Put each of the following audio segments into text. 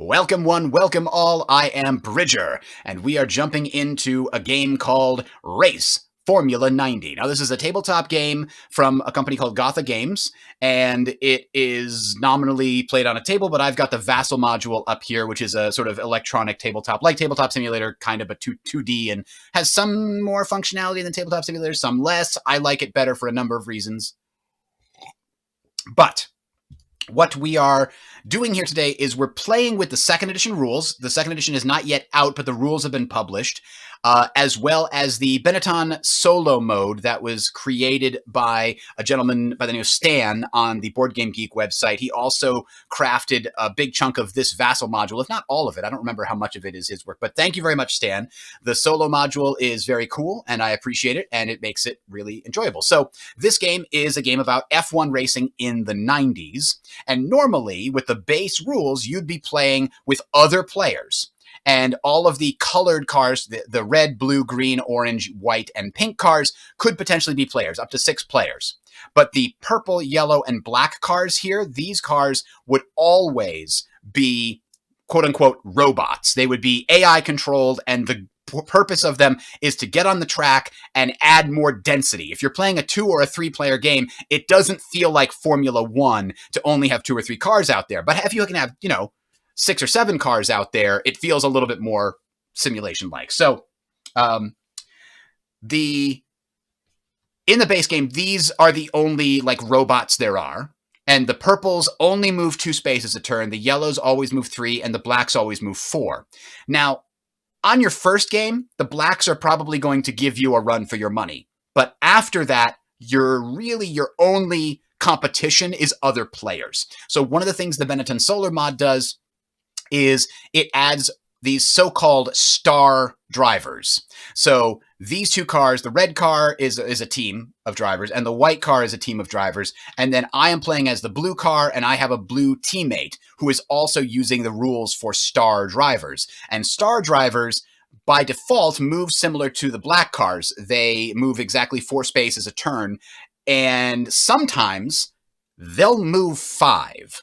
Welcome one, welcome all, I am Bridger, and we are jumping into a game called Race Formula 90. Now this is a tabletop game from a company called Gotha Games, and it is nominally played on a table, but I've got the Vassal module up here, which is a sort of electronic tabletop, like Tabletop Simulator, kind of, but 2D, and has some more functionality than Tabletop Simulator, some less. I like it better for a number of reasons. But what we are doing here today is we're playing with the second edition rules. The second edition is not yet out, but the rules have been published, as well as the Benetton solo mode that was created by a gentleman by the name of Stan on the Board Game Geek website. He also crafted a big chunk of this Vassal module, if not all of it. I don't remember how much of it is his work, but thank you very much, Stan. The solo module is very cool, and I appreciate it, and it makes it really enjoyable. So this game is a game about F1 racing in the 90s. And normally, with the base rules, you'd be playing with other players. And all of the colored cars, the red, blue, green, orange, white, and pink cars could potentially be players, up to 6 players. But the purple, yellow, and black cars here, these cars would always be, quote-unquote, robots. They would be AI-controlled, and the purpose of them is to get on the track and add more density. If you're playing a 2 or a 3-player game, it doesn't feel like Formula 1 to only have 2 or 3 cars out there. But if you can have, 6 or 7 cars out there, it feels a little bit more simulation-like. So, in the base game, these are the only robots there are. And the purples only move 2 spaces a turn. The yellows always move 3, and the blacks always move 4. Now, on your first game, the blacks are probably going to give you a run for your money. But after that, your only competition is other players. So one of the things the Benetton Solar mod does is it adds these so-called star drivers. So these 2 cars, the red car is a team of drivers, and the white car is a team of drivers. And then I am playing as the blue car, and I have a blue teammate who is also using the rules for star drivers. And star drivers, by default, move similar to the black cars. They move exactly 4 spaces a turn, and sometimes they'll move 5.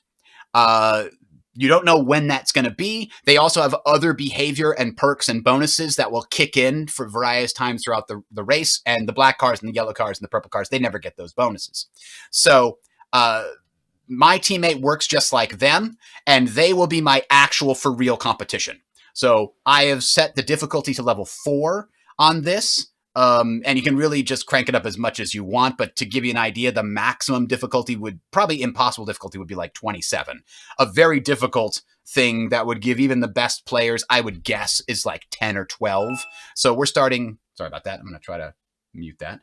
You don't know when that's going to be. They also have other behavior and perks and bonuses that will kick in for various times throughout the race. And the black cars and the yellow cars and the purple cars, they never get those bonuses. So my teammate works just like them, and they will be my actual for real competition. So I have set the difficulty to level 4 on this. And you can really just crank it up as much as you want. But to give you an idea, the maximum difficulty probably impossible difficulty would be like 27. A very difficult thing that would give even the best players, I would guess, is like 10 or 12. So we're starting, sorry about that. I'm going to try to mute that.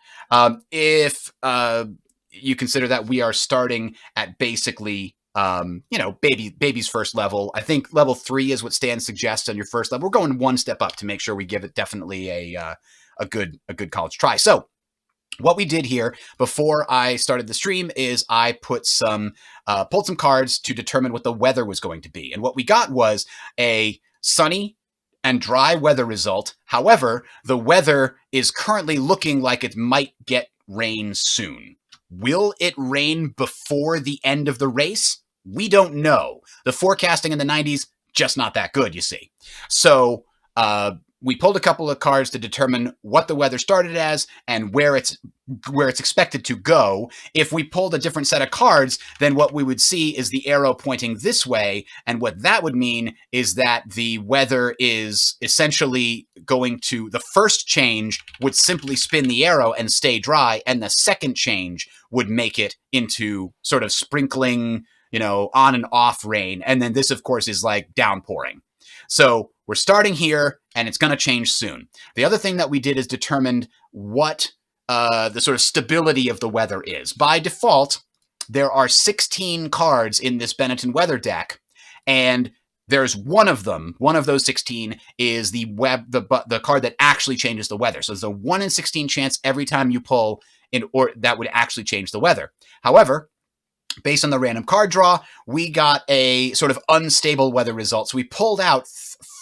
If you consider that we are starting at basically baby's first level. I think level 3 is what Stan suggests on your first level. We're going one step up to make sure we give it definitely a good college try. So what we did here before I started the stream is I pulled some cards to determine what the weather was going to be. And what we got was a sunny and dry weather result. However, the weather is currently looking like it might get rain soon. Will it rain before the end of the race? We don't know. The forecasting in the 90s, just not that good, you see. So, we pulled a couple of cards to determine what the weather started as and where it's expected to go. If we pulled a different set of cards, then what we would see is the arrow pointing this way. And what that would mean is that the weather is essentially going to, the first change would simply spin the arrow and stay dry. And the second change would make it into sort of sprinkling, on and off rain. And then this, of course, is like downpouring. So we're starting here, and it's going to change soon. The other thing that we did is determined what the sort of stability of the weather is. By default, there are 16 cards in this Benetton weather deck, and there's one of those 16 is the card that actually changes the weather. So there's a 1 in 16 chance every time you pull or that would actually change the weather. However, based on the random card draw, we got a sort of unstable weather result. So we pulled out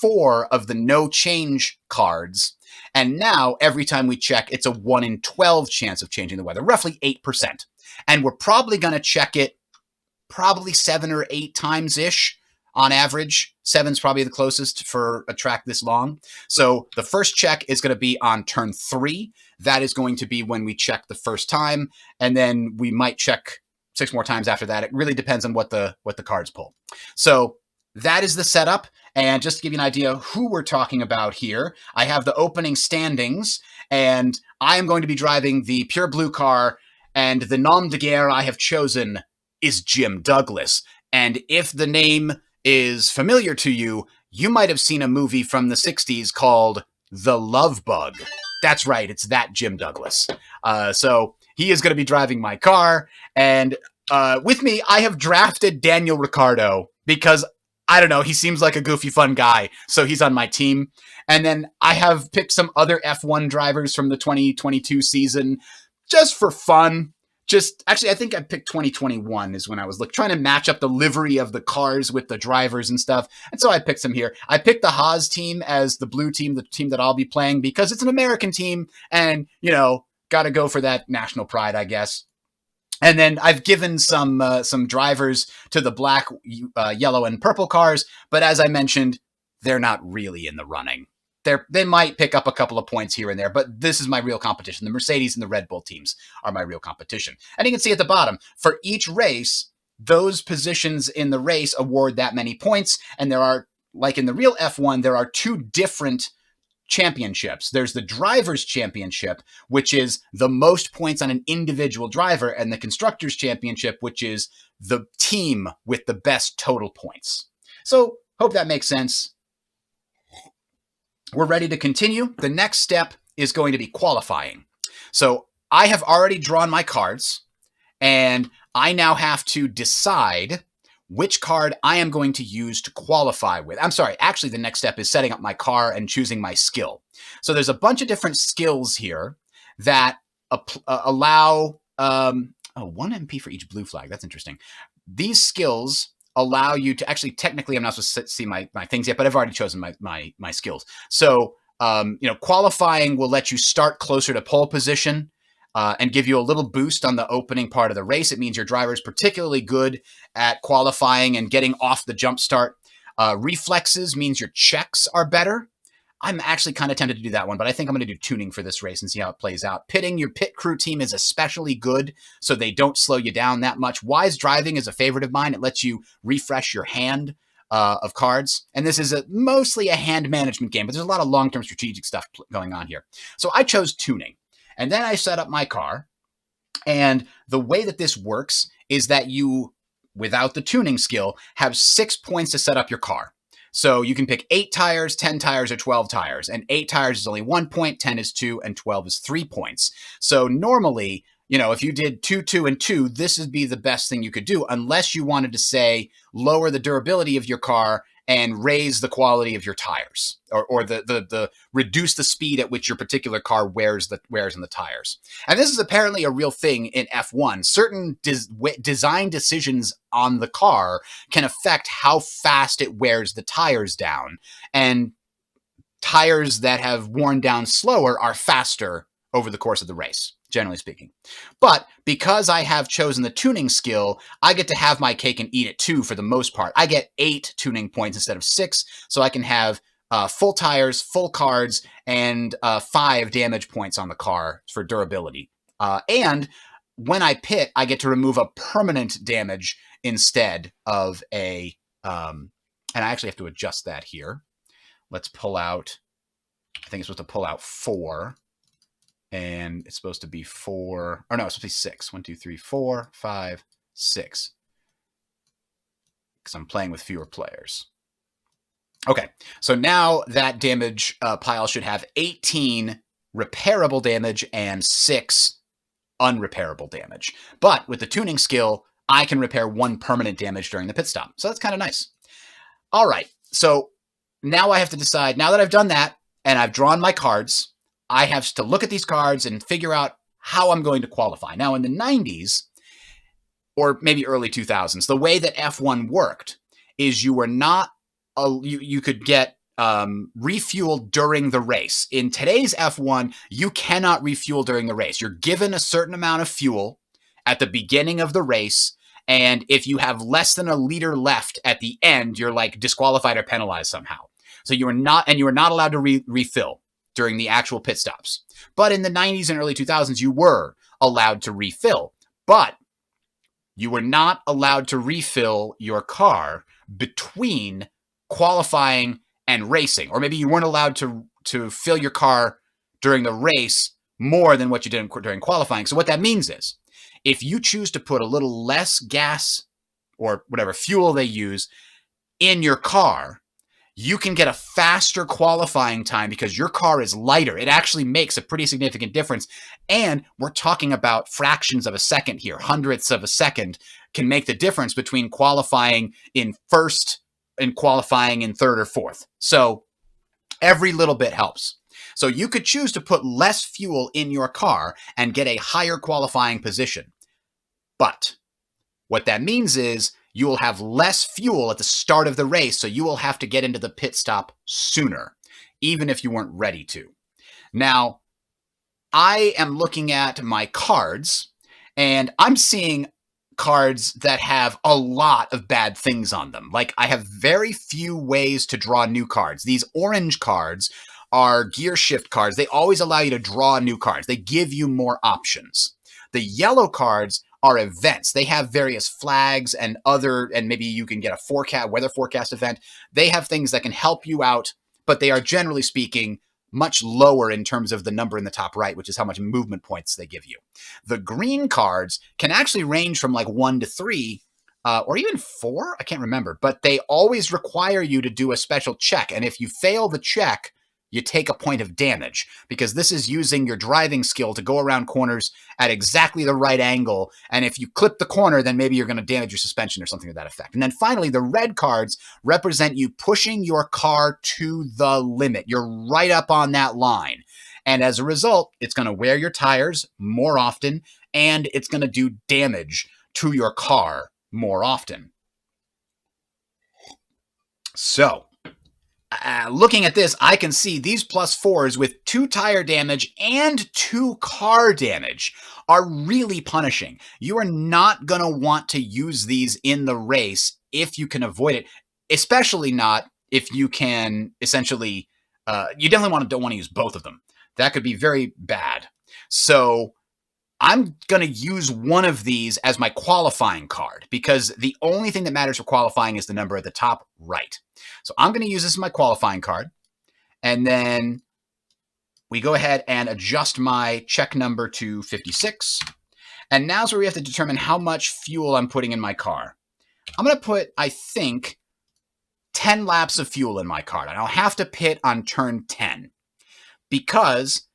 4 of the no change cards. And now every time we check, it's a 1 in 12 chance of changing the weather, roughly 8%. And we're probably going to check it probably 7 or 8 times-ish on average. 7's probably the closest for a track this long. So the first check is going to be on turn 3. That is going to be when we check the first time, and then we might check 6 more times after that. It really depends on what the cards pull. So that is the setup. And just to give you an idea who we're talking about here, I have the opening standings, and I am going to be driving the pure blue car, and the nom de guerre I have chosen is Jim Douglas. And if the name is familiar to you, you might have seen a movie from the 60s called The Love Bug. That's right, it's that Jim Douglas. So he is going to be driving my car, and with me, I have drafted Daniel Ricciardo because, I don't know, he seems like a goofy, fun guy, so he's on my team. And then I have picked some other F1 drivers from the 2022 season just for fun. Actually, I think I picked 2021 is when I was trying to match up the livery of the cars with the drivers and stuff. And so I picked some here. I picked the Haas team as the blue team, the team that I'll be playing, because it's an American team and, got to go for that national pride, I guess. And then I've given some drivers to the black, yellow, and purple cars. But as I mentioned, they're not really in the running. They might pick up a couple of points here and there, but this is my real competition. The Mercedes and the Red Bull teams are my real competition. And you can see at the bottom, for each race, those positions in the race award that many points. And there are, like in the real F1, there are 2 different championships. There's the Drivers' Championship, which is the most points on an individual driver, and the Constructors' Championship, which is the team with the best total points. So, hope that makes sense. We're ready to continue. The next step is going to be qualifying. So I have already drawn my cards, and I now have to decide which card I am going to use to qualify with. I'm sorry, actually the next step is setting up my car and choosing my skill. So there's a bunch of different skills here that allow 1 MP for each blue flag. That's interesting. These skills allow you to actually, technically, I'm not supposed to see my things yet, but I've already chosen my skills. So, qualifying will let you start closer to pole position and give you a little boost on the opening part of the race. It means your driver is particularly good at qualifying and getting off the jump start. Reflexes means your checks are better. I'm actually kind of tempted to do that one, but I think I'm going to do tuning for this race and see how it plays out. Pitting, your pit crew team is especially good, so they don't slow you down that much. Wise driving is a favorite of mine. It lets you refresh your hand of cards. And this is mostly a hand management game, but there's a lot of long-term strategic stuff going on here. So I chose tuning. And then I set up my car. And the way that this works is that you, without the tuning skill, have 6 points to set up your car. So you can pick 8 tires, 10 tires, or 12 tires. And 8 tires is only 1 point, 10 is 2, and 12 is 3 points. So normally, if you did 2, 2, and 2, this would be the best thing you could do, unless you wanted to, say, lower the durability of your car and raise the quality of your tires, or the reduce the speed at which your particular car wears in the tires. And this is apparently a real thing in F1. Certain design decisions on the car can affect how fast it wears the tires down. And tires that have worn down slower are faster over the course of the race, generally speaking. But because I have chosen the tuning skill, I get to have my cake and eat it too for the most part. I get 8 tuning points instead of 6, so I can have full tires, full cards, and 5 damage points on the car for durability. And when I pit, I get to remove a permanent damage instead of a... and I actually have to adjust that here. Let's pull out... I think it's supposed to pull out 4. And it's supposed to be 4, or no, it's supposed to be 6. 1, 2, 3, 4, 5, 6. Because I'm playing with fewer players. Okay, so now that damage pile should have 18 repairable damage and 6 unrepairable damage. But with the tuning skill, I can repair 1 permanent damage during the pit stop. So that's kind of nice. All right, so now I have to decide, now that I've done that, and I've drawn my cards, I have to look at these cards and figure out how I'm going to qualify. Now, in the 90s, or maybe early 2000s, the way that F1 worked is you were not, you could get refueled during the race. In today's F1, you cannot refuel during the race. You're given a certain amount of fuel at the beginning of the race, And if you have less than a liter left at the end, you're like disqualified or penalized somehow. So you are not allowed to refill during the actual pit stops. But in the 90s and early 2000s, you were allowed to refill. But you were not allowed to refill your car between qualifying and racing. Or maybe you weren't allowed to fill your car during the race more than what you did during qualifying. So what that means is, if you choose to put a little less gas or whatever fuel they use in your car, you can get a faster qualifying time because your car is lighter. It actually makes a pretty significant difference. And we're talking about fractions of a second here. Hundredths of a second can make the difference between qualifying in first and qualifying in third or fourth. So every little bit helps. So you could choose to put less fuel in your car and get a higher qualifying position. But what that means is you will have less fuel at the start of the race, so you will have to get into the pit stop sooner, even if you weren't ready to. Now, I am looking at my cards, and I'm seeing cards that have a lot of bad things on them. Like, I have very few ways to draw new cards. These orange cards are gear shift cards. They always allow you to draw new cards. They give you more options. The yellow cards are events. They have various flags and maybe you can get a weather forecast event. They have things that can help you out, but they are generally speaking much lower in terms of the number in the top right, which is how much movement points they give you. The green cards can actually range from like 1 to 3, or even 4. I can't remember, but they always require you to do a special check. And if you fail the check, you take a point of damage, because this is using your driving skill to go around corners at exactly the right angle. And if you clip the corner, then maybe you're going to damage your suspension or something to that effect. And then finally, the red cards represent you pushing your car to the limit. You're right up on that line. And as a result, it's going to wear your tires more often, and it's going to do damage to your car more often. So, looking at this, I can see these +4s with 2 tire damage and 2 car damage are really punishing. You are not going to want to use these in the race if you can avoid it, especially not if you can essentially, you definitely don't want to use both of them. That could be very bad. So I'm going to use one of these as my qualifying card, because the only thing that matters for qualifying is the number at the top right. So I'm going to use this as my qualifying card. And then we go ahead and adjust my check number to 56. And now's where we have to determine how much fuel I'm putting in my car. I'm going to put, I think, 10 laps of fuel in my car. And I'll have to pit on turn 10. Because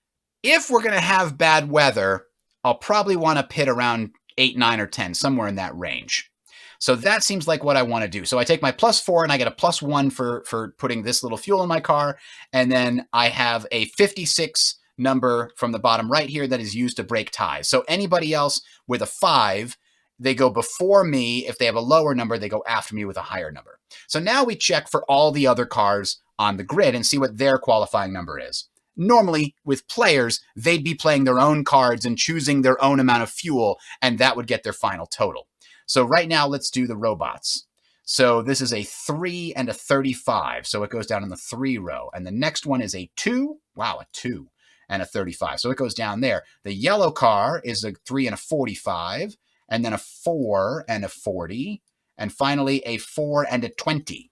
if we're going to have bad weather, I'll probably want to pit around 8, 9, or 10, somewhere in that range. So that seems like what I want to do. So I take my +4 and I get a +1 for putting this little fuel in my car. And then I have a 56 number from the bottom right here that is used to break ties. So anybody else with a 5, they go before me. If they have a lower number, they go after me with a higher number. So now we check for all the other cars on the grid and see what their qualifying number is. Normally, with players, they'd be playing their own cards and choosing their own amount of fuel, and that would get their final total. So right now, let's do the robots. So this is a 3 and a 35, so it goes down in the 3 row. And the next one is a 2, wow, a 2 and a 35, so it goes down there. The yellow car is a 3 and a 45, and then a 4 and a 40, and finally a 4 and a 20.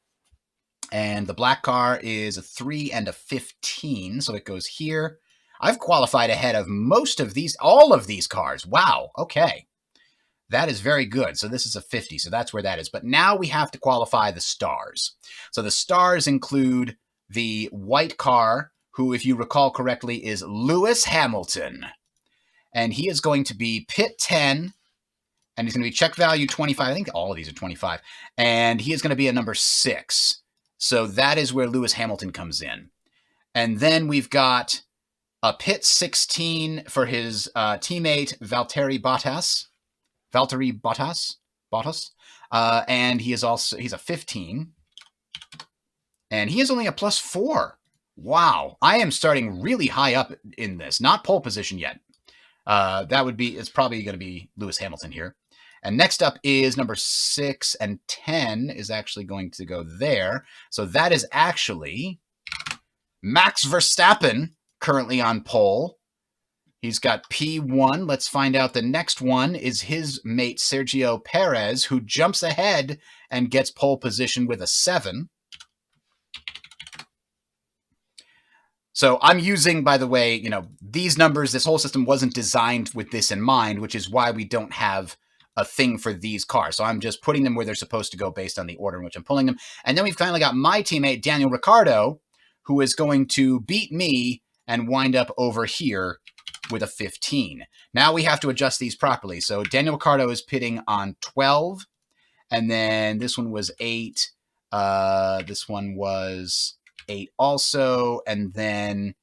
And the black car is a 3 and a 15, so it goes here. I've qualified ahead of all of these cars. Wow, okay. That is very good. So this is a 50, so that's where that is. But now we have to qualify the stars. So the stars include the white car, who, if you recall correctly, is Lewis Hamilton. And he is going to be pit 10, and he's going to be check value 25. I think all of these are 25. And he is going to be a number 6. So that is where Lewis Hamilton comes in. And then we've got a pit 16 for his teammate Valtteri Bottas. And he's a 15. And he is only a +4. Wow. I am starting really high up in this. Not pole position yet. It's probably going to be Lewis Hamilton here. And next up is number 6 and 10 is actually going to go there. So that is actually Max Verstappen currently on pole. He's got P1. Let's find out the next one is his mate Sergio Perez, who jumps ahead and gets pole position with a 7. So I'm using, by the way, these numbers, this whole system wasn't designed with this in mind, which is why we don't have a thing for these cars. So I'm just putting them where they're supposed to go based on the order in which I'm pulling them. And then we've finally got my teammate, Daniel Ricciardo, who is going to beat me and wind up over here with a 15. Now we have to adjust these properly. So Daniel Ricciardo is pitting on 12. And then this one was 8. This one was 8 also. And then,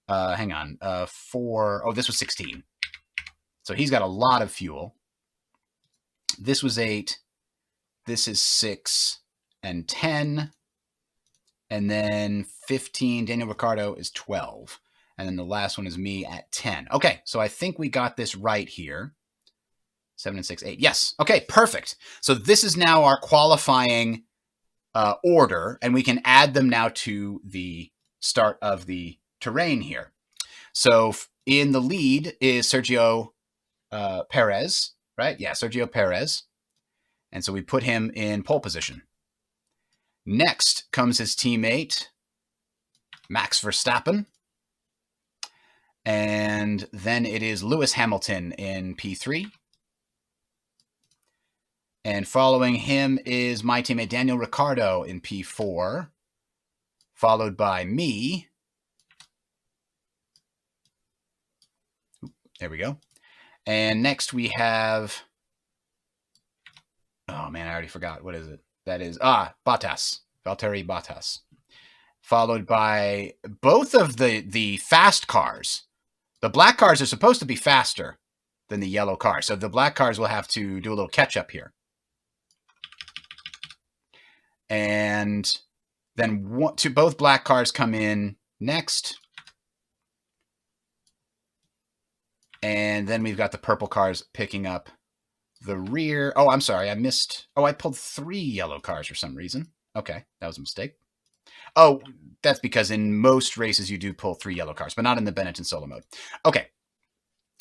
hang on, 4. Oh, this was 16. So he's got a lot of fuel. This was 8. This is 6 and 10. And then 15, Daniel Ricciardo is 12. And then the last one is me at 10. Okay, so I think we got this right here. 7 and 6, 8. Yes. Okay, perfect. So this is now our qualifying order, and we can add them now to the start of the terrain here. So in the lead is Sergio Perez, right? Yeah, Sergio Perez. And so we put him in pole position. Next comes his teammate, Max Verstappen. And then it is Lewis Hamilton in P3. And following him is my teammate Daniel Ricciardo in P4, followed by me. There we go. And next we have, oh man, I already forgot. What is it? That is, Bottas, Valtteri Bottas. Followed by both of the fast cars. The black cars are supposed to be faster than the yellow cars. So the black cars will have to do a little catch up here. And then both black cars come in next. And then we've got the purple cars picking up the rear. Oh, I'm sorry. I missed. Oh, I pulled 3 yellow cars for some reason. Okay, that was a mistake. Oh, that's because in most races you do pull 3 yellow cars, but not in the Benetton solo mode. Okay,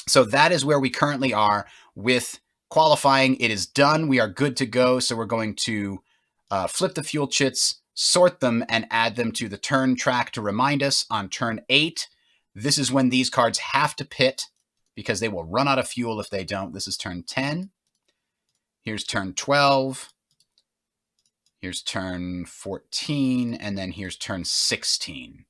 so that is where we currently are with qualifying. It is done. We are good to go. So we're going to flip the fuel chits, sort them, and add them to the turn track to remind us on turn 8. This is when these cards have to pit because they will run out of fuel if they don't. This is turn 10. Here's turn 12. Here's turn 14, and then here's turn 16.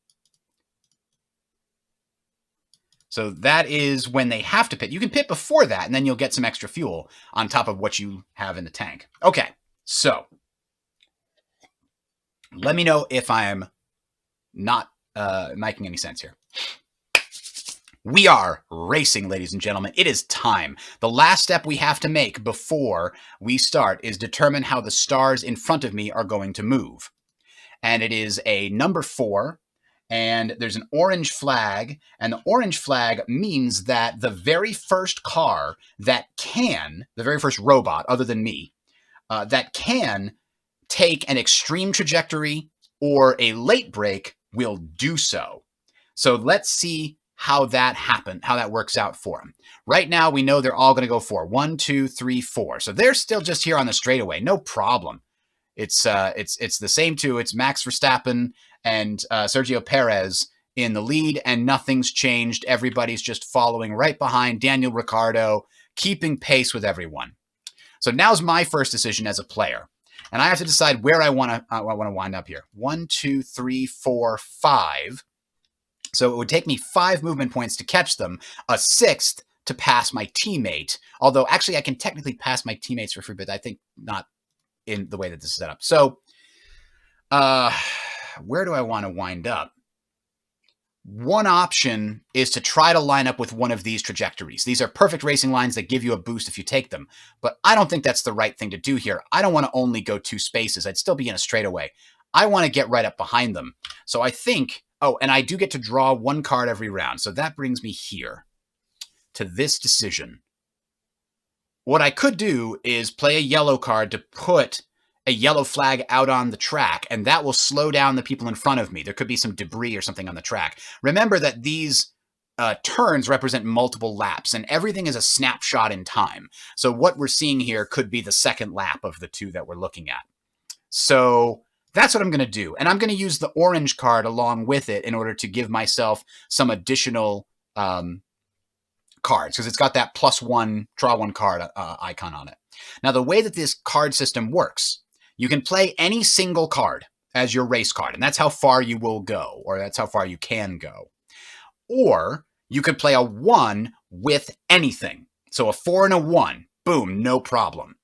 So that is when they have to pit. You can pit before that, and then you'll get some extra fuel on top of what you have in the tank. Okay, so let me know if I'm not making any sense here. We are racing, ladies and gentlemen. It is time. The last step we have to make before we start is determine how the stars in front of me are going to move. And it is a number 4, and there's an orange flag, and the orange flag means that the very first car that can, the very first robot other than me, that can take an extreme trajectory or a late break will do so. So let's see how that works out for them. Right now, we know they're all going to go 4. 1, 2, 3, 4. So they're still just here on the straightaway. No problem. It's the same two. It's Max Verstappen and Sergio Perez in the lead, and nothing's changed. Everybody's just following right behind Daniel Ricciardo, keeping pace with everyone. So now's my first decision as a player, and I have to decide where I want to wind up here. 1, 2, 3, 4, 5. So it would take me 5 movement points to catch them, a 6th to pass my teammate. Although, actually, I can technically pass my teammates for free, but I think not in the way that this is set up. So where do I want to wind up? One option is to try to line up with one of these trajectories. These are perfect racing lines that give you a boost if you take them. But I don't think that's the right thing to do here. I don't want to only go 2 spaces. I'd still be in a straightaway. I want to get right up behind them. So I think... Oh, and I do get to draw 1 card every round. So that brings me here to this decision. what I could do is play a yellow card to put a yellow flag out on the track, and that will slow down the people in front of me. There could be some debris or something on the track. Remember that these turns represent multiple laps, and everything is a snapshot in time. So what we're seeing here could be the second lap of the two that we're looking at. So that's what I'm going to do. And I'm going to use the orange card along with it in order to give myself some additional cards, because it's got that +1, draw one card icon on it. Now, the way that this card system works, you can play any single card as your race card, and that's how far you will go, or that's how far you can go. Or you could play a 1 with anything. So a 4 and a 1, boom, no problem.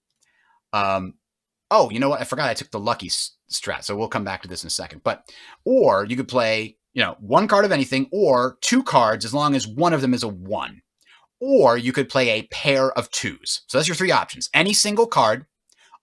Oh, you know what? I forgot I took the lucky strat, so we'll come back to this in a second. Or you could play, one card of anything, or 2 cards as long as one of them is a 1. Or you could play a pair of 2s. So that's your 3 options. Any single card,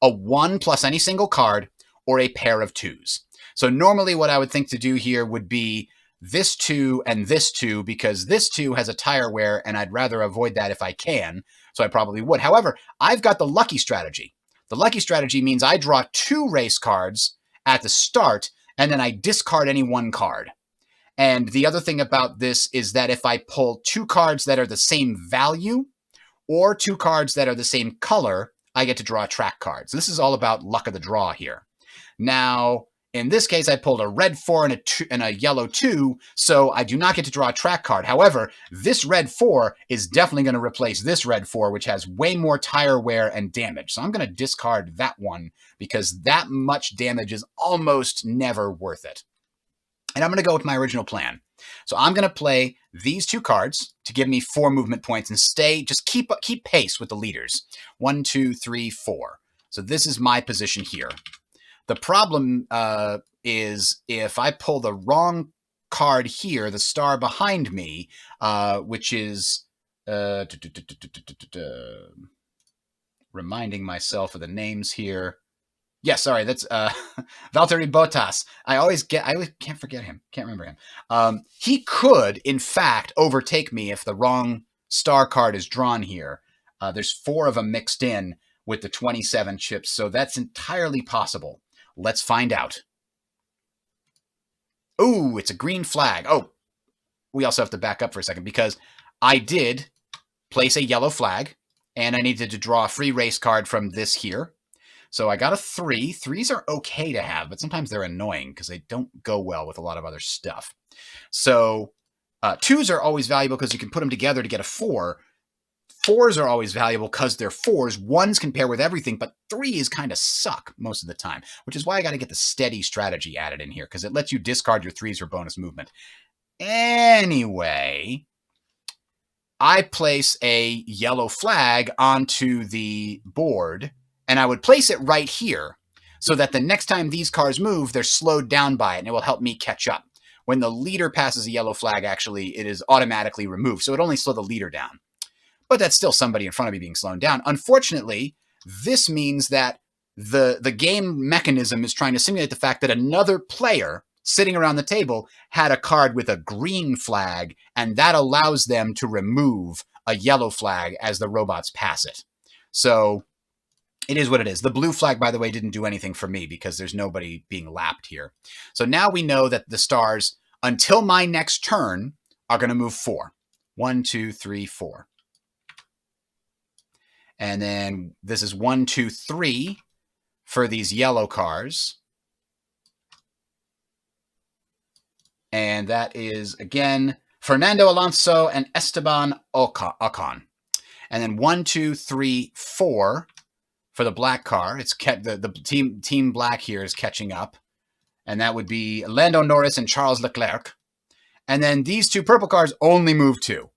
a 1 plus any single card, or a pair of 2s. So normally what I would think to do here would be this 2 and this 2, because this 2 has a tire wear, and I'd rather avoid that if I can, so I probably would. However, I've got the lucky strategy. The lucky strategy means I draw 2 race cards at the start, and then I discard any 1 card. And the other thing about this is that if I pull 2 cards that are the same value or 2 cards that are the same color, I get to draw a track card. So this is all about luck of the draw here. Now, in this case, I pulled a red 4 and a yellow 2, so I do not get to draw a track card. However, this red 4 is definitely going to replace this red 4, which has way more tire wear and damage. So I'm going to discard that one because that much damage is almost never worth it. And I'm going to go with my original plan. So I'm going to play these 2 cards to give me 4 movement points and just keep pace with the leaders. 1, 2, 3, 4. So this is my position here. The problem is if I pull the wrong card here, the star behind me, which is reminding myself of the names here. Yeah, sorry, that's Valtteri Bottas. I always can't forget him. Can't remember him. He could, in fact, overtake me if the wrong star card is drawn here. There's 4 of them mixed in with the 27 chips, so that's entirely possible. Let's find out. Ooh, it's a green flag. Oh, we also have to back up for a second because I did place a yellow flag, and I needed to draw a free race card from this here. So I got a 3. 3s are okay to have, but sometimes they're annoying because they don't go well with a lot of other stuff. So 2s are always valuable because you can put them together to get a 4. 4s are always valuable because they're 4s. 1s can pair with everything, but 3s kind of suck most of the time, which is why I got to get the steady strategy added in here because it lets you discard your 3s for bonus movement. Anyway, I place a yellow flag onto the board, and I would place it right here so that the next time these cars move, they're slowed down by it, and it will help me catch up. When the leader passes a yellow flag, actually, it is automatically removed, so it only slow the leader down. But that's still somebody in front of me being slowed down. Unfortunately, this means that the game mechanism is trying to simulate the fact that another player sitting around the table had a card with a green flag, and that allows them to remove a yellow flag as the robots pass it. So it is what it is. The blue flag, by the way, didn't do anything for me because there's nobody being lapped here. So now we know that the stars, until my next turn, are going to move 4. 1, 2, 3, 4. And then this is 1, 2, 3 for these yellow cars. And that is, again, Fernando Alonso and Esteban Ocon. And then 1, 2, 3, 4 for the black car. It's the team black here is catching up. And that would be Lando Norris and Charles Leclerc. And then these 2 purple cars only move 2.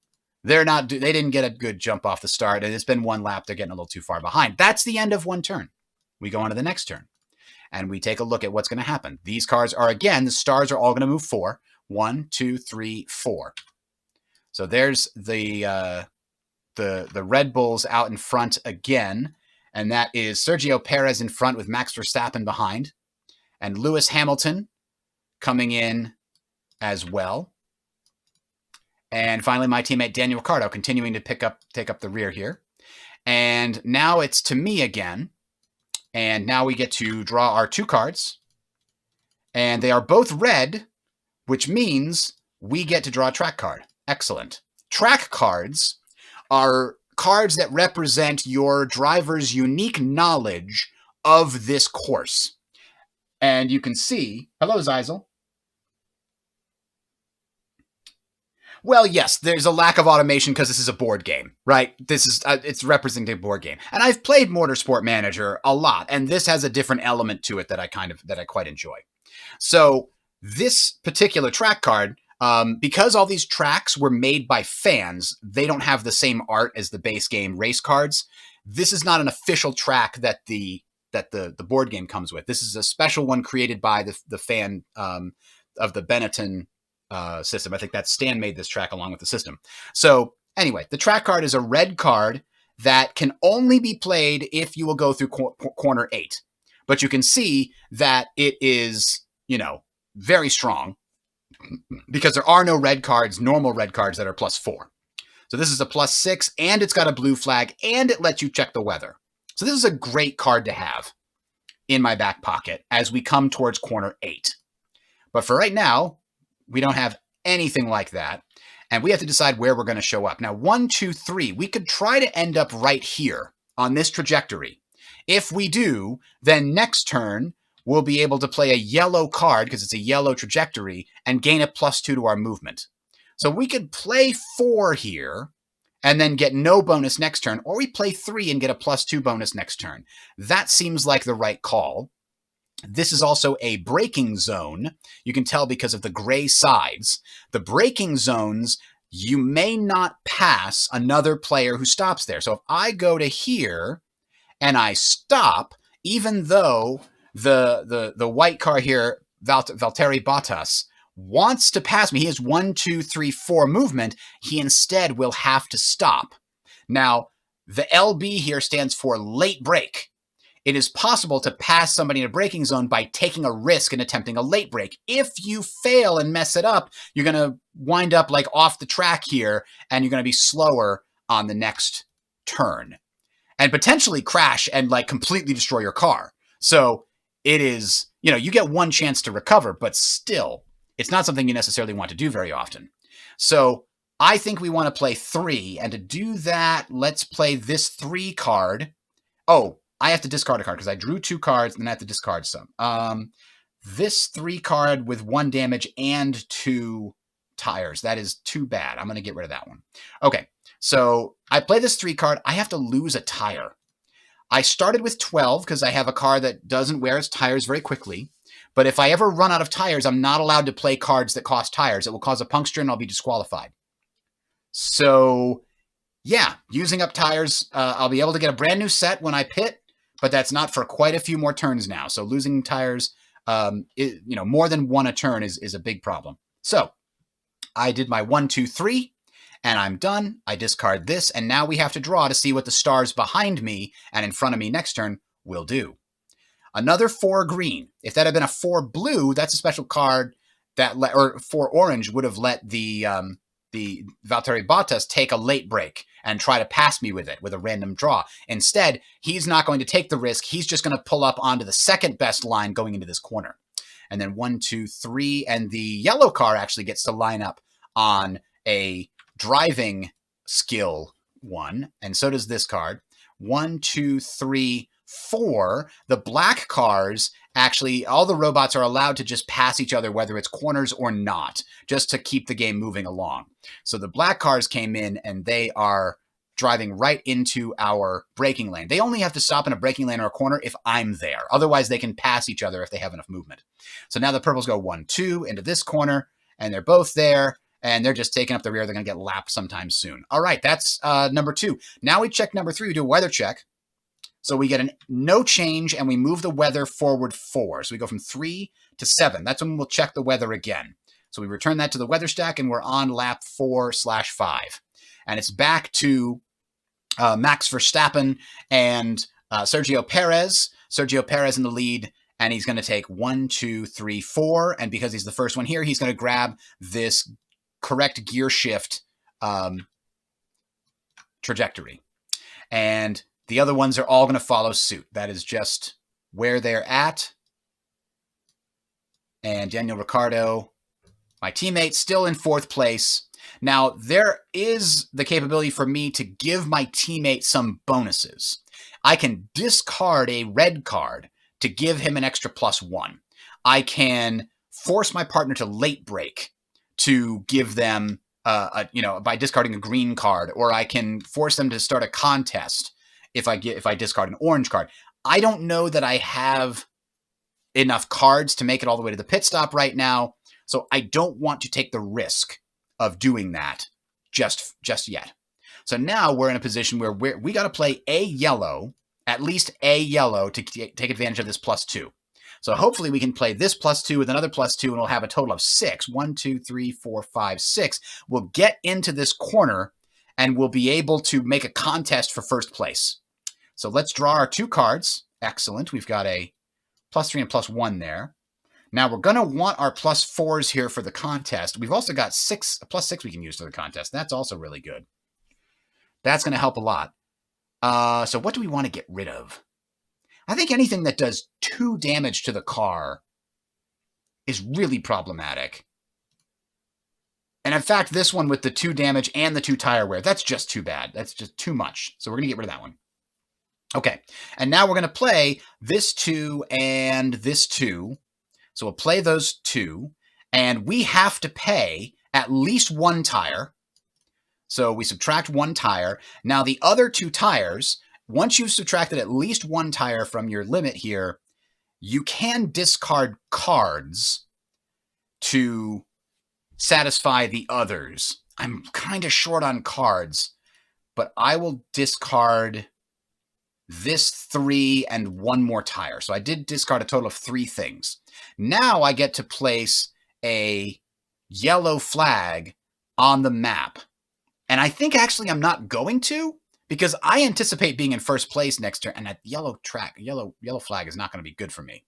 They didn't get a good jump off the start, and it's been 1 lap. They're getting a little too far behind. That's the end of 1 turn. We go on to the next turn, and we take a look at what's going to happen. These cars are, again, the stars are all going to move 4. 1, 2, 3, 4. So there's the Red Bulls out in front again, and that is Sergio Perez in front with Max Verstappen behind, and Lewis Hamilton coming in as well. And finally, my teammate Daniel Ricciardo continuing to take up the rear here. And now it's to me again. And now we get to draw our 2 cards. And they are both red, which means we get to draw a track card. Excellent. Track cards are cards that represent your driver's unique knowledge of this course. And you can see, hello, Zeisel. Well, yes, there's a lack of automation because this is a board game, right? This is it's representing a board game, and I've played Motorsport Manager a lot, and this has a different element to it that I quite enjoy. So this particular track card, because all these tracks were made by fans, they don't have the same art as the base game race cards. This is not an official track that the board game comes with. This is a special one created by the fan of the Benetton system. I think that Stan made this track along with the system. So anyway, the track card is a red card that can only be played if you will go through corner 8. But you can see that it is, very strong because there are no red cards, normal red cards that are +4. So this is a +6, and it's got a blue flag, and it lets you check the weather. So this is a great card to have in my back pocket as we come towards corner 8. But for right now, we don't have anything like that, and we have to decide where we're going to show up. Now, 1, 2, 3, we could try to end up right here on this trajectory. If we do, then next turn, we'll be able to play a yellow card, because it's a yellow trajectory, and gain a +2 to our movement. So we could play 4 here, and then get no bonus next turn, or we play 3 and get a +2 bonus next turn. That seems like the right call. This is also a braking zone. You can tell because of the gray sides. The braking zones, you may not pass another player who stops there. So if I go to here and I stop, even though the white car here, Valtteri Bottas, wants to pass me, he has 1, 2, 3, 4 movement, he instead will have to stop. Now, the LB here stands for late break. It is possible to pass somebody in a braking zone by taking a risk and attempting a late break. If you fail and mess it up, you're going to wind up like off the track here, and you're going to be slower on the next turn and potentially crash and like completely destroy your car. So it is, you get one chance to recover, but still, it's not something you necessarily want to do very often. So I think we want to play 3, and to do that, let's play this 3 card. Oh, I have to discard a card because I drew 2 cards and I have to discard some. This 3 card with 1 damage and 2 tires. That is too bad. I'm going to get rid of that one. Okay, so I play this 3 card. I have to lose a tire. I started with 12 because I have a car that doesn't wear its tires very quickly. But if I ever run out of tires, I'm not allowed to play cards that cost tires. It will cause a puncture and I'll be disqualified. So yeah, using up tires, I'll be able to get a brand new set when I pit. But that's not for quite a few more turns now. So losing tires, more than 1 a turn is a big problem. So I did my 1, 2, 3, and I'm done. I discard this, and now we have to draw to see what the stars behind me and in front of me next turn will do. Another 4 green. If that had been a 4 blue, that's a special card that or 4 orange would have let the Valtteri Bottas take a late break and try to pass me with it with a random draw. Instead, he's not going to take the risk. He's just going to pull up onto the second best line going into this corner. And then 1, 2, 3, and the yellow car actually gets to line up on a driving skill one, and so does this card. 1, 2, 3, 4. The black cars, actually, all the robots are allowed to just pass each other, whether it's corners or not, just to keep the game moving along. So the black cars came in, and they are driving right into our braking lane. They only have to stop in a braking lane or a corner if I'm there. Otherwise, they can pass each other if they have enough movement. So now the purples go 1, 2 into this corner, and they're both there, and they're just taking up the rear. They're going to get lapped sometime soon. All right, that's number 2. Now we check number 3. We do a weather check. So we get no change, and we move the weather forward 4. So we go from 3 to 7. That's when we'll check the weather again. So we return that to the weather stack, and we're on lap 4/5. And it's back to Max Verstappen and Sergio Perez. Sergio Perez in the lead, and he's going to take 1, 2, 3, 4. And because he's the first one here, he's going to grab this correct gear shift trajectory. And the other ones are all going to follow suit. That is just where they're at. And Daniel Ricciardo, my teammate, still in 4th place. Now, there is the capability for me to give my teammate some bonuses. I can discard a red card to give him an extra +1. I can force my partner to late break to give them, by discarding a green card, or I can force them to start a contest if I discard an orange card. I don't know that I have enough cards to make it all the way to the pit stop right now, so I don't want to take the risk of doing that just yet. So now we're in a position where we got to play a yellow, at least a yellow, to take advantage of this +2. So hopefully we can play this +2 with another +2, and we'll have a total of 6. 1, 2, 3, 4, 5, 6. We'll get into this corner, and we'll be able to make a contest for 1st place. So let's draw our 2 cards. Excellent. We've got a +3 and +1 there. Now we're going to want our +4s here for the contest. We've also got a +6 we can use for the contest. That's also really good. That's going to help a lot. So what do we want to get rid of? I think anything that does 2 damage to the car is really problematic. And in fact, this one with the 2 damage and the 2 tire wear, that's just too bad. That's just too much. So we're going to get rid of that one. Okay, and now we're going to play this 2 and this 2. So we'll play those 2, and we have to pay at least 1 tire. So we subtract 1 tire. Now the other 2 tires, once you've subtracted at least 1 tire from your limit here, you can discard cards to satisfy the others. I'm kind of short on cards, but I will discard this 3 and 1 more tire. So I did discard a total of 3 things. Now I get to place a yellow flag on the map. And I think actually I'm not going to, because I anticipate being in 1st place next turn, and that yellow flag is not going to be good for me.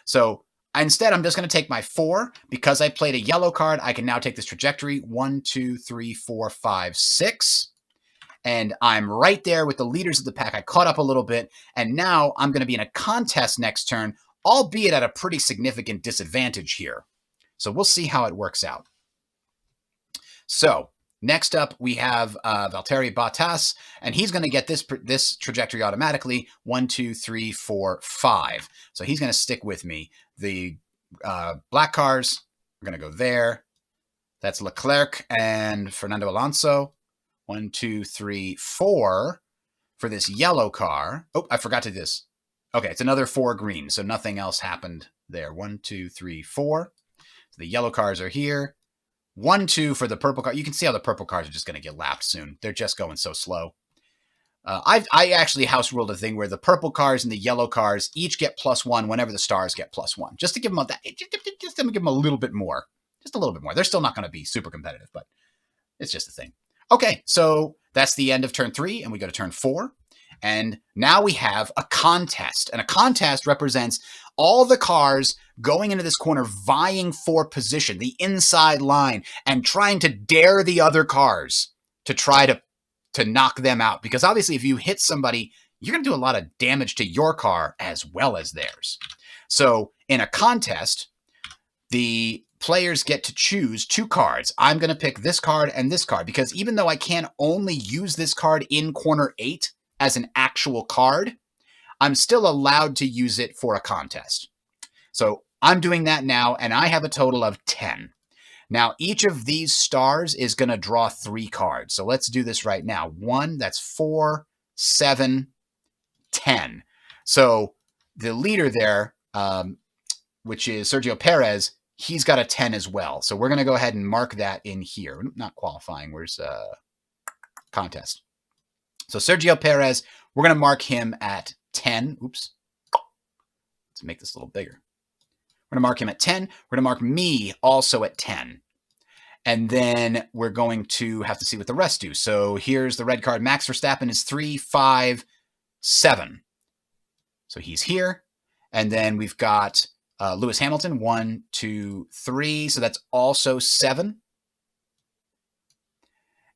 So instead, I'm just going to take my 4. Because I played a yellow card, I can now take this trajectory. 1, 2, 3, 4, 5, 6. And I'm right there with the leaders of the pack. I caught up a little bit, and now I'm going to be in a contest next turn, albeit at a pretty significant disadvantage here. So we'll see how it works out. So next up, we have Valtteri Bottas, and he's going to get this trajectory automatically. 1, 2, 3, 4, 5. So he's going to stick with me. The black cars are going to go there. That's Leclerc and Fernando Alonso. 1, 2, 3, 4 for this yellow car. Oh, I forgot to do this. Okay, it's another 4 green, so nothing else happened there. 1, 2, 3, 4. So the yellow cars are here. 1, 2 for the purple car. You can see how the purple cars are just going to get lapped soon. They're just going so slow. I actually house ruled a thing where the purple cars and the yellow cars each get +1 whenever the stars get +1, just to give them just to give them a little bit more, just a little bit more. They're still not going to be super competitive, but it's just a thing. Okay, so that's the end of turn 3, and we go to turn 4. And now we have a contest. And a contest represents all the cars going into this corner vying for position, the inside line, and trying to dare the other cars to try to knock them out. Because obviously if you hit somebody, you're going to do a lot of damage to your car as well as theirs. So in a contest, the players get to choose 2 cards. I'm going to pick this card and this card, because even though I can only use this card in corner 8 as an actual card, I'm still allowed to use it for a contest. So I'm doing that now, and I have a total of 10. Now, each of these stars is going to draw 3 cards. So let's do this right now. 1, that's 4, 7, 10. So the leader there, which is Sergio Perez, he's got a 10 as well. So we're going to go ahead and mark that in here. Not qualifying. Where's contest? So Sergio Perez, we're going to mark him at 10. Oops. Let's make this a little bigger. We're going to mark him at 10. We're going to mark me also at 10. And then we're going to have to see what the rest do. So here's the red card. Max Verstappen is 3, 5, 7. So he's here. And then we've got Lewis Hamilton, 1, 2, 3. So that's also 7.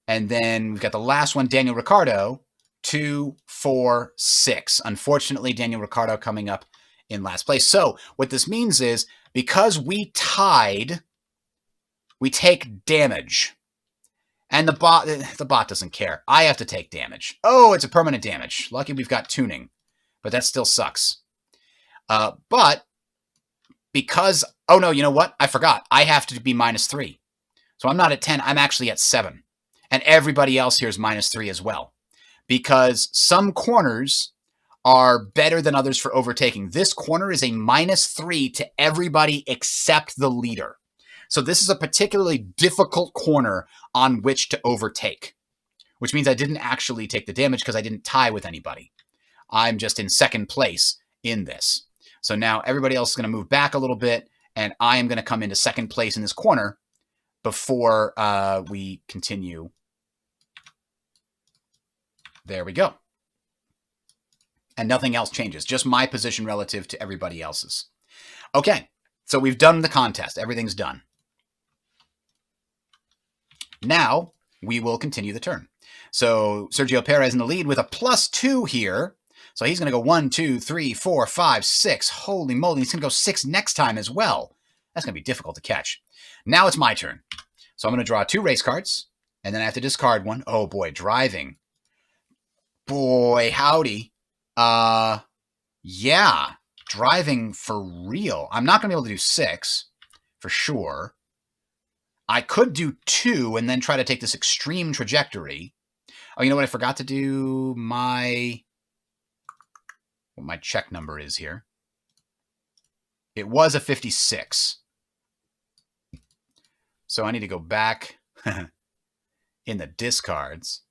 And then we've got the last one, Daniel Ricciardo, 2, 4, 6. Unfortunately, Daniel Ricciardo coming up in last place. So what this means is because we tied, we take damage. And the bot doesn't care. I have to take damage. Oh, it's a permanent damage. Lucky we've got tuning, but that still sucks. But because, oh no, you know what? I forgot. I have to be -3. So I'm not at 10. I'm actually at 7. And everybody else here is -3 as well. Because some corners are better than others for overtaking. This corner is a -3 to everybody except the leader. So this is a particularly difficult corner on which to overtake, which means I didn't actually take the damage because I didn't tie with anybody. I'm just in second place in this. So now everybody else is going to move back a little bit, and I am going to come into second place in this corner before we continue. There we go. And nothing else changes, just my position relative to everybody else's. Okay, so we've done the contest. Everything's done. Now we will continue the turn. So Sergio Perez in the lead with a +2 here. So he's going to go 1, 2, 3, 4, 5, 6. Holy moly, he's going to go 6 next time as well. That's going to be difficult to catch. Now it's my turn. So I'm going to draw 2 race cards, and then I have to discard one. Oh boy, driving. Boy, howdy. Yeah, driving for real. I'm not going to be able to do 6 for sure. I could do 2 and then try to take this extreme trajectory. Oh, you know what? I forgot to do what my check number is here. It was a 56. So I need to go back in the discards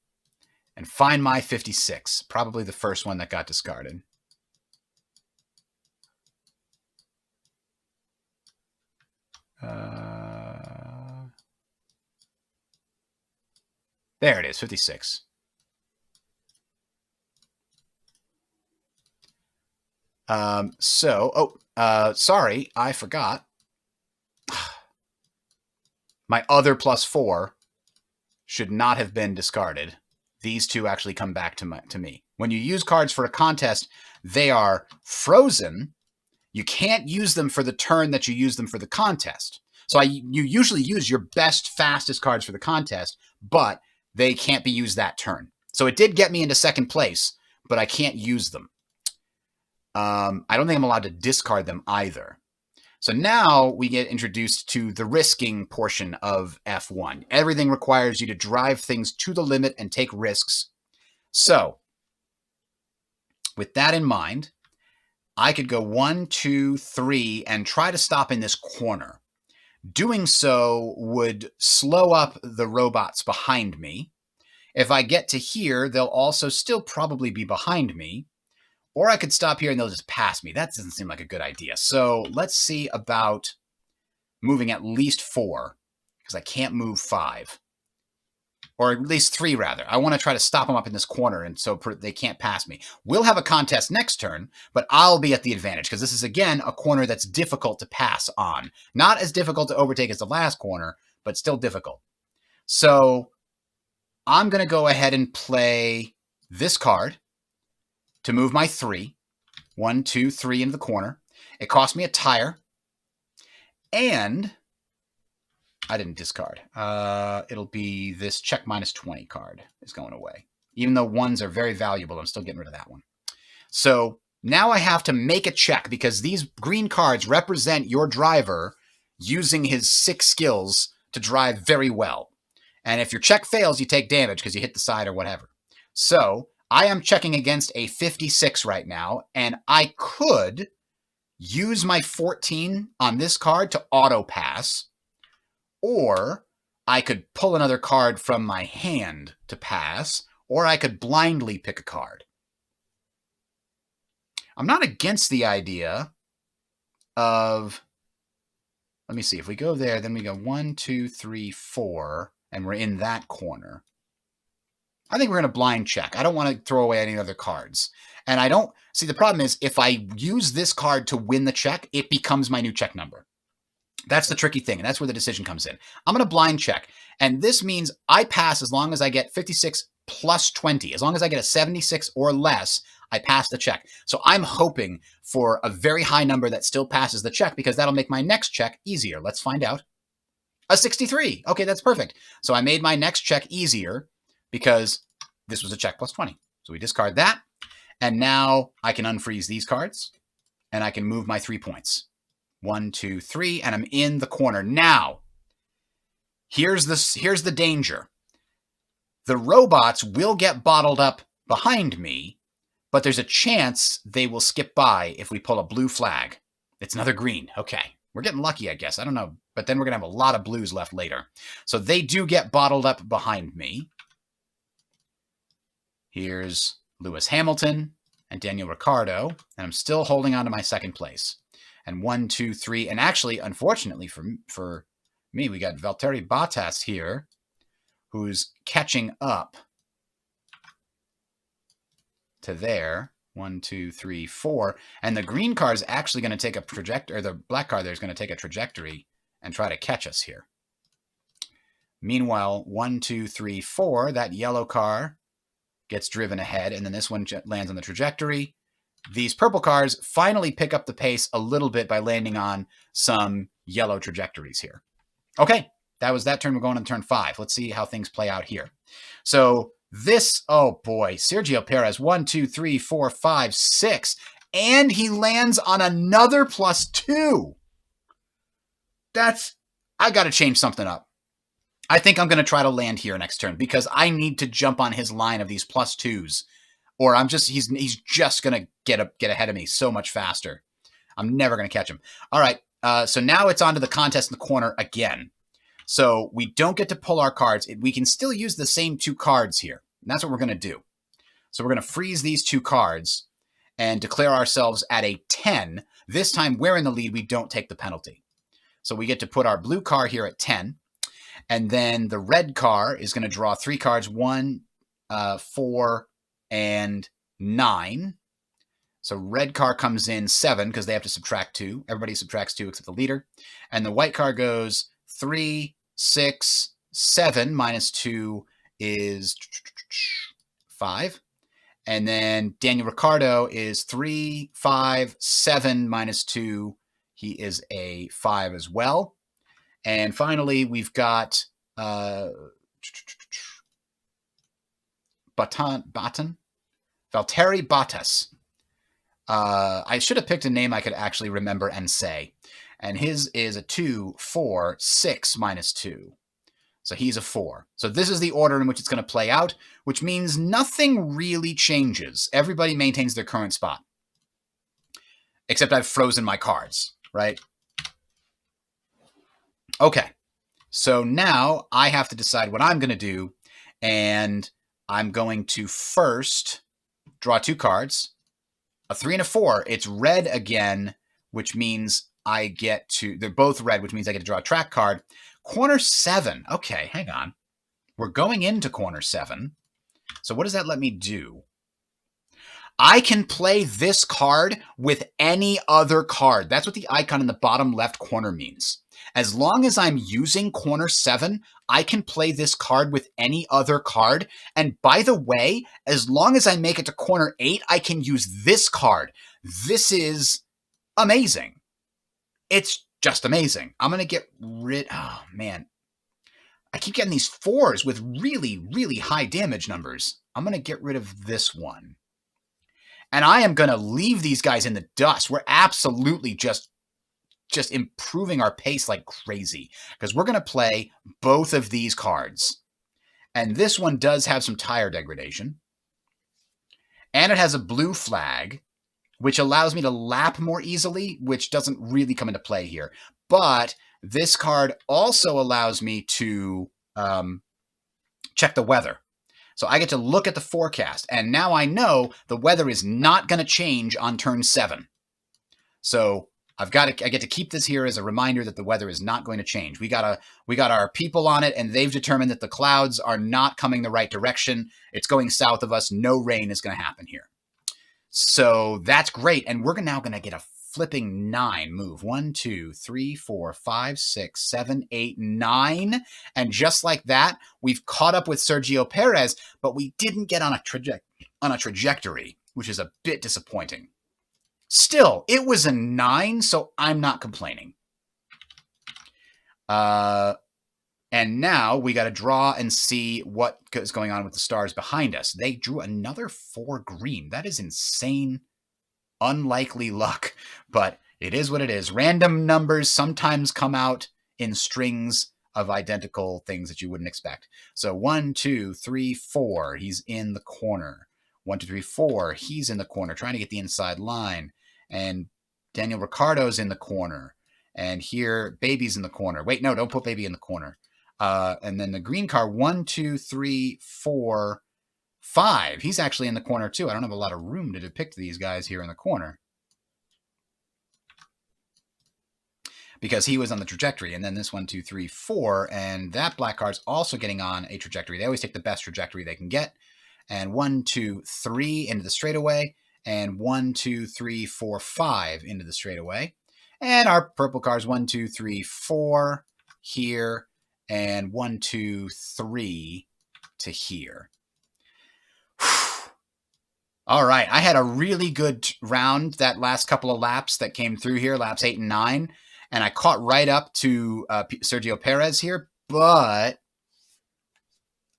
and find my 56. Probably the first one that got discarded. There it is, 56. Sorry, I forgot. My other +4 should not have been discarded. These 2 actually come back to me. When you use cards for a contest, they are frozen. You can't use them for the turn that you use them for the contest. So you usually use your best, fastest cards for the contest, but they can't be used that turn. So it did get me into second place, but I can't use them. I don't think I'm allowed to discard them either. So now we get introduced to the risking portion of F1. Everything requires you to drive things to the limit and take risks. So with that in mind, I could go 1, 2, 3 and try to stop in this corner. Doing so would slow up the robots behind me. If I get to here, they'll also still probably be behind me. Or I could stop here and they'll just pass me. That doesn't seem like a good idea. So let's see about moving at least 4, because I can't move 5. Or at least 3, rather. I want to try to stop them up in this corner, and so they can't pass me. We'll have a contest next turn, but I'll be at the advantage, because this is, again, a corner that's difficult to pass on. Not as difficult to overtake as the last corner, but still difficult. So I'm going to go ahead and play this card to move my 3. 1, 2, 3 into the corner. It cost me a tire. And I didn't discard. It'll be this check -20 card is going away. Even though 1s are very valuable, I'm still getting rid of that one. So now I have to make a check because these green cards represent your driver using his 6 skills to drive very well. And if your check fails, you take damage because you hit the side or whatever. So I am checking against a 56 right now, and I could use my 14 on this card to auto pass, or I could pull another card from my hand to pass, or I could blindly pick a card. I'm not against the idea of, let me see, if we go there, then we go 1, 2, 3, 4, and we're in that corner. I think we're going to blind check. I don't want to throw away any other cards. And I don't, see, the problem is if I use this card to win the check, it becomes my new check number. That's the tricky thing, and that's where the decision comes in. I'm going to blind check, and this means I pass as long as I get 56 plus 20. As long as I get a 76 or less, I pass the check. So I'm hoping for a very high number that still passes the check because that'll make my next check easier. Let's find out. A 63. Okay, that's perfect. So I made my next check easier because this was a check plus 20. So we discard that. And now I can unfreeze these cards and I can move my 3 points. 1, 2, 3, and I'm in the corner. Now, here's the danger. The robots will get bottled up behind me, but there's a chance they will skip by if we pull a blue flag. It's another green. Okay. We're getting lucky, I guess. I don't know. But then we're going to have a lot of blues left later. So they do get bottled up behind me. Here's Lewis Hamilton and Daniel Ricciardo. And I'm still holding on to my second place. And 1, 2, 3. And actually, unfortunately for me, we got Valtteri Bottas here, who's catching up to there. 1, 2, 3, 4. And the green car is actually going to take a trajectory, or the black car there is going to take a trajectory and try to catch us here. Meanwhile, 1, 2, 3, 4, that yellow car gets driven ahead, and then this one lands on the trajectory. These purple cars finally pick up the pace a little bit by landing on some yellow trajectories here. Okay, that was that turn. We're going on turn 5. Let's see how things play out here. So this, oh boy, Sergio Perez, 1, 2, 3, 4, 5, 6, and he lands on another plus 2. I got to change something up. I think I'm going to try to land here next turn because I need to jump on his line of these plus 2s, or he's just going to get ahead of me so much faster. I'm never going to catch him. All right, so now it's on to the contest in the corner again. So we don't get to pull our cards. We can still use the same 2 cards here. And that's what we're going to do. So we're going to freeze these 2 cards and declare ourselves at a 10. This time we're in the lead. We don't take the penalty. So we get to put our blue car here at 10. And then the red car is going to draw 3 cards, 1, 4, and 9. So red car comes in 7 because they have to subtract 2. Everybody subtracts 2 except the leader. And the white car goes 3, 6, 7 minus 2 is 5. And then Daniel Ricciardo is 3, 5, 7 minus 2. He is a 5 as well. And finally, we've got Valtteri Bottas. I should have picked a name I could actually remember and say. And his is a 2, 4, 6 minus 2. So he's a 4. So this is the order in which it's going to play out, which means nothing really changes. Everybody maintains their current spot. Except I've frozen my cards, right? Okay. So now I have to decide what I'm going to do. And I'm going to first draw 2 cards. A 3 and a 4. It's red again, which means I get to, they're both red, which means I get to draw a track card. Corner 7. Okay, hang on. We're going into corner 7. So what does that let me do? I can play this card with any other card. That's what the icon in the bottom left corner means. As long as I'm using corner 7, I can play this card with any other card. And by the way, as long as I make it to corner 8, I can use this card. This is amazing. It's just amazing. I'm going to get rid... Oh, man. I keep getting these 4s with really, really high damage numbers. I'm going to get rid of this one. And I am going to leave these guys in the dust. We're absolutely just improving our pace like crazy. Because we're going to play both of these cards. And this one does have some tire degradation. And it has a blue flag, which allows me to lap more easily, which doesn't really come into play here. But this card also allows me to check the weather. So I get to look at the forecast, and now I know the weather is not going to change on turn 7. So I get to keep this here as a reminder that the weather is not going to change. We got our people on it, and they've determined that the clouds are not coming the right direction. It's going south of us. No rain is going to happen here. So that's great, and we're now going to get a flipping 9. Move 1, 2, 3, 4, 5, 6, 7, 8, 9. And just like that, we've caught up with Sergio Perez, but we didn't get on a trajectory, which is a bit disappointing. Still, it was a 9, so I'm not complaining. And now we got to draw and see what is going on with the stars behind us. They drew another 4 green. That is insane, unlikely luck, but it is what it is. Random numbers sometimes come out in strings of identical things that you wouldn't expect. So 1, 2, 3, 4. He's in the corner. 1, 2, 3, 4. He's in the corner, trying to get the inside line. And Daniel Ricciardo's in the corner. And here, Baby's in the corner. Wait, no, don't put Baby in the corner. And then the green car, 1, 2, 3, 4, 5. He's actually in the corner too. I don't have a lot of room to depict these guys here in the corner, because he was on the trajectory. And then this 1, 2, 3, 4, and that black car's also getting on a trajectory. They always take the best trajectory they can get. And 1, 2, 3 into the straightaway, and 1, 2, 3, 4, 5 into the straightaway. And our purple car's 1, 2, 3, 4 here, and 1, 2, 3 to here. All right, I had a really good round that last couple of laps that came through here, laps 8 and 9, and I caught right up to Sergio Perez here, but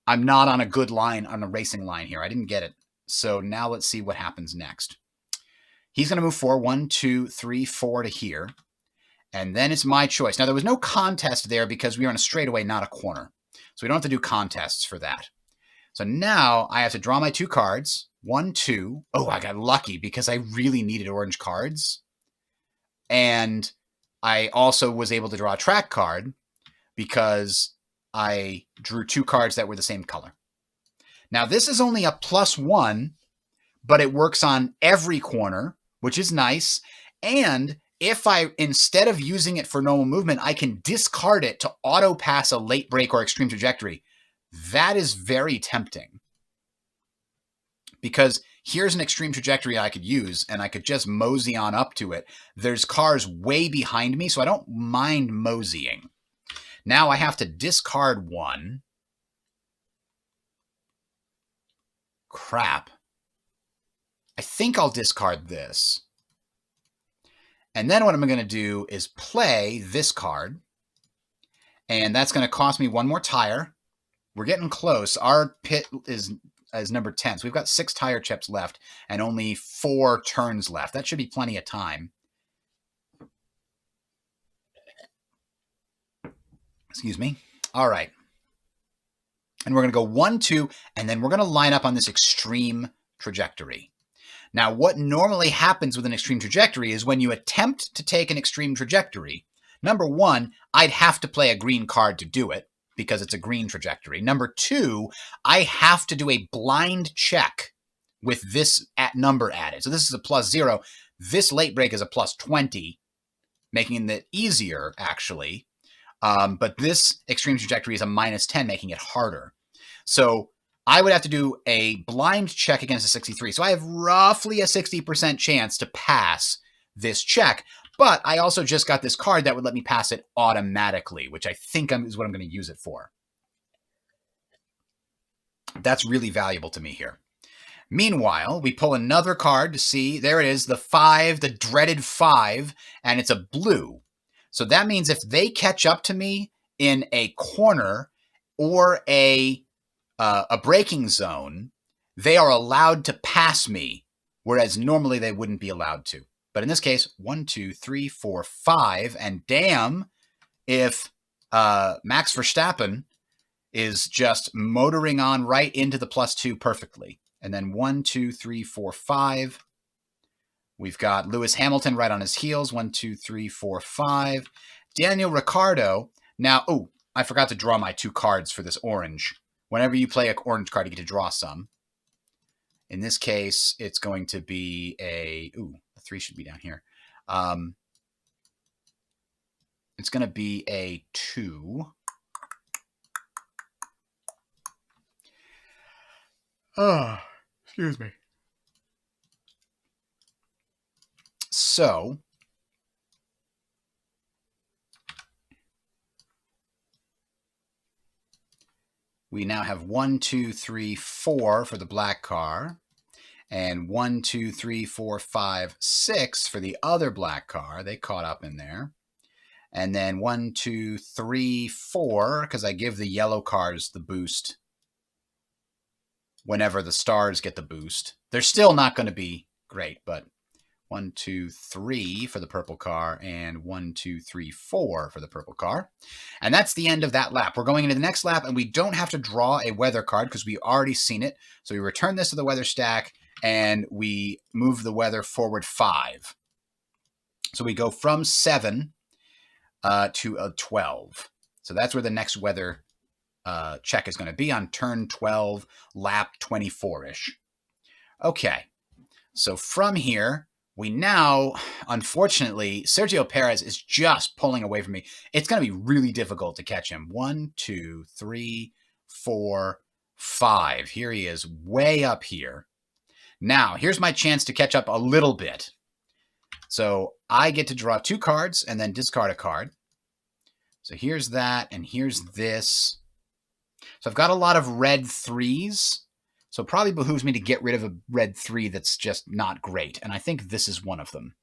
I'm not on a good line, on a racing line here. I didn't get it. So now let's see what happens next. He's going to move 4, 1, 2, 3, 4 to here. And then it's my choice. Now, there was no contest there because we are in a straightaway, not a corner. So we don't have to do contests for that. So now I have to draw my 2 cards. 1, 2. Oh, I got lucky because I really needed orange cards. And I also was able to draw a track card because I drew 2 cards that were the same color. Now, this is only a +1, but it works on every corner, which is nice. And if I, instead of using it for normal movement, I can discard it to auto pass a late break or extreme trajectory. That is very tempting, because here's an extreme trajectory I could use, and I could just mosey on up to it. There's cars way behind me, so I don't mind moseying. Now I have to discard 1. Crap. I think I'll discard this. And then what I'm going to do is play this card. And that's going to cost me 1 more tire. We're getting close. Our pit is number 10. So we've got 6 tire chips left and only 4 turns left. That should be plenty of time. Excuse me. All right. And we're going to go 1, 2, and then we're going to line up on this extreme trajectory. Now, what normally happens with an extreme trajectory is when you attempt to take an extreme trajectory, number 1, I'd have to play a green card to do it because it's a green trajectory. Number 2, I have to do a blind check with this number added. So this is a +0. This late break is a +20, making it easier, actually. But this extreme trajectory is a -10, making it harder. So I would have to do a blind check against a 63. So I have roughly a 60% chance to pass this check. But I also just got this card that would let me pass it automatically, which I think is what I'm going to use it for. That's really valuable to me here. Meanwhile, we pull another card to see. There it is, the 5, the dreaded 5, and it's a blue. So that means if they catch up to me in a corner or a braking zone, they are allowed to pass me, whereas normally they wouldn't be allowed to. But in this case, 1, 2, 3, 4, 5, and damn if Max Verstappen is just motoring on right into the +2 perfectly. And then 1, 2, 3, 4, 5. We've got Lewis Hamilton right on his heels. 1, 2, 3, 4, 5. Daniel Ricciardo. Now, oh, I forgot to draw my 2 cards for this orange. Whenever you play an orange card, you get to draw some. In this case, it's going to be a... Ooh, the 3 should be down here. It's going to be a 2. Oh, excuse me. So, we now have 1, 2, 3, 4 for the black car, and 1, 2, 3, 4, 5, 6 for the other black car. They caught up in there. And then 1, 2, 3, 4, because I give the yellow cars the boost whenever the stars get the boost. They're still not going to be great, but 1, 2, 3 for the purple car, and 1, 2, 3, 4 for the purple car. And that's the end of that lap. We're going into the next lap, and we don't have to draw a weather card because we've already seen it. So we return this to the weather stack, and we move the weather forward 5. So we go from 7 to a 12. So that's where the next weather check is going to be on turn 12, lap 24-ish. Okay, so from here, we now, unfortunately, Sergio Perez is just pulling away from me. It's going to be really difficult to catch him. 1, 2, 3, 4, 5. Here he is, way up here. Now, here's my chance to catch up a little bit. So I get to draw 2 cards and then discard a card. So here's that, and here's this. So I've got a lot of red 3s. So it probably behooves me to get rid of a red 3 that's just not great. And I think this is one of them.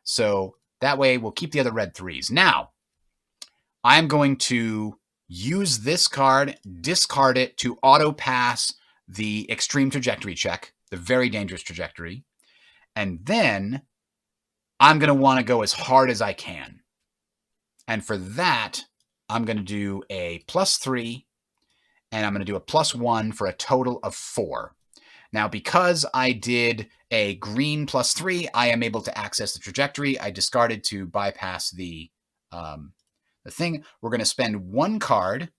So that way we'll keep the other red 3s. Now, I'm going to use this card, discard it to auto-pass the extreme trajectory check, the very dangerous trajectory. And then I'm going to want to go as hard as I can. And for that, I'm going to do a +3, and I'm going to do a +1 for a total of 4. Now, because I did a green +3, I am able to access the trajectory. I discarded to bypass the thing. We're going to spend 1 card,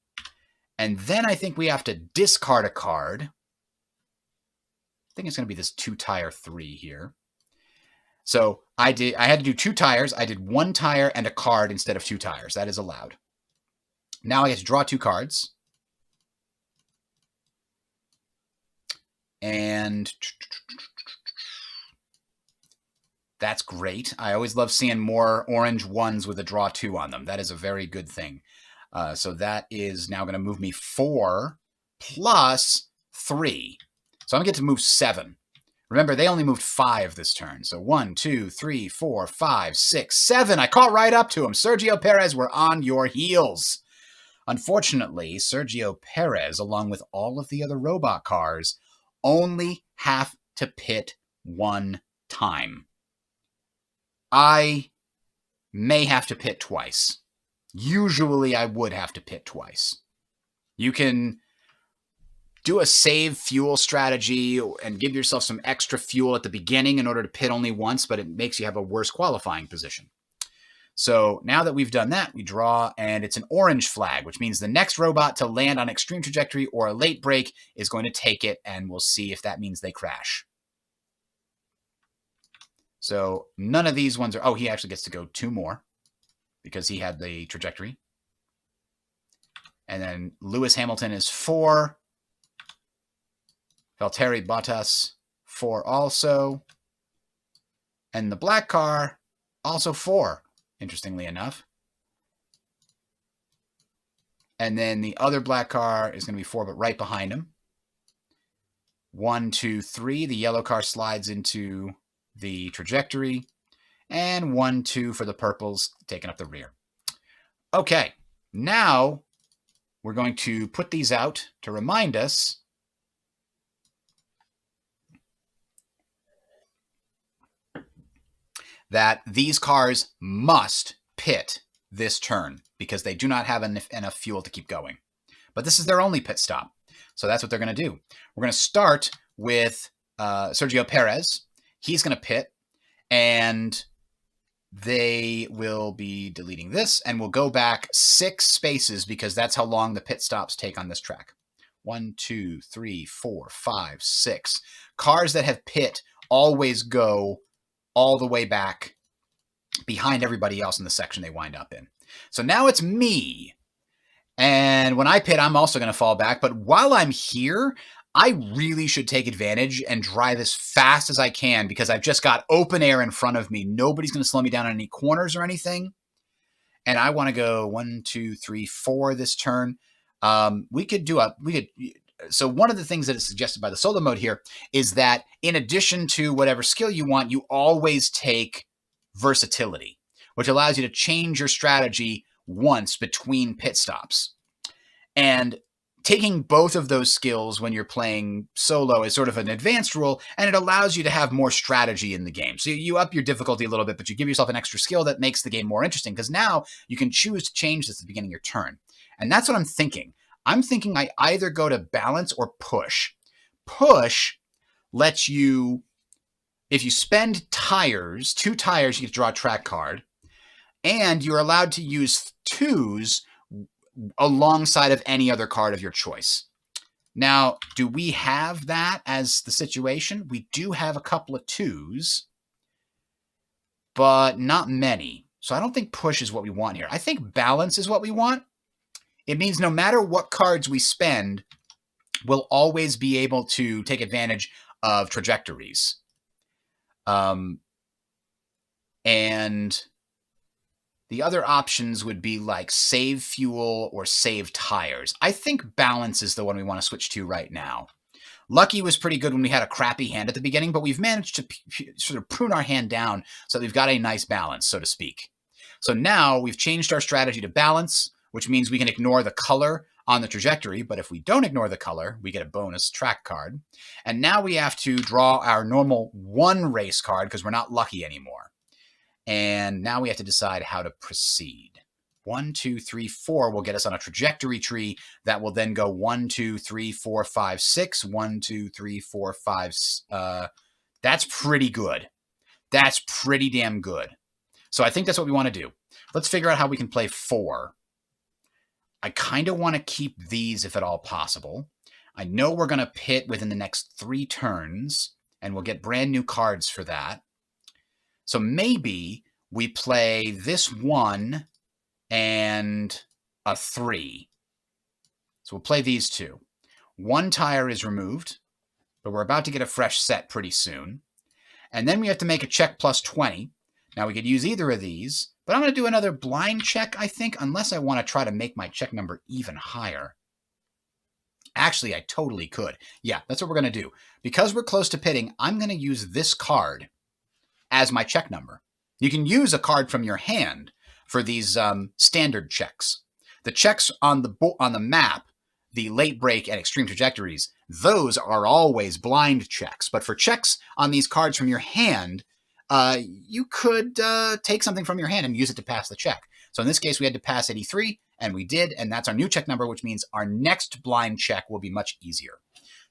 and then I think we have to discard a card. I think it's going to be this 2-tire 3 here. So I had to do 2 tires. I did 1 tire and a card instead of 2 tires. That is allowed. Now I get to draw 2 cards. And that's great. I always love seeing more orange 1s with a draw 2 on them. That is a very good thing. So that is now going to move me 4 plus 3. So I'm going to get to move 7. Remember, they only moved 5 this turn. So 1, 2, 3, 4, 5, 6, 7. I caught right up to him. Sergio Perez, we're on your heels. Unfortunately, Sergio Perez, along with all of the other robot cars, only have to pit 1 time. I may have to pit twice. Usually, I would have to pit twice. You can do a save fuel strategy and give yourself some extra fuel at the beginning in order to pit only once, but it makes you have a worse qualifying position. So now that we've done that, we draw, and it's an orange flag, which means the next robot to land on extreme trajectory or a late break is going to take it, and we'll see if that means they crash. So none of these ones are... Oh, he actually gets to go 2 more because he had the trajectory. And then Lewis Hamilton is 4. Valtteri Bottas, 4 also. And the black car, also 4, interestingly enough. And then the other black car is going to be 4, but right behind him. 1, 2, 3. The yellow car slides into the trajectory. And 1, 2 for the purples, taking up the rear. Okay, now we're going to put these out to remind us that these cars must pit this turn because they do not have enough fuel to keep going. But this is their only pit stop. So that's what they're going to do. We're going to start with Sergio Perez. He's going to pit, and they will be deleting this, and we'll go back 6 spaces because that's how long the pit stops take on this track. 1, 2, 3, 4, 5, 6. Cars that have pit always go all the way back behind everybody else in the section they wind up in. So now it's me. And when I pit, I'm also going to fall back. But while I'm here, I really should take advantage and drive as fast as I can because I've just got open air in front of me. Nobody's going to slow me down on any corners or anything. And I want to go 1, 2, 3, 4 this turn. we could do so one of the things that is suggested by the solo mode here is that in addition to whatever skill you want, you always take versatility, which allows you to change your strategy once between pit stops. And taking both of those skills when you're playing solo is sort of an advanced rule, and it allows you to have more strategy in the game. So you up your difficulty a little bit, but you give yourself an extra skill that makes the game more interesting, because now you can choose to change this at the beginning of your turn. And that's what I'm thinking. I'm thinking I either go to balance or push. Push lets you, if you spend tires, 2 tires, you get to draw a track card, and you're allowed to use 2s alongside of any other card of your choice. Now, do we have that as the situation? We do have a couple of 2s, but not many. So I don't think push is what we want here. I think balance is what we want. It means no matter what cards we spend, we'll always be able to take advantage of trajectories. And the other options would be like save fuel or save tires. I think balance is the one we want to switch to right now. Lucky was pretty good when we had a crappy hand at the beginning, but we've managed to sort of prune our hand down so that we've got a nice balance, so to speak. So now we've changed our strategy to balance, which means we can ignore the color on the trajectory, but if we don't ignore the color, we get a bonus track card. And now we have to draw our normal 1 race card because we're not lucky anymore. And now we have to decide how to proceed. 1, 2, 3, 4 will get us on a trajectory tree that will then go 1, 2, 3, 4, 5, 6. 1, 2, 3, 4, 5. That's pretty good. That's pretty damn good. So I think that's what we want to do. Let's figure out how we can play 4. I kind of want to keep these if at all possible. I know we're going to pit within the next 3 turns, and we'll get brand new cards for that. So maybe we play this 1 and a 3. So we'll play these 2. 1 tire is removed, but we're about to get a fresh set pretty soon. And then we have to make a check plus 20. Now we could use either of these, but I'm going to do another blind check, I think, unless I want to try to make my check number even higher. Actually, I totally could. Yeah, that's what we're going to do. Because we're close to pitting, I'm going to use this card as my check number. You can use a card from your hand for these standard checks. The checks on the map, the late break and extreme trajectories, those are always blind checks. But for checks on these cards from your hand, you could take something from your hand and use it to pass the check. So in this case, we had to pass 83, and we did, and that's our new check number, which means our next blind check will be much easier.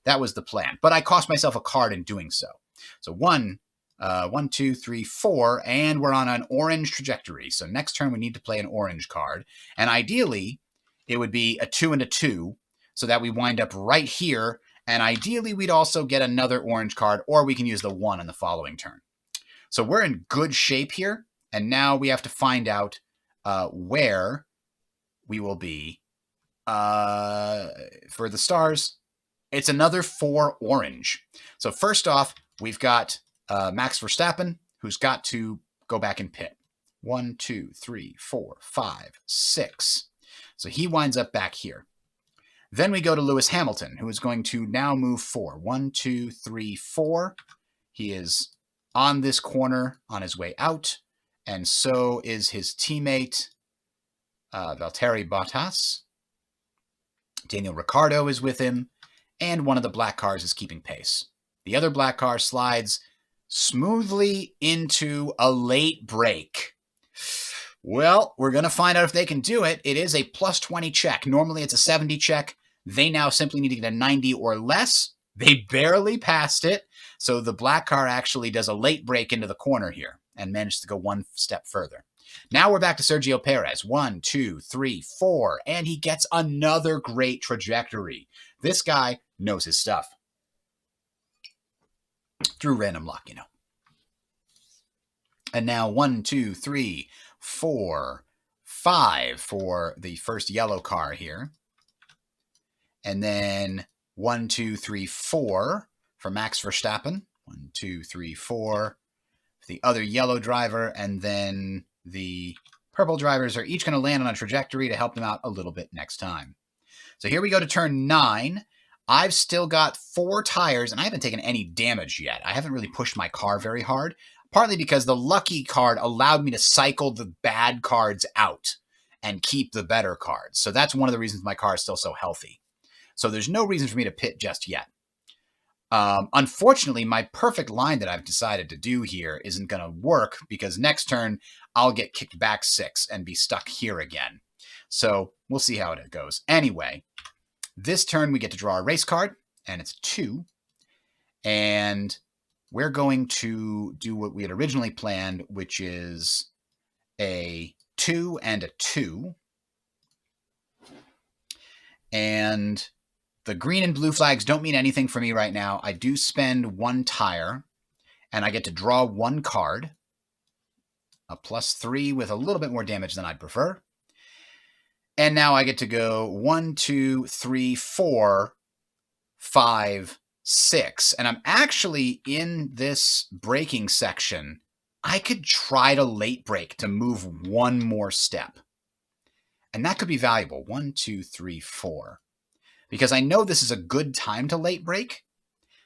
That was the plan. But I cost myself a card in doing so. So 1, 2, 3, 4, and we're on an orange trajectory. So next turn, we need to play an orange card. And ideally, it would be a 2 and a 2, so that we wind up right here. And ideally, we'd also get another orange card, or we can use the 1 in the following turn. So we're in good shape here, and now we have to find out where we will be for the stars. It's another 4 orange. So first off, we've got Max Verstappen, who's got to go back and pit. 1, 2, 3, 4, 5, 6. So he winds up back here. Then we go to Lewis Hamilton, who is going to now move 4. 1, 2, 3, 4. He is on this corner on his way out, and so is his teammate Valtteri Bottas. Daniel Ricciardo is with him, and one of the black cars is keeping pace. The other black car slides smoothly into a late break. Well, we're going to find out if they can do it. It is a plus 20 check. Normally it's a 70 check. They now simply need to get a 90 or less. They barely passed it. So the black car actually does a late break into the corner here and manages to go 1 step further. Now we're back to Sergio Perez. 1, 2, 3, 4, and he gets another great trajectory. This guy knows his stuff. Through random luck, you know. And now 1, 2, 3, 4, 5 for the first yellow car here. And then 1, 2, 3, 4 for Max Verstappen. 1, 2, 3, 4 for the other yellow driver. And then the purple drivers are each going to land on a trajectory to help them out a little bit next time. So here we go to turn 9. I've still got 4 tires, and I haven't taken any damage yet. I haven't really pushed my car very hard, partly because the lucky card allowed me to cycle the bad cards out and keep the better cards. So that's one of the reasons my car is still so healthy. So there's no reason for me to pit just yet. Unfortunately, my perfect line that I've decided to do here isn't going to work because next turn I'll get kicked back 6 and be stuck here again. So we'll see how it goes. Anyway, this turn we get to draw a race card, and it's 2. And we're going to do what we had originally planned, which is a 2 and a 2. And the green and blue flags don't mean anything for me right now. I do spend 1 tire, and I get to draw 1 card. A +3 with a little bit more damage than I'd prefer. And now I get to go 1, 2, 3, 4, 5, 6. And I'm actually in this braking section. I could try to late brake to move 1 more step. And that could be valuable. 1, 2, 3, 4. Because I know this is a good time to late brake.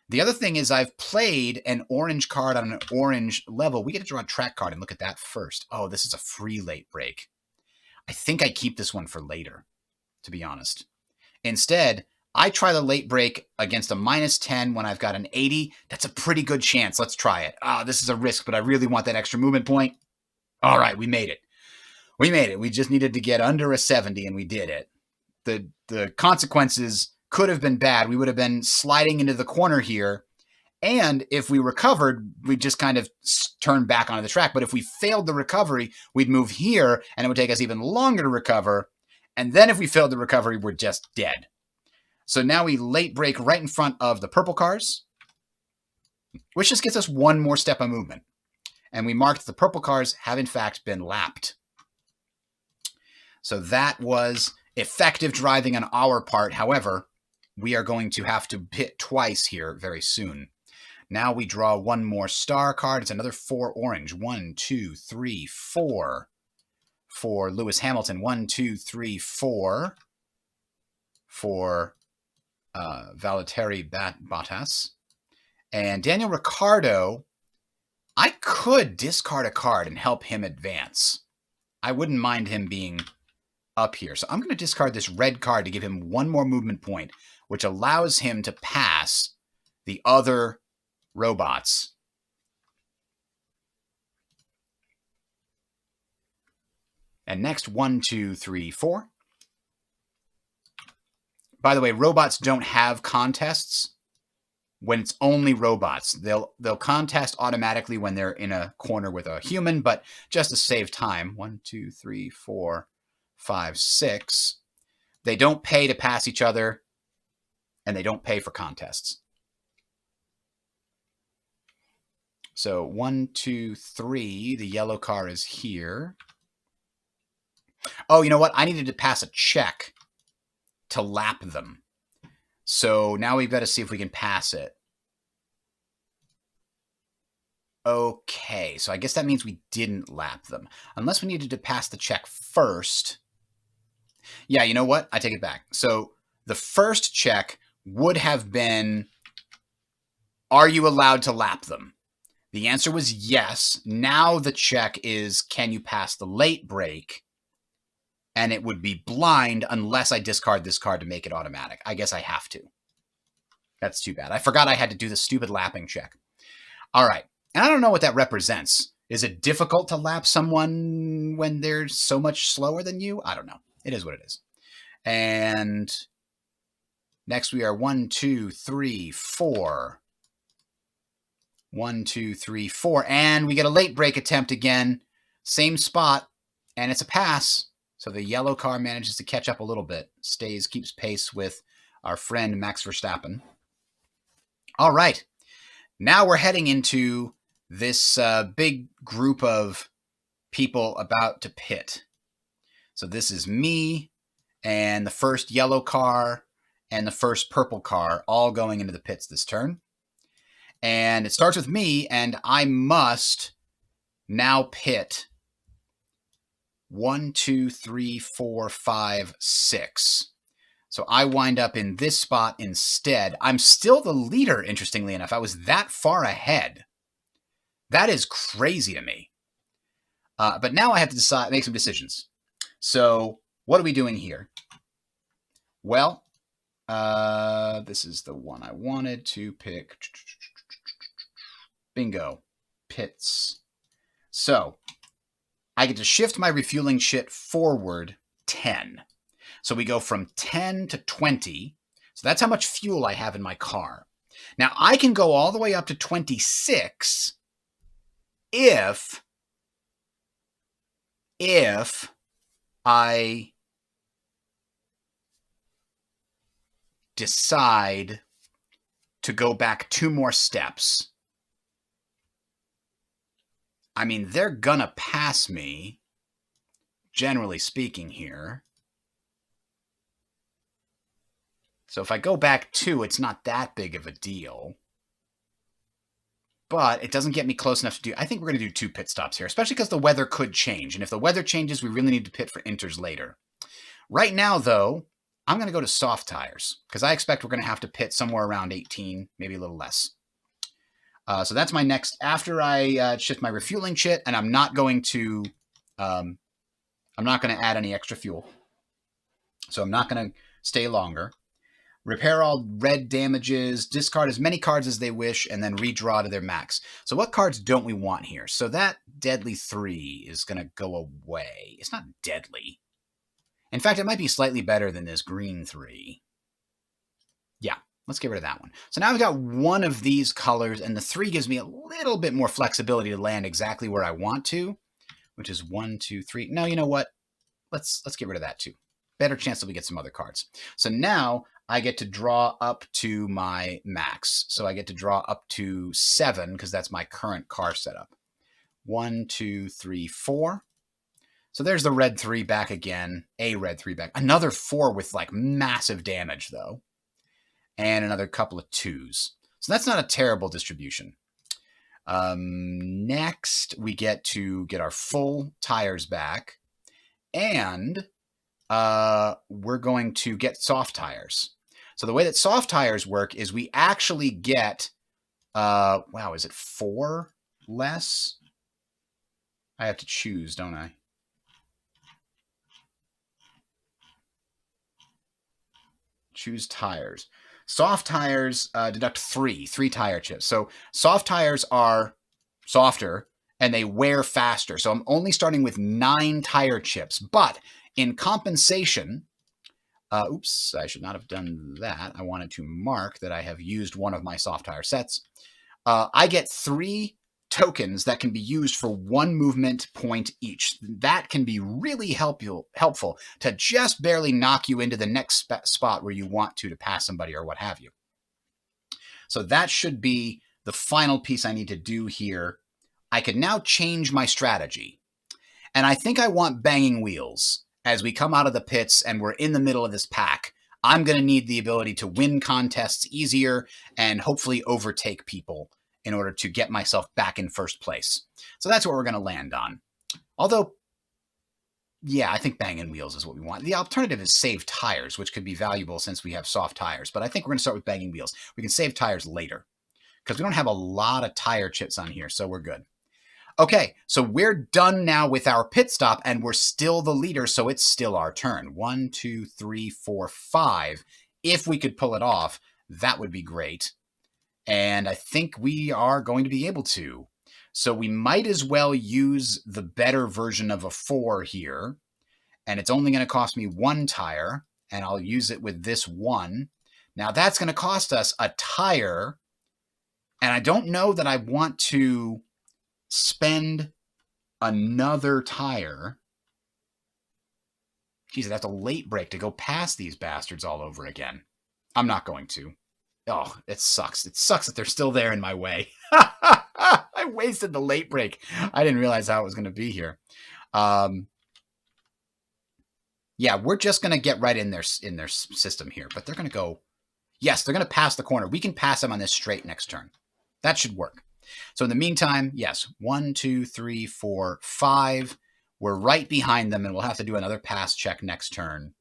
The other thing is I've played an orange card on an orange level. We get to draw a track card and look at that first. Oh, this is a free late brake. I think I keep this one for later, to be honest. Instead, I try the late brake against a -10 when I've got an 80. That's a pretty good chance. Let's try it. This is a risk, but I really want that extra movement point. All right, we made it. We made it. We just needed to get under a 70, and we did it. The consequences could have been bad. We would have been sliding into the corner here, and if we recovered, we'd just kind of turn back onto the track. But if we failed the recovery, we'd move here, and it would take us even longer to recover. And then if we failed the recovery, we're just dead. So now we late brake right in front of the purple cars, which just gets us 1 more step of movement. And we marked the purple cars have in fact been lapped. So that was effective driving on our part. However, we are going to have to pit twice here very soon. Now we draw 1 more star card. It's another 4 orange. 1, 2, 3, 4 for Lewis Hamilton. 1, 2, 3, 4 for Valtteri Bottas. And Daniel Ricciardo, I could discard a card and help him advance. I wouldn't mind him being up here. So I'm going to discard this red card to give him 1 more movement point, which allows him to pass the other robots. And next, 1, 2, 3, 4. By the way, robots don't have contests when it's only robots. They'll contest automatically when they're in a corner with a human, but just to save time, 1, 2, 3, 4, 5, 6. They don't pay to pass each other, and they don't pay for contests. So 1, 2, 3. The yellow car is here. Oh, you know what? I needed to pass a check to lap them. So now we've got to see if we can pass it. Okay, so I guess that means we didn't lap them. Unless we needed to pass the check first. Yeah, you know what? I take it back. So the first check would have been, are you allowed to lap them? The answer was yes. Now the check is, can you pass the late brake? And it would be blind unless I discard this card to make it automatic. I guess I have to. That's too bad. I forgot I had to do the stupid lapping check. All right. And I don't know what that represents. Is it difficult to lap someone when they're so much slower than you? I don't know. It is what it is. And next we are 1, 2, 3, 4. 1, 2, 3, 4. And we get a late brake attempt again. Same spot. And it's a pass. So the yellow car manages to catch up a little bit. Keeps pace with our friend Max Verstappen. All right. Now we're heading into this big group of people about to pit. So this is me and the first yellow car and the first purple car all going into the pits this turn. And it starts with me, and I must now pit 1, 2, 3, 4, 5, 6. So I wind up in this spot instead. I'm still the leader, interestingly enough. I was that far ahead. That is crazy to me. But now I have to make some decisions. So what are we doing here? Well, this is the one I wanted to pick. Bingo. Pits. So I get to shift my refueling shit forward 10. So we go from 10 to 20. So that's how much fuel I have in my car. Now I can go all the way up to 26 if I decide to go back 2 more steps. I mean, they're gonna pass me, generally speaking here. So if I go back 2, it's not that big of a deal. But it doesn't get me close enough to do... I think we're going to do 2 pit stops here, especially because the weather could change. And if the weather changes, we really need to pit for inters later. Right now, though, I'm going to go to soft tires because I expect we're going to have to pit somewhere around 18, maybe a little less. So that's my next... After I shift my refueling shit, and I'm not going to add any extra fuel. So I'm not going to stay longer. Repair all red damages, discard as many cards as they wish, and then redraw to their max. So what cards don't we want here? So that deadly 3 is going to go away. It's not deadly. In fact, it might be slightly better than this green 3. Yeah, let's get rid of that one. So now I've got one of these colors, and the 3 gives me a little bit more flexibility to land exactly where I want to, which is 1, 2, 3. No, you know what? Let's get rid of that too. Better chance that we get some other cards. So now I get to draw up to my max. So I get to draw up to 7 because that's my current car setup. 1, 2, 3, 4. So there's the red 3 back again. A red 3 back. Another 4 with like massive damage though. And another couple of 2s. So that's not a terrible distribution. Next, we get to get our full tires back. And we're going to get soft tires. So the way that soft tires work is we actually get, wow, is it 4 less? I have to choose, don't I? Choose tires. Soft tires deduct 3 tire chips. So soft tires are softer and they wear faster. So I'm only starting with 9 tire chips, but in compensation, oops, I should not have done that. I wanted to mark that I have used one of my soft tire sets. I get 3 tokens that can be used for 1 movement point each. That can be really helpful to just barely knock you into the next spot where you want to pass somebody or what have you. So that should be the final piece I need to do here. I can now change my strategy. And I think I want banging wheels. As we come out of the pits and we're in the middle of this pack, I'm going to need the ability to win contests easier and hopefully overtake people in order to get myself back in first place. So that's what we're going to land on. Although, yeah, I think banging wheels is what we want. The alternative is save tires, which could be valuable since we have soft tires. But I think we're going to start with banging wheels. We can save tires later because we don't have a lot of tire chips on here, so we're good. Okay, so we're done now with our pit stop, and we're still the leader, so it's still our turn. 1, 2, 3, 4, 5. If we could pull it off, that would be great. And I think we are going to be able to. So we might as well use the better version of a 4 here. And it's only going to cost me 1 tire, and I'll use it with this 1. Now that's going to cost us a tire, and I don't know that I want to spend another tire. Geez, I'd have to late break to go past these bastards all over again. I'm not going to. Oh, it sucks. It sucks that they're still there in my way. I wasted the late break. I didn't realize how it was going to be here. Yeah, we're just going to get right in their system here, but they're going to go. Yes, they're going to pass the corner. We can pass them on this straight next turn. That should work. So in the meantime, yes, 1, 2, 3, 4, 5. We're right behind them, and we'll have to do another pass check next turn.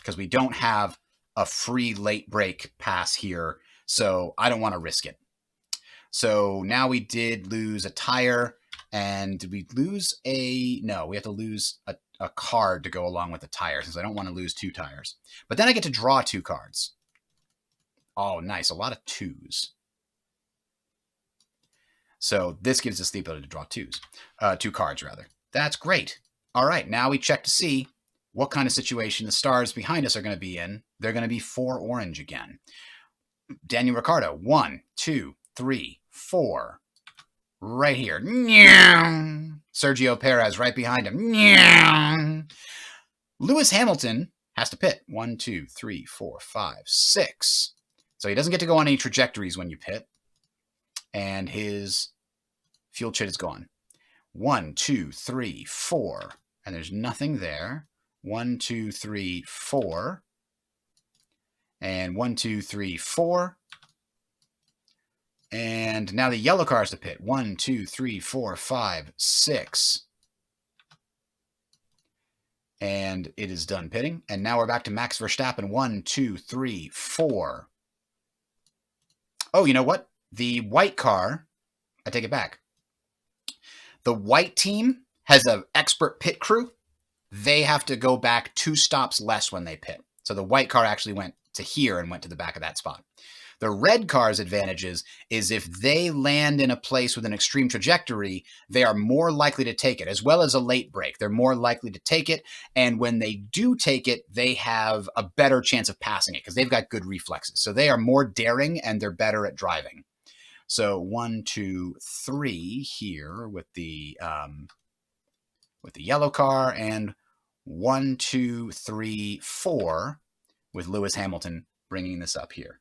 because we don't have a free late break pass here, so I don't want to risk it. So now we did lose a tire, and did we lose a... No, we have to lose a card to go along with the tire, since I don't want to lose 2 tires. But then I get to draw 2 cards. Oh, nice. A lot of 2s. So this gives us the ability to draw 2 cards, rather. That's great. All right, now we check to see what kind of situation the stars behind us are going to be in. They're going to be 4 orange again. Daniel Ricciardo, 1, 2, 3, 4. Right here. Sergio Perez right behind him. Lewis Hamilton has to pit. 1, 2, 3, 4, 5, 6. So he doesn't get to go on any trajectories when you pit. And his fuel chit is gone. 1, 2, 3, 4. And there's nothing there. 1, 2, 3, 4. And 1, 2, 3, 4. And now the yellow car is to pit. 1, 2, 3, 4, 5, 6. And it is done pitting. And now we're back to Max Verstappen. 1, 2, 3, 4. Oh, you know what? The white car, I take it back. The white team has an expert pit crew. They have to go back 2 stops less when they pit. So the white car actually went to here and went to the back of that spot. The red car's advantages is if they land in a place with an extreme trajectory, they are more likely to take it, as well as a late break. They're more likely to take it, and when they do take it, they have a better chance of passing it because they've got good reflexes. So they are more daring, and they're better at driving. So 1, 2, 3 here with the yellow car, and 1, 2, 3, 4 with Lewis Hamilton bringing this up here.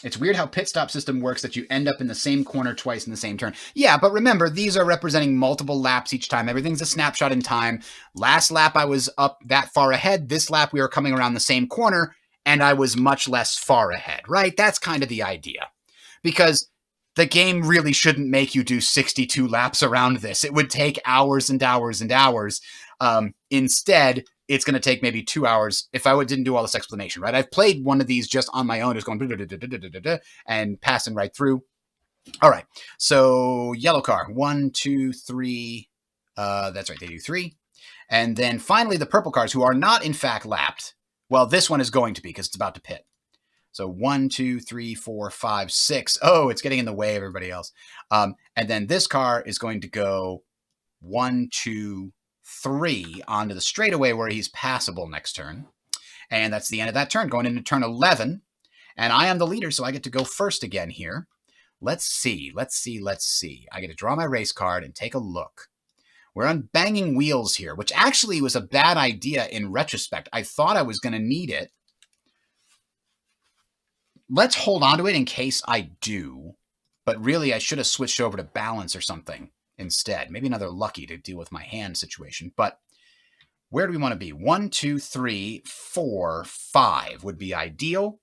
It's weird how pit stop system works, that you end up in the same corner twice in the same turn. Yeah, but remember, these are representing multiple laps each time. Everything's a snapshot in time. Last lap, I was up that far ahead. This lap, we were coming around the same corner, and I was much less far ahead, right? That's kind of the idea. Because the game really shouldn't make you do 62 laps around this. It would take hours and hours and hours. Instead, it's going to take maybe 2 hours if I didn't do all this explanation, right? I've played one of these just on my own, just going and passing right through. All right, so yellow car, 1, 2, 3. That's right, they do 3. And then finally, the purple cars, who are not, in fact, lapped. Well, this one is going to be because it's about to pit. So 1, 2, 3, 4, 5, 6. Oh, it's getting in the way of everybody else. And then this car is going to go 1, 2, 3 onto the straightaway where he's passable next turn. And that's the end of that turn, going into turn 11. And I am the leader, so I get to go first again here. Let's see. I get to draw my race card and take a look. We're on banging wheels here, which actually was a bad idea in retrospect. I thought I was going to need it. Let's hold on to it in case I do. But really, I should have switched over to balance or something instead. Maybe another lucky to deal with my hand situation. But where do we want to be? 1, 2, 3, 4, 5 would be ideal.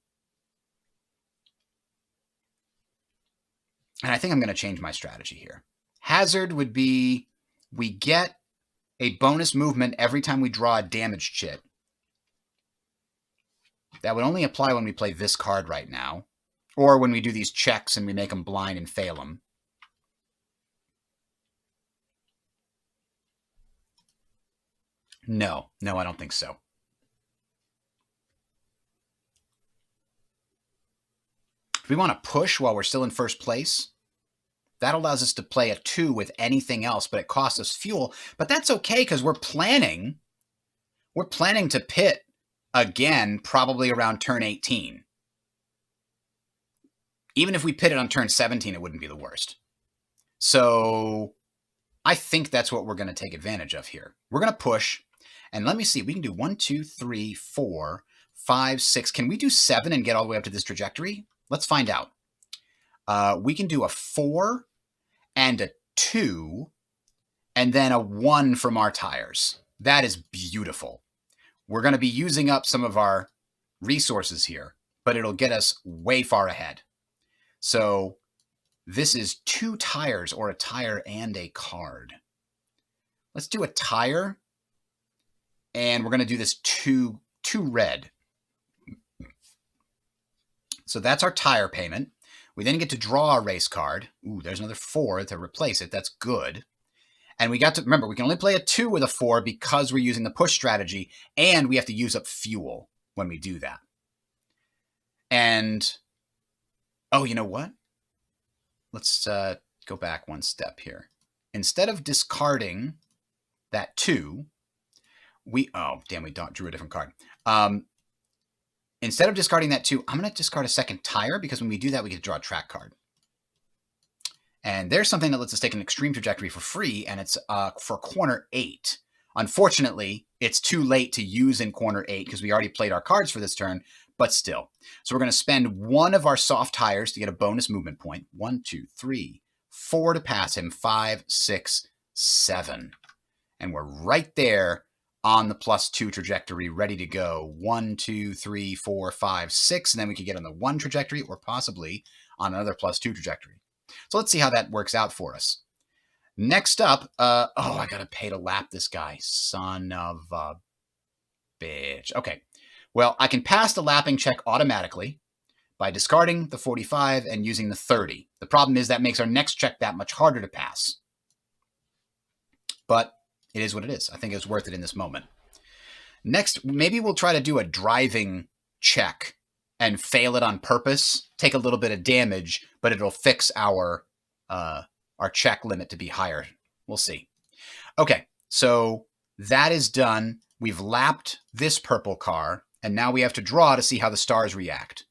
And I think I'm going to change my strategy here. Hazard would be, we get a bonus movement every time we draw a damage chit. That would only apply when we play this card right now, or when we do these checks and we make them blind and fail them. No, I don't think so. If we want to push while we're still in first place, that allows us to play a 2 with anything else, but it costs us fuel. But that's okay because we're planning to pit again probably around turn 18. Even if we pit it on turn 17, it wouldn't be the worst. So I think that's what we're going to take advantage of here. We're going to push. And let me see. We can do 1, 2, 3, 4, 5, 6. Can we do 7 and get all the way up to this trajectory? Let's find out. We can do a 4 and a 2 and then a 1 from our tires. That is beautiful. We're going to be using up some of our resources here, but it'll get us way far ahead. So this is 2 tires, or a tire and a card. Let's do a tire And we're going to do this two red. So that's our tire payment. We then get to draw a race card. Ooh, there's another 4 to replace it. That's good. And we got to, remember, we can only play a 2 with a 4 because we're using the push strategy, and we have to use up fuel when we do that. And, oh, you know what? Let's go back one step here. Instead of discarding that 2, oh, damn, we drew a different card. Instead of discarding that 2, I'm going to discard a second tire, because when we do that, we get to draw a track card. And there's something that lets us take an extreme trajectory for free, and it's for corner 8. Unfortunately, it's too late to use in corner 8 because we already played our cards for this turn, but still. So we're going to spend 1 of our soft tires to get a bonus movement point. 1, 2, 3, 4 to pass him, 5, 6, 7. And we're right there on the +2 trajectory, ready to go. 1, 2, 3, 4, 5, 6, and then we could get on the 1 trajectory or possibly on another +2 trajectory. So let's see how that works out for us. Next up, oh, I got to pay to lap this guy. Son of a bitch. Okay, well, I can pass the lapping check automatically by discarding the 45 and using the 30. The problem is that makes our next check that much harder to pass. But it is what it is. I think it's worth it in this moment. Next, maybe we'll try to do a driving check and fail it on purpose, take a little bit of damage, but it'll fix our check limit to be higher. We'll see. Okay, so that is done. We've lapped this purple car, and now we have to draw to see how the stars react.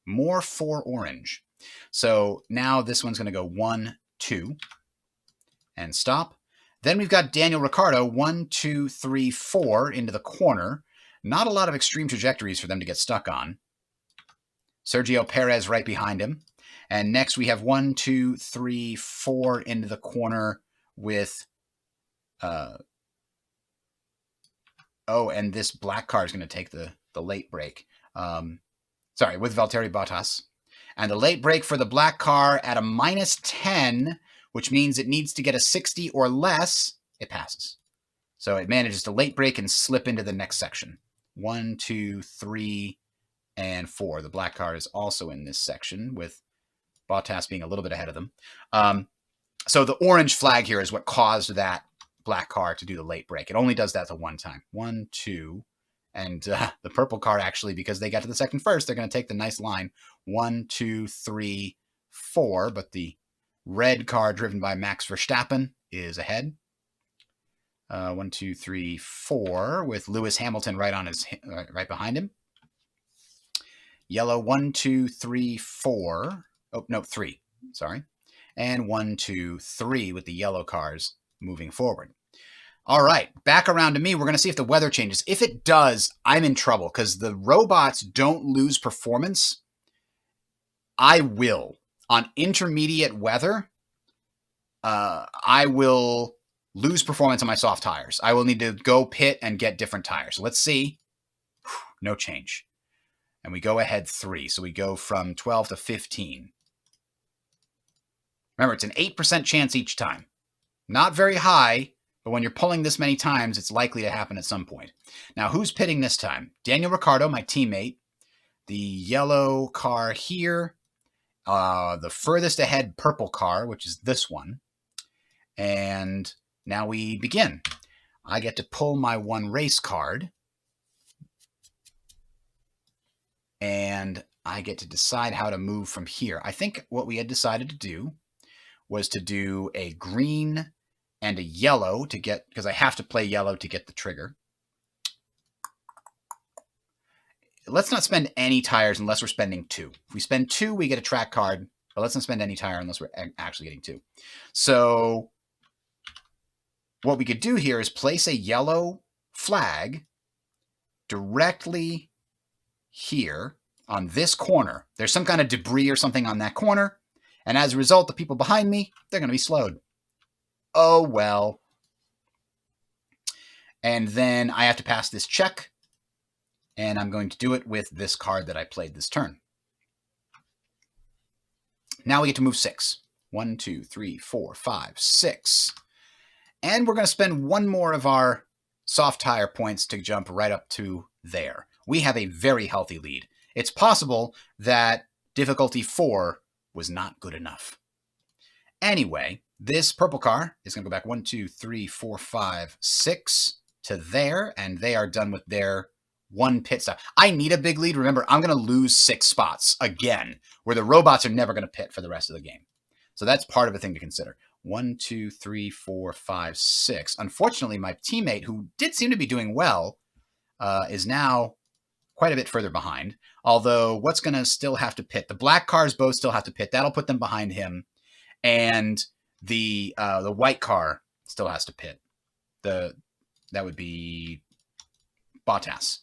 More 4 orange. So now this one's going to go 1, 2, and stop. Then we've got Daniel Ricciardo, 1, 2, 3, 4 into the corner. Not a lot of extreme trajectories for them to get stuck on. Sergio Perez right behind him. And next we have 1, 2, 3, 4 into the corner with, oh, and this black car is going to take the late break. Sorry, with Valtteri Bottas. And the late break for the black car at a -10, which means it needs to get a 60 or less. It passes. So it manages to late break and slip into the next section. 1, 2, 3, and 4. The black car is also in this section, with Bottas being a little bit ahead of them. So the orange flag here is what caused that black car to do the late break. It only does that the one time. 1, 2, and the purple car, actually, because they got to the second first, they're going to take the nice line. 1, 2, 3, 4, but the red car driven by Max Verstappen is ahead. 1, 2, 3, 4, with Lewis Hamilton right behind him. Yellow, 1, 2, 3, 4. Oh, no, 3. Sorry. And 1, 2, 3 with the yellow cars moving forward. All right, back around to me. We're going to see if the weather changes. If it does, I'm in trouble because the robots don't lose performance. I will. On intermediate weather, I will lose performance on my soft tires. I will need to go pit and get different tires. Let's see. No change. And we go ahead 3. So we go from 12 to 15. Remember, it's an 8% chance each time. Not very high, but when you're pulling this many times, it's likely to happen at some point. Now, who's pitting this time? Daniel Ricciardo, my teammate. The yellow car here. The furthest ahead purple car, which is this one. And now we begin. I get to pull my 1 race card. And I get to decide how to move from here. I think what we had decided to do was to do a green and a yellow to get, because I have to play yellow to get the trigger. Let's not spend any tires unless we're spending 2. If we spend 2, we get a track card, but let's not spend any tire unless we're actually getting 2. So what we could do here is place a yellow flag directly here on this corner. There's some kind of debris or something on that corner, and as a result, the people behind me, they're going to be slowed. Oh, well. And then I have to pass this check, and I'm going to do it with this card that I played this turn. Now we get to move 6. 1, 2, 3, 4, 5, 6. And we're going to spend 1 more of our soft tire points to jump right up to there. We have a very healthy lead. It's possible that difficulty 4 was not good enough. Anyway, this purple car is going to go back 1, 2, 3, 4, 5, 6 to there, and they are done with their one pit stop. I need a big lead. Remember, I'm going to lose 6 spots again, where the robots are never going to pit for the rest of the game. So that's part of a thing to consider. 1, 2, 3, 4, 5, 6. Unfortunately, my teammate, who did seem to be doing well, is now quite a bit further behind. Although, what's going to still have to pit? The black cars both still have to pit. That'll put them behind him. And the white car still has to pit. That would be Bottas.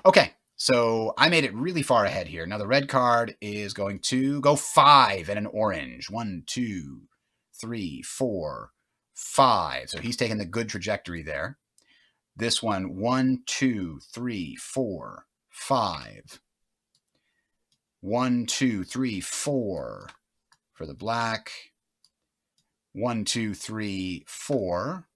Okay, so I made it really far ahead here. Now the red card is going to go 5 and an orange. 1, 2, 3, 4, 5. So he's taking the good trajectory there. This one, 1, 2, 3, 4, 5. 1, 2, 3, 4 for the black. 1, 2, 3, 4.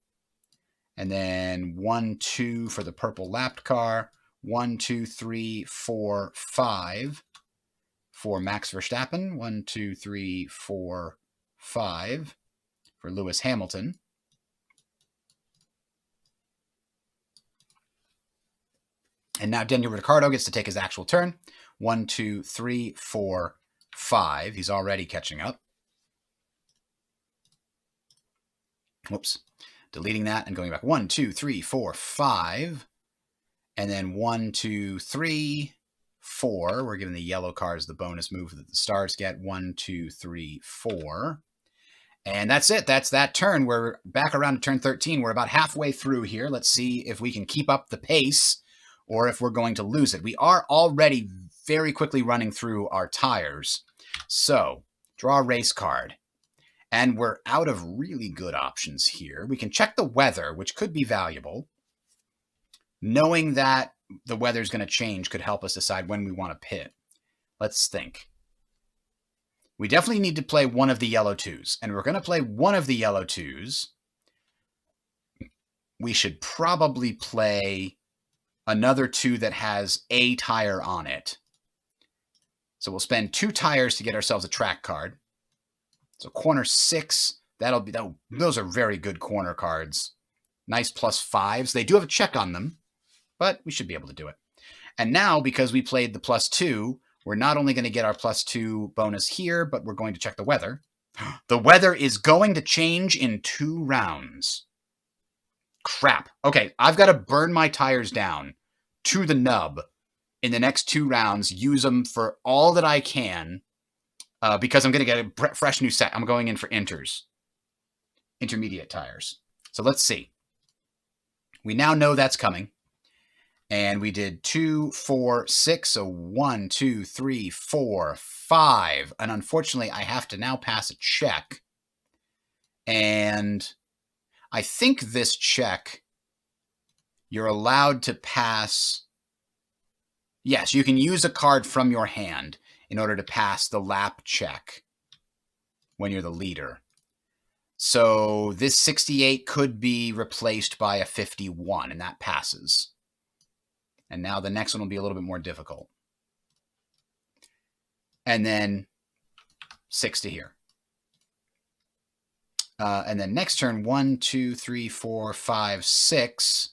And then 1, 2 for the purple lapped car. 1, 2, 3, 4, 5 for Max Verstappen. 1, 2, 3, 4, 5 for Lewis Hamilton. And now Daniel Ricciardo gets to take his actual turn. 1, 2, 3, 4, 5. He's already catching up. Whoops. Deleting that and going back. 1, 2, 3, 4, 5. And then 1, 2, 3, 4. We're giving the yellow cars the bonus move that the stars get. 1, 2, 3, 4. And that's it. That's that turn. We're back around to turn 13. We're about halfway through here. Let's see if we can keep up the pace or if we're going to lose it. We are already very quickly running through our tires. So, draw a race card. And we're out of really good options here. We can check the weather, which could be valuable. Knowing that the weather's going to change could help us decide when we want to pit. Let's think. We definitely need to play one of the yellow 2s. And we're going to play one of the yellow 2s. We should probably play another 2 that has a tire on it. So we'll spend 2 tires to get ourselves a track card. So corner 6, those are very good corner cards. Nice +5s. They do have a check on them, but we should be able to do it. And now, because we played the +2, we're not only going to get our +2 bonus here, but we're going to check the weather. The weather is going to change in 2 rounds. Crap. Okay, I've got to burn my tires down to the nub in the next 2 rounds, use them for all that I can, because I'm going to get a fresh new set. I'm going in for intermediate tires. So let's see. We now know that's coming. And we did 2, 4, 6. So 1, 2, 3, 4, 5. And unfortunately, I have to now pass a check. And I think this check, you're allowed to pass. Yes, you can use a card from your hand in order to pass the lap check when you're the leader. So this 68 could be replaced by a 51, and that passes. And now the next one will be a little bit more difficult. And then 6 to here. And then next turn, 1, 2, 3, 4, 5, 6.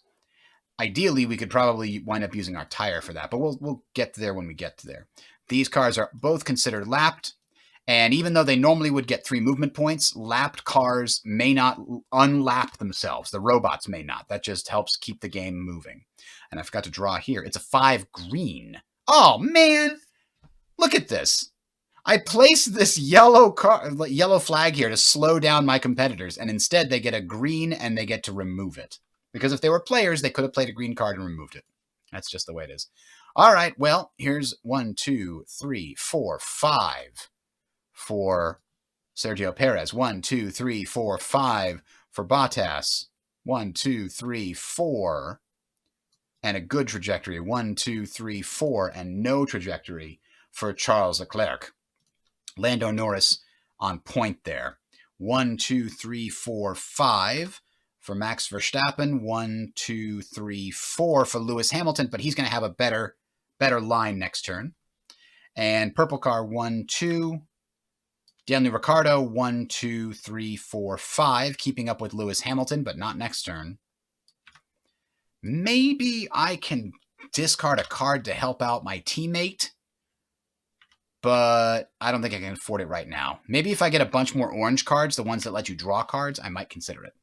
Ideally, we could probably wind up using our tire for that, but we'll get there when we get to there. These cars are both considered lapped, and even though they normally would get 3 movement points, lapped cars may not unlap themselves. The robots may not. That just helps keep the game moving. And I forgot to draw here. It's a 5 green. Oh, man! Look at this. I placed this yellow flag here to slow down my competitors, and instead they get a green and they get to remove it. Because if they were players, they could have played a green card and removed it. That's just the way it is. All right, well, here's 1, 2, 3, 4, 5 for Sergio Perez. 1, 2, 3, 4, 5 for Bottas. 1, 2, 3, 4. And a good trajectory. 1, 2, 3, 4. And no trajectory for Charles Leclerc. Lando Norris on point there. 1, 2, 3, 4, 5 for Max Verstappen, 1, 2, 3, 4 for Lewis Hamilton, but he's going to have a better line next turn. And purple car, 1, 2. Daniel Ricciardo, 1, 2, 3, 4, 5, keeping up with Lewis Hamilton, but not next turn. Maybe I can discard a card to help out my teammate, but I don't think I can afford it right now. Maybe if I get a bunch more orange cards, the ones that let you draw cards, I might consider it.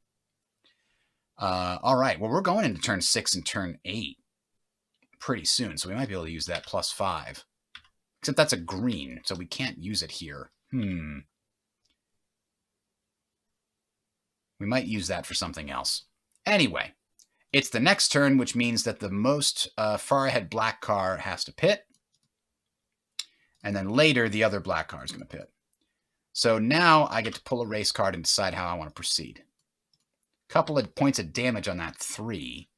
All right, well, we're going into turn 6 and turn 8 pretty soon, so we might be able to use that +5. Except that's a green, so we can't use it here. We might use that for something else. Anyway, it's the next turn, which means that the most far ahead black car has to pit. And then later, the other black car is going to pit. So now I get to pull a race card and decide how I want to proceed. Couple of points of damage on that 3.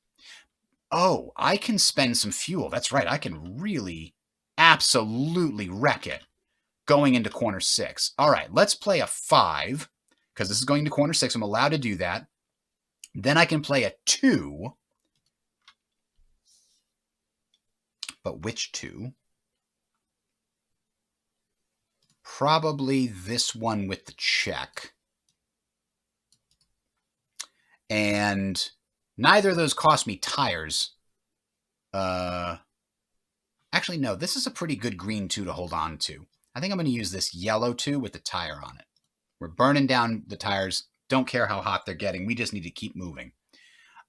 Oh, I can spend some fuel. That's right. I can really, absolutely wreck it going into corner 6. All right, let's play a 5, because this is going to corner 6. I'm allowed to do that. Then I can play a 2. But which 2? Probably this one with the check. And neither of those cost me tires. Actually, no, this is a pretty good green 2 to hold on to. I think I'm going to use this yellow 2 with the tire on it. We're burning down the tires. Don't care how hot they're getting. We just need to keep moving.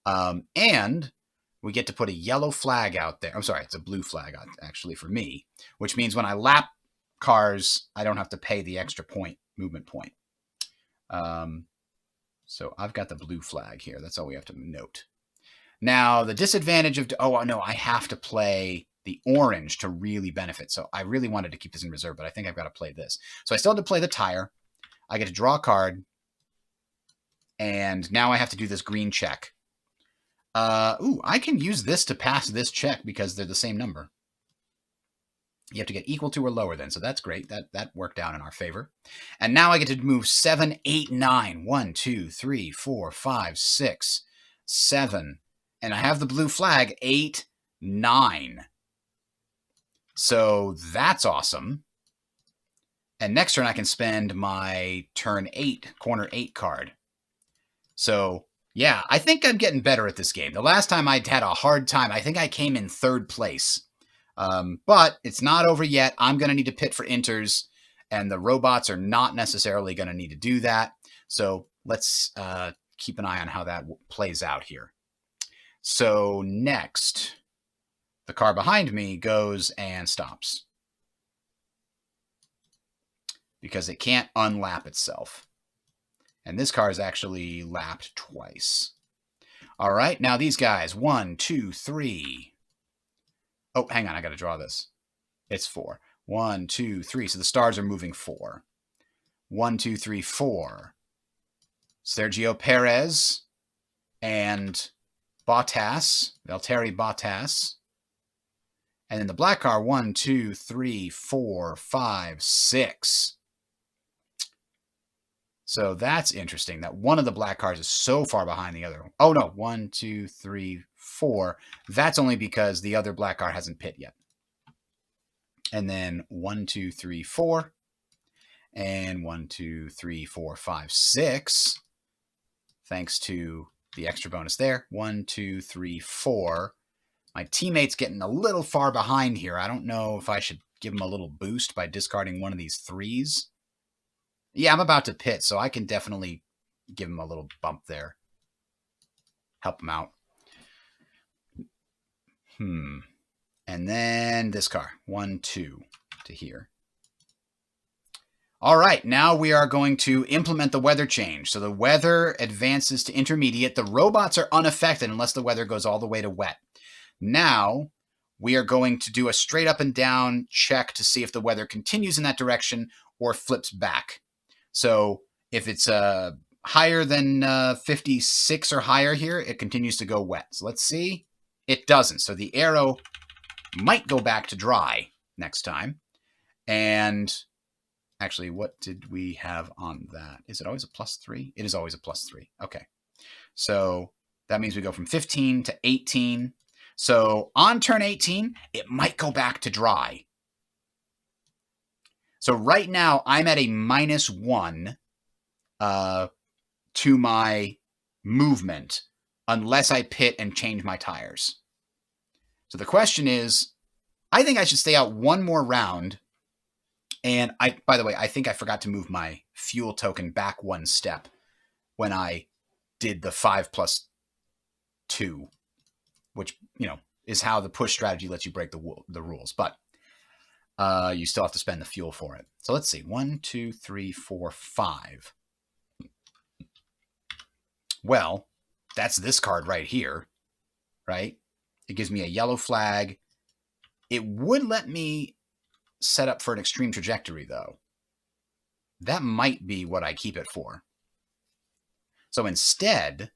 And we get to put a yellow flag out there. I'm sorry, it's a blue flag, actually, for me, which means when I lap cars, I don't have to pay the extra movement point. So I've got the blue flag here. That's all we have to note. Now, the disadvantage of... Oh, no, I have to play the orange to really benefit. So I really wanted to keep this in reserve, but I think I've got to play this. So I still have to play the tire. I get to draw a card. And now I have to do this green check. I can use this to pass this check because they're the same number. You have to get equal to or lower then, so that's great. That worked out in our favor. And now I get to move 7, 8, 9. 1, 2, 3, 4, 5, 6, 7. And I have the blue flag, 8, 9. So that's awesome. And next turn I can spend my turn 8, corner 8 card. So, yeah, I think I'm getting better at this game. The last time I had a hard time, I think I came in 3rd place. But it's not over yet. I'm going to need to pit for inters, and the robots are not necessarily going to need to do that. So let's keep an eye on how that plays out here. So next, the car behind me goes and stops because it can't unlap itself. And this car is actually lapped twice. All right, now these guys, 1, 2, 3. Oh, hang on, I got to draw this. It's 4. 1, 2, 3. So the stars are moving 4. 1, 2, 3, 4. Sergio Perez and Bottas, Valtteri Bottas. And then the black car, 1, 2, 3, 4, 5, 6. So that's interesting that one of the black cars is so far behind the other. Oh, no. 1, 2, 3, 4. That's only because the other black car hasn't pit yet. And then 1, 2, 3, 4. And 1, 2, 3, 4, 5, 6. Thanks to the extra bonus there. 1, 2, 3, 4. My teammate's getting a little far behind here. I don't know if I should give him a little boost by discarding one of these 3s. Yeah, I'm about to pit, so I can definitely give him a little bump there. Help him out. And then this car. 1, 2 to here. All right, now we are going to implement the weather change. So the weather advances to intermediate. The robots are unaffected unless the weather goes all the way to wet. Now we are going to do a straight up and down check to see if the weather continues in that direction or flips back. So if it's higher than 56 or higher here, it continues to go wet. So let's see. It doesn't. So the arrow might go back to dry next time. And actually, what did we have on that? Is it always a +3? It is always a +3. Okay. So that means we go from 15 to 18. So on turn 18, it might go back to dry. So right now, I'm at a -1 to my movement unless I pit and change my tires. So the question is, I think I should stay out one more round. And by the way, I think I forgot to move my fuel token back one step when I did the 5+2, which, is how the push strategy lets you break the rules. But you still have to spend the fuel for it. So let's see. 1, 2, 3, 4, 5. Well, that's this card right here, right? It gives me a yellow flag. It would let me set up for an extreme trajectory, though. That might be what I keep it for. So instead,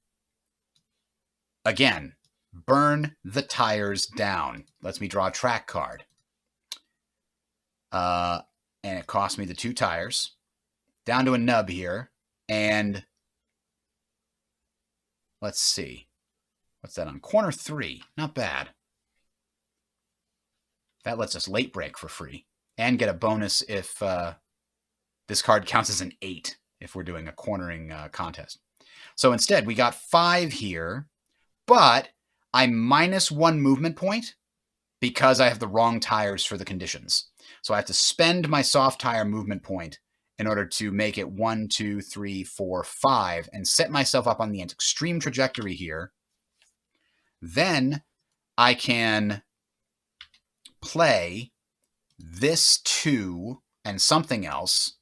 again, burn the tires down. Lets me draw a track card. And it cost me the 2 tires. Down to a nub here. And let's see. What's that on? Corner 3. Not bad. That lets us late break for free. And get a bonus if this card counts as an 8 if we're doing a cornering contest. So instead, we got 5 here. But I'm -1 movement point because I have the wrong tires for the conditions. So I have to spend my soft tire movement point in order to make it 1, 2, 3, 4, 5, and set myself up on the extreme trajectory here. Then I can play this 2 and something else.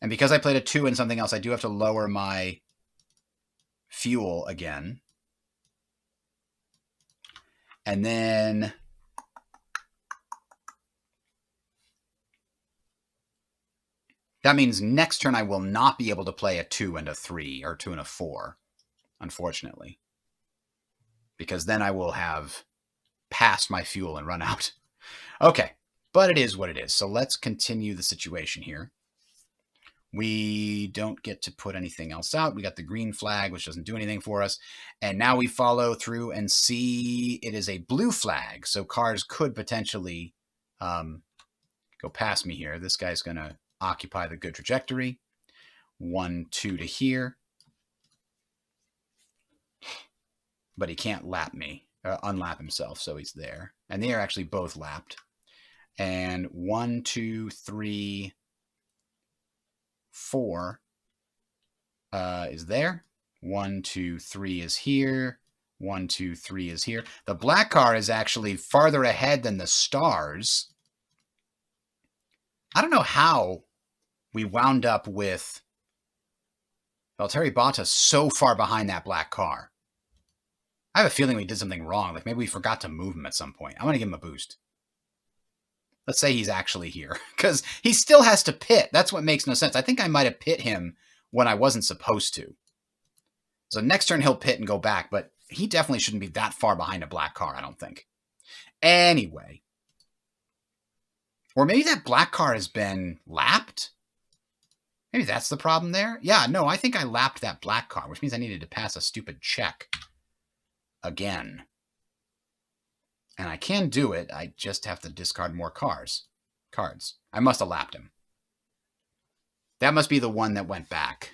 And because I played a 2 and something else, I do have to lower my fuel again. And then that means next turn I will not be able to play a 2 and a 3 or 2 and a 4, unfortunately. Because then I will have passed my fuel and run out. Okay, but it is what it is. So let's continue the situation here. We don't get to put anything else out. We got the green flag, which doesn't do anything for us. And now we follow through and see it is a blue flag. So cars could potentially go past me here. This guy's going to occupy the good trajectory. 1, 2 to here. But he can't lap me, unlap himself, so he's there. And they are actually both lapped. And 1, 2, 3, 4 is there. 1, 2, 3 is here. 1, 2, 3 is here. The black car is actually farther ahead than the stars. I don't know how we wound up with Valtteri Bottas so far behind that black car. I have a feeling we did something wrong. Like maybe we forgot to move him at some point. I want to give him a boost. Let's say he's actually here. Because he still has to pit. That's what makes no sense. I think I might have pit him when I wasn't supposed to. So next turn he'll pit and go back. But he definitely shouldn't be that far behind a black car, I don't think. Anyway. Or maybe that black car has been lapped? Maybe that's the problem there? Yeah, no, I think I lapped that black car, which means I needed to pass a stupid check. Again. And I can do it. I just have to discard more cards. I must have lapped him. That must be the one that went back.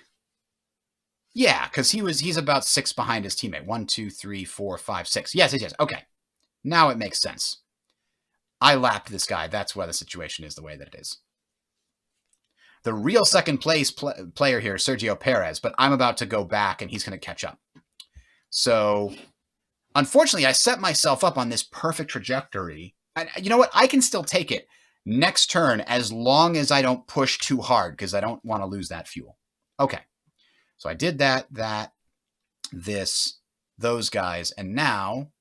Yeah, because he's about 6 behind his teammate. 1, 2, 3, 4, 5, 6. Yes. Okay. Now it makes sense. I lapped this guy. That's why the situation is the way that it is. The real second place player here is Sergio Perez, but I'm about to go back and he's going to catch up. So, unfortunately, I set myself up on this perfect trajectory. And you know what? I can still take it next turn as long as I don't push too hard because I don't want to lose that fuel. Okay. So I did that, those guys. And now,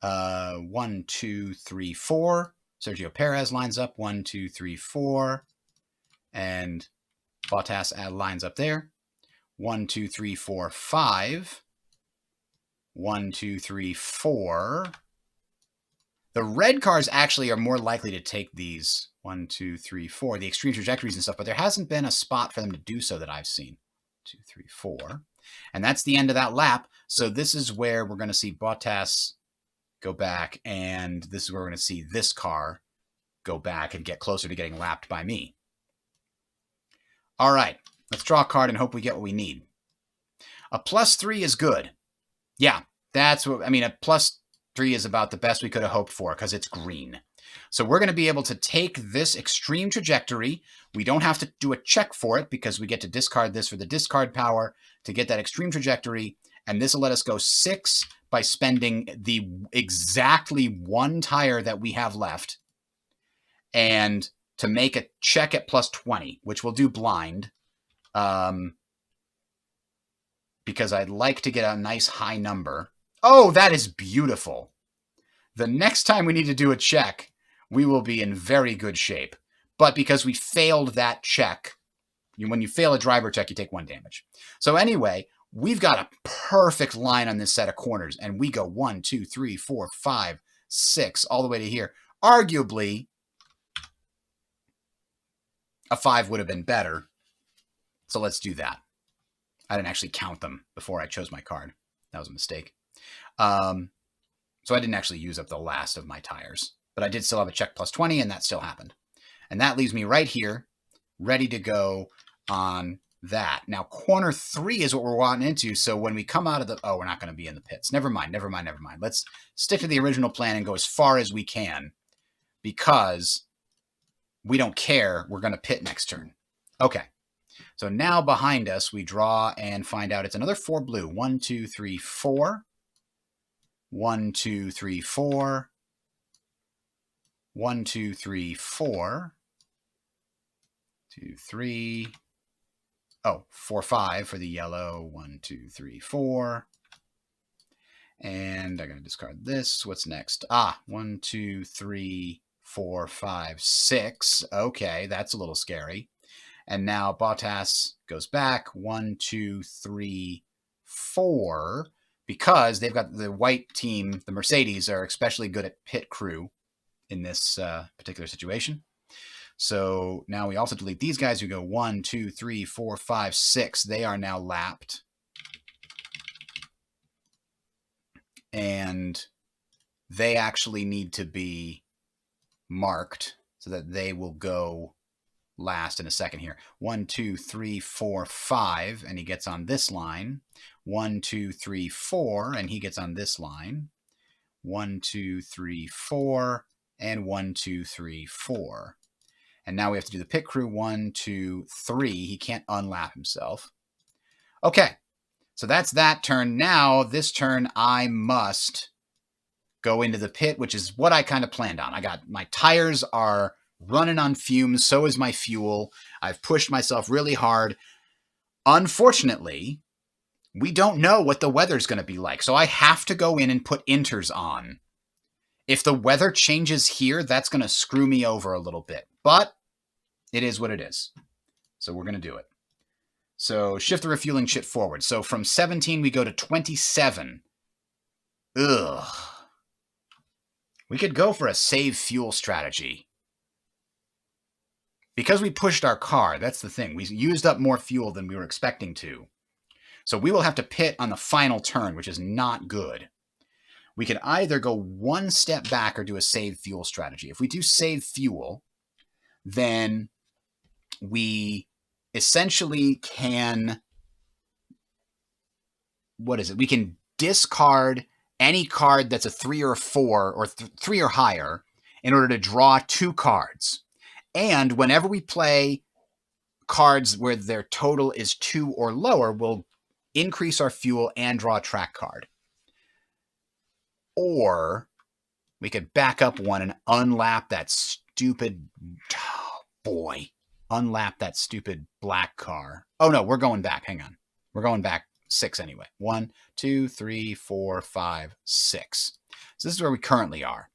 1, 2, 3, 4. Sergio Perez lines up. 1, 2, 3, 4. And Bottas lines up there. 1, 2, 3, 4, 5. 1, 2, 3, 4. The red cars actually are more likely to take these 1, 2, 3, 4, the extreme trajectories and stuff, but there hasn't been a spot for them to do so that I've seen. 2, 3, 4. And that's the end of that lap. So this is where we're going to see Bottas go back, and this is where we're going to see this car go back and get closer to getting lapped by me. All right, let's draw a card and hope we get what we need. A +3 is good. Yeah, that's what, I mean, a +3 is about the best we could have hoped for because it's green. So we're going to be able to take this extreme trajectory. We don't have to do a check for it because we get to discard this for the discard power to get that extreme trajectory. And this will let us go 6 by spending the exactly 1 tire that we have left. And to make a check at +20, which we'll do blind. Because I'd like to get a nice high number. Oh, that is beautiful. The next time we need to do a check, we will be in very good shape. But because we failed that check, when you fail a driver check, you take 1 damage. So anyway, we've got a perfect line on this set of corners, and we go 1, 2, 3, 4, 5, 6, all the way to here. Arguably, a 5 would have been better. So let's do that. I didn't actually count them before I chose my card. That was a mistake. So I didn't actually use up the last of my tires. But I did still have a check +20, and that still happened. And that leaves me right here, ready to go on that. Now, corner 3 is what we're wanting into. So when we come out of the... Oh, we're not going to be in the pits. Never mind. Let's stick to the original plan and go as far as we can. Because we don't care. We're going to pit next turn. Okay. So now behind us, we draw and find out it's another 4 blue. 1, 2, 3, 4. 1, 2, 3, 4. 1, 2, 3, 4. 2, 3. Oh, 4, 5 for the yellow. 1, 2, 3, 4. And I'm going to discard this. What's next? 1, 2, 3, 4, 5, 6. Okay, that's a little scary. And now Bottas goes back 1, 2, 3, 4, because they've got the white team, the Mercedes, are especially good at pit crew in this particular situation. So now we also delete these guys who go 1, 2, 3, 4, 5, 6. They are now lapped. And they actually need to be marked so that they will go last in a second here. 1, 2, 3, 4, 5, and he gets on this line. 1, 2, 3, 4, and he gets on this line. 1, 2, 3, 4, and 1, 2, 3, 4. And now we have to do the pit crew. 1, 2, 3. He can't unlap himself. Okay, so that's that turn. Now, this turn, I must go into the pit, which is what I kind of planned on. I got my tires are running on fumes. So is my fuel. I've pushed myself really hard. Unfortunately, we don't know what the weather's going to be like. So I have to go in and put inters on. If the weather changes here, that's going to screw me over a little bit. But it is what it is. So we're going to do it. So shift the refueling shit forward. So from 17, we go to 27. Ugh. We could go for a save fuel strategy. Because we pushed our car, that's the thing. We used up more fuel than we were expecting to. So we will have to pit on the final turn, which is not good. We could either go 1 step back or do a save fuel strategy. If we do save fuel, then we essentially can... What is it? We can discard any card that's a 3 or a 4 or 3 or higher in order to draw 2 cards. And whenever we play cards where their total is 2 or lower, we'll increase our fuel and draw a track card. Or we could back up 1 and unlap that stupid... Oh boy. Unlap that stupid black car. Oh no, we're going back. Hang on. We're going back 6 anyway. 1, 2, 3, 4, 5, 6. So this is where we currently are.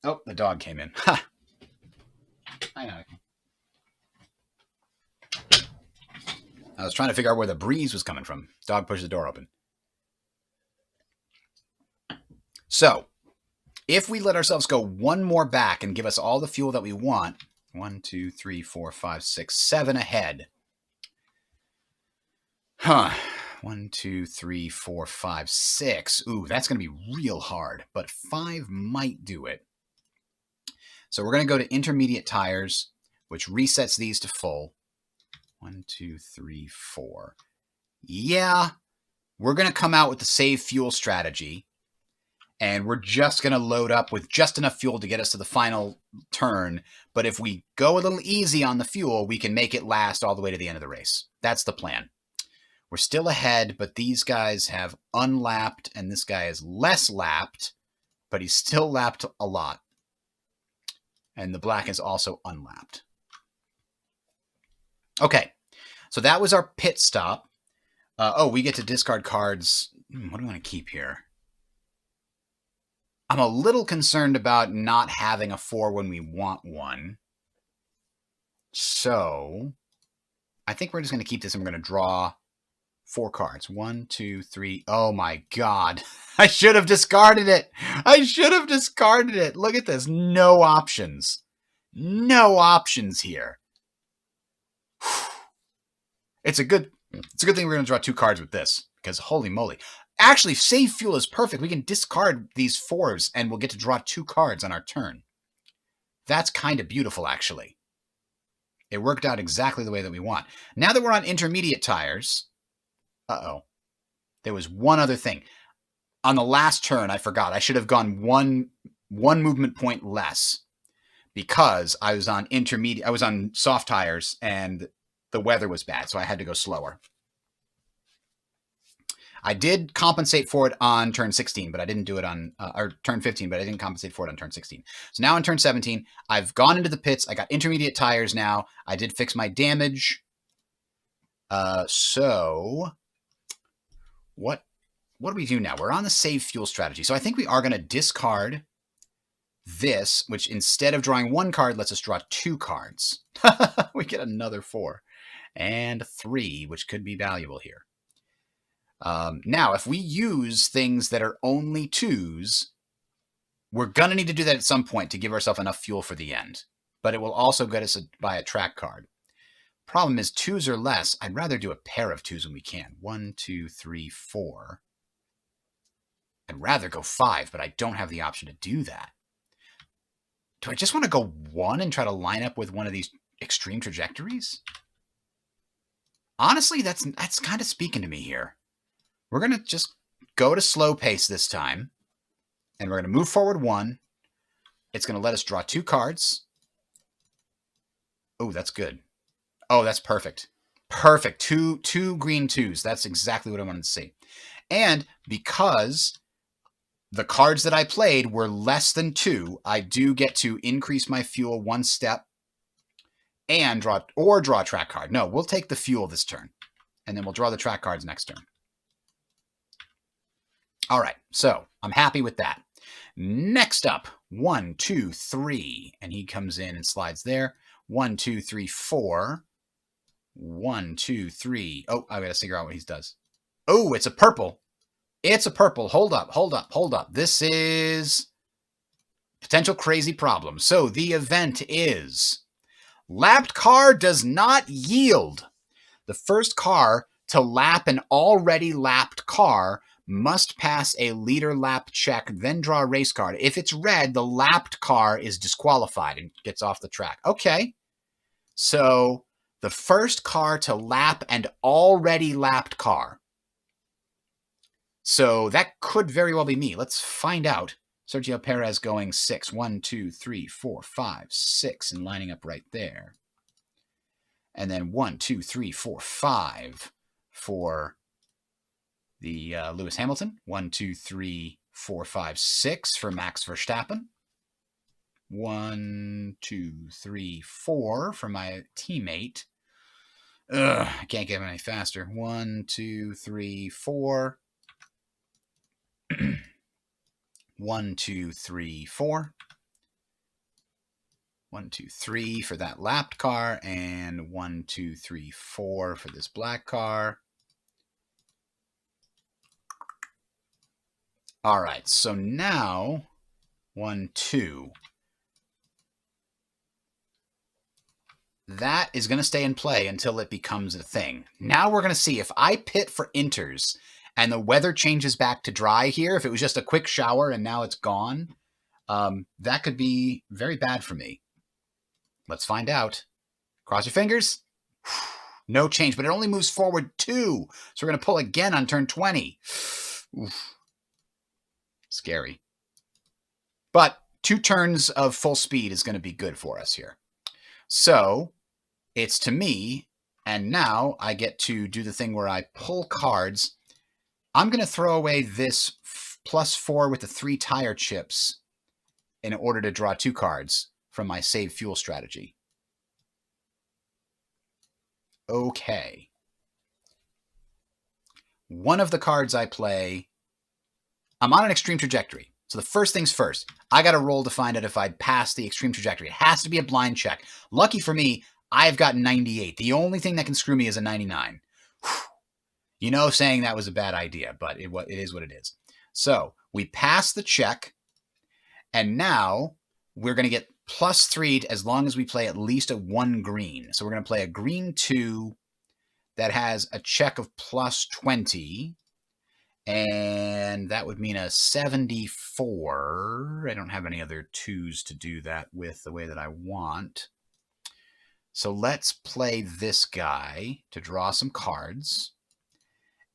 Oh, the dog came in. Ha! I know. I was trying to figure out where the breeze was coming from. Dog pushed the door open. So, if we let ourselves go 1 more back and give us all the fuel that we want, 1, 2, 3, 4, 5, 6, 7 ahead, Huh. 1, 2, 3, 4, 5, 6. Ooh, that's going to be real hard, but 5 might do it. So we're going to go to intermediate tires, which resets these to full. 1, 2, 3, 4. Yeah, we're going to come out with the save fuel strategy, and we're just going to load up with just enough fuel to get us to the final turn. But if we go a little easy on the fuel, we can make it last all the way to the end of the race. That's the plan. We're still ahead, but these guys have unlapped, and this guy is less lapped, but he's still lapped a lot. And the black is also unlapped. Okay, so that was our pit stop. We get to discard cards. What do we want to keep here? I'm a little concerned about not having a 4 when we want one. So I think we're just going to keep this, and we're going to draw 4 cards. 1, 2, 3. Oh my God. I should have discarded it. I should have discarded it. Look at this. No options. No options here. It's a good thing we're going to draw 2 cards with this, because holy moly. Actually, save fuel is perfect. We can discard these 4s and we'll get to draw 2 cards on our turn. That's kind of beautiful, actually. It worked out exactly the way that we want. Now that we're on intermediate tires, there was one other thing. On the last turn, I forgot. I should have gone one movement point less, because I was on soft tires and the weather was bad, so I had to go slower. I did compensate for it on turn 16, but I didn't do it on or turn 15, but I didn't compensate for it on turn 16. So now on turn 17, I've gone into the pits. I got intermediate tires now. I did fix my damage. So what do we do now? We're on the save fuel strategy. So I think we are going to discard this, which instead of drawing 1 card, lets us draw 2 cards. We get another 4 and 3, which could be valuable here. Now, if we use things that are only 2s, we're going to need to do that at some point to give ourselves enough fuel for the end. But it will also get us by a track card. Problem is, 2s or less, I'd rather do a pair of 2s when we can. 1, 2, 3, 4. I'd rather go 5, but I don't have the option to do that. Do I just want to go 1 and try to line up with one of these extreme trajectories? Honestly, that's kind of speaking to me here. We're going to just go to slow pace this time, and we're going to move forward 1. It's going to let us draw 2 cards. Oh, that's good. Oh, that's perfect. Perfect. Two green 2s. That's exactly what I wanted to see. And because the cards that I played were less than 2, I do get to increase my fuel 1 step and draw a track card. No, we'll take the fuel this turn, and then we'll draw the track cards next turn. All right, so I'm happy with that. Next up, 1, 2, 3, and he comes in and slides there. 1, 2, 3, 4. 1, 2, 3. Oh, I gotta figure out what he does. Oh, it's a purple. It's a purple. Hold up. This is potential crazy problem. So the event is lapped car does not yield. The first car to lap an already lapped car must pass a leader lap check, then draw a race card. If it's red, the lapped car is disqualified and gets off the track. Okay. So the first car to lap an already lapped car. So that could very well be me. Let's find out. Sergio Perez going 6. 1, 2, 3, 4, 5, 6, and lining up right there. And then 1, 2, 3, 4, 5 for the Lewis Hamilton. 1, 2, 3, 4, 5, 6 for Max Verstappen. 1, 2, 3, 4 for my teammate. I can't get him any faster. 1, 2, 3, 4. 1, 2, 3, 4. 1, 2, 3 for that lapped car, and 1, 2, 3, 4 for this black car. All right, so now 1, 2. that is going to stay in play until it becomes a thing. Now we're going to see if I pit for inters and the weather changes back to dry here. If it was just a quick shower and now it's gone, that could be very bad for me. Let's find out. Cross your fingers. No change, but it only moves forward 2. So we're going to pull again on turn 20. Oof. Scary. But 2 turns of full speed is going to be good for us here. So it's to me, and now I get to do the thing where I pull cards. I'm going to throw away this +4 with the 3 tire chips in order to draw 2 cards from my save fuel strategy. Okay. One of the cards I play, I'm on an extreme trajectory. So the first things first, I got to roll to find out if I pass the extreme trajectory. It has to be a blind check. Lucky for me, I've got 98. The only thing that can screw me is a 99. Whew. You know, saying that was a bad idea, but it is what it is. So we pass the check, and now we're going to get +3 as long as we play at least a 1 green. So we're going to play a green 2 that has a check of +20. And that would mean a 74. I don't have any other 2s to do that with the way that I want. So let's play this guy to draw some cards.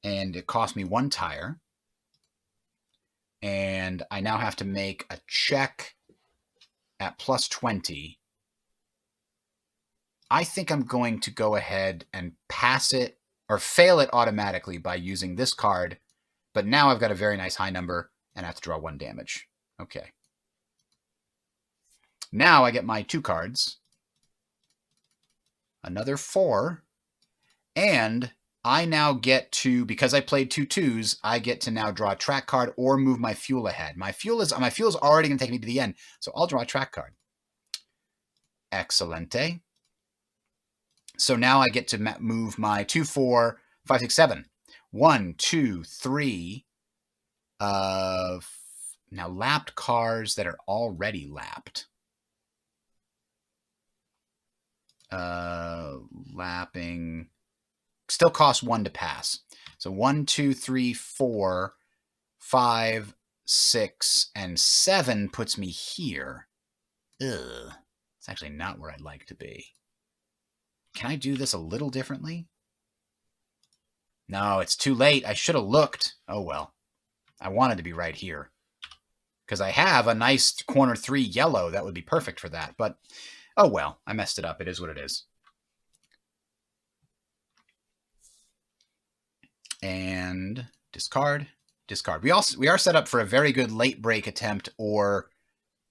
And it cost me 1 tire. And I now have to make a check at +20. I think I'm going to go ahead and pass it or fail it automatically by using this card. But now I've got a very nice high number and I have to draw 1 damage. Okay. Now I get my 2 cards. Another 4. And I now get to, because I played 2 2s, I get to now draw a track card or move my fuel ahead. My fuel is already going to take me to the end, so I'll draw a track card. Excelente. So now I get to move my 2 4 5 6 7. 1 2 3. Now lapped cars that are already lapped. Lapping still costs 1 to pass. So 1 2 3 4 5 6 and 7 puts me here. Ugh. It's actually not where I'd like to be. Can I do this a little differently? No, it's too late. I should have looked. Oh well. I wanted to be right here. Because I have a nice corner 3 yellow that would be perfect for that. But, oh well. I messed it up. It is what it is. And discard. Discard. We are set up for a very good late break attempt or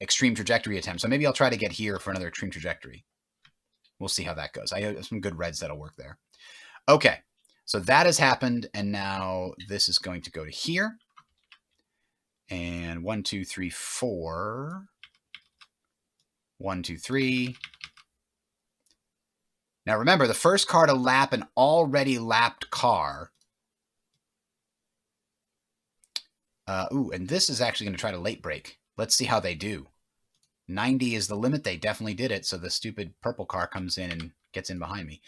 extreme trajectory attempt. So maybe I'll try to get here for another extreme trajectory. We'll see how that goes. I have some good reds that'll work there. Okay. So that has happened, and now this is going to go to here. And 1 2 3 4. 1 2 3. Now remember, the first car to lap an already lapped car. And this is actually going to try to late break. Let's see how they do. 90 is the limit. They definitely did it. So the stupid purple car comes in and gets in behind me.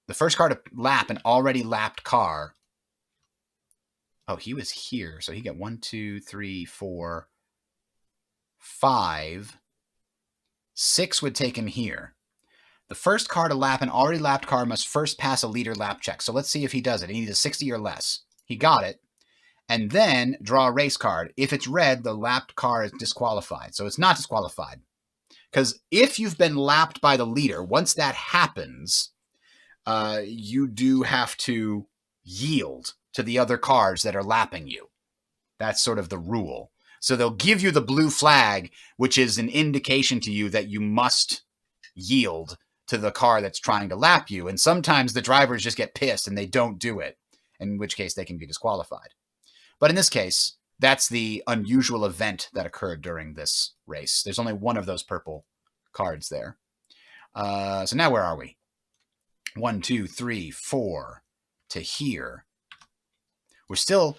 The first car to lap an already lapped car. Oh, he was here. So he got 1 2 3 4 5. 6 would take him here. The first car to lap an already lapped car must first pass a leader lap check. So let's see if he does it. He needs a 60 or less. He got it. And then draw a race card. If it's red, the lapped car is disqualified. So it's not disqualified. Because if you've been lapped by the leader, once that happens, you do have to yield to the other cars that are lapping you. That's sort of the rule. So they'll give you the blue flag, which is an indication to you that you must yield to the car that's trying to lap you. And sometimes the drivers just get pissed and they don't do it, in which case they can be disqualified. But in this case, that's the unusual event that occurred during this race. There's only one of those purple cards there. So now where are we? 1 2 3 4 to here. We're still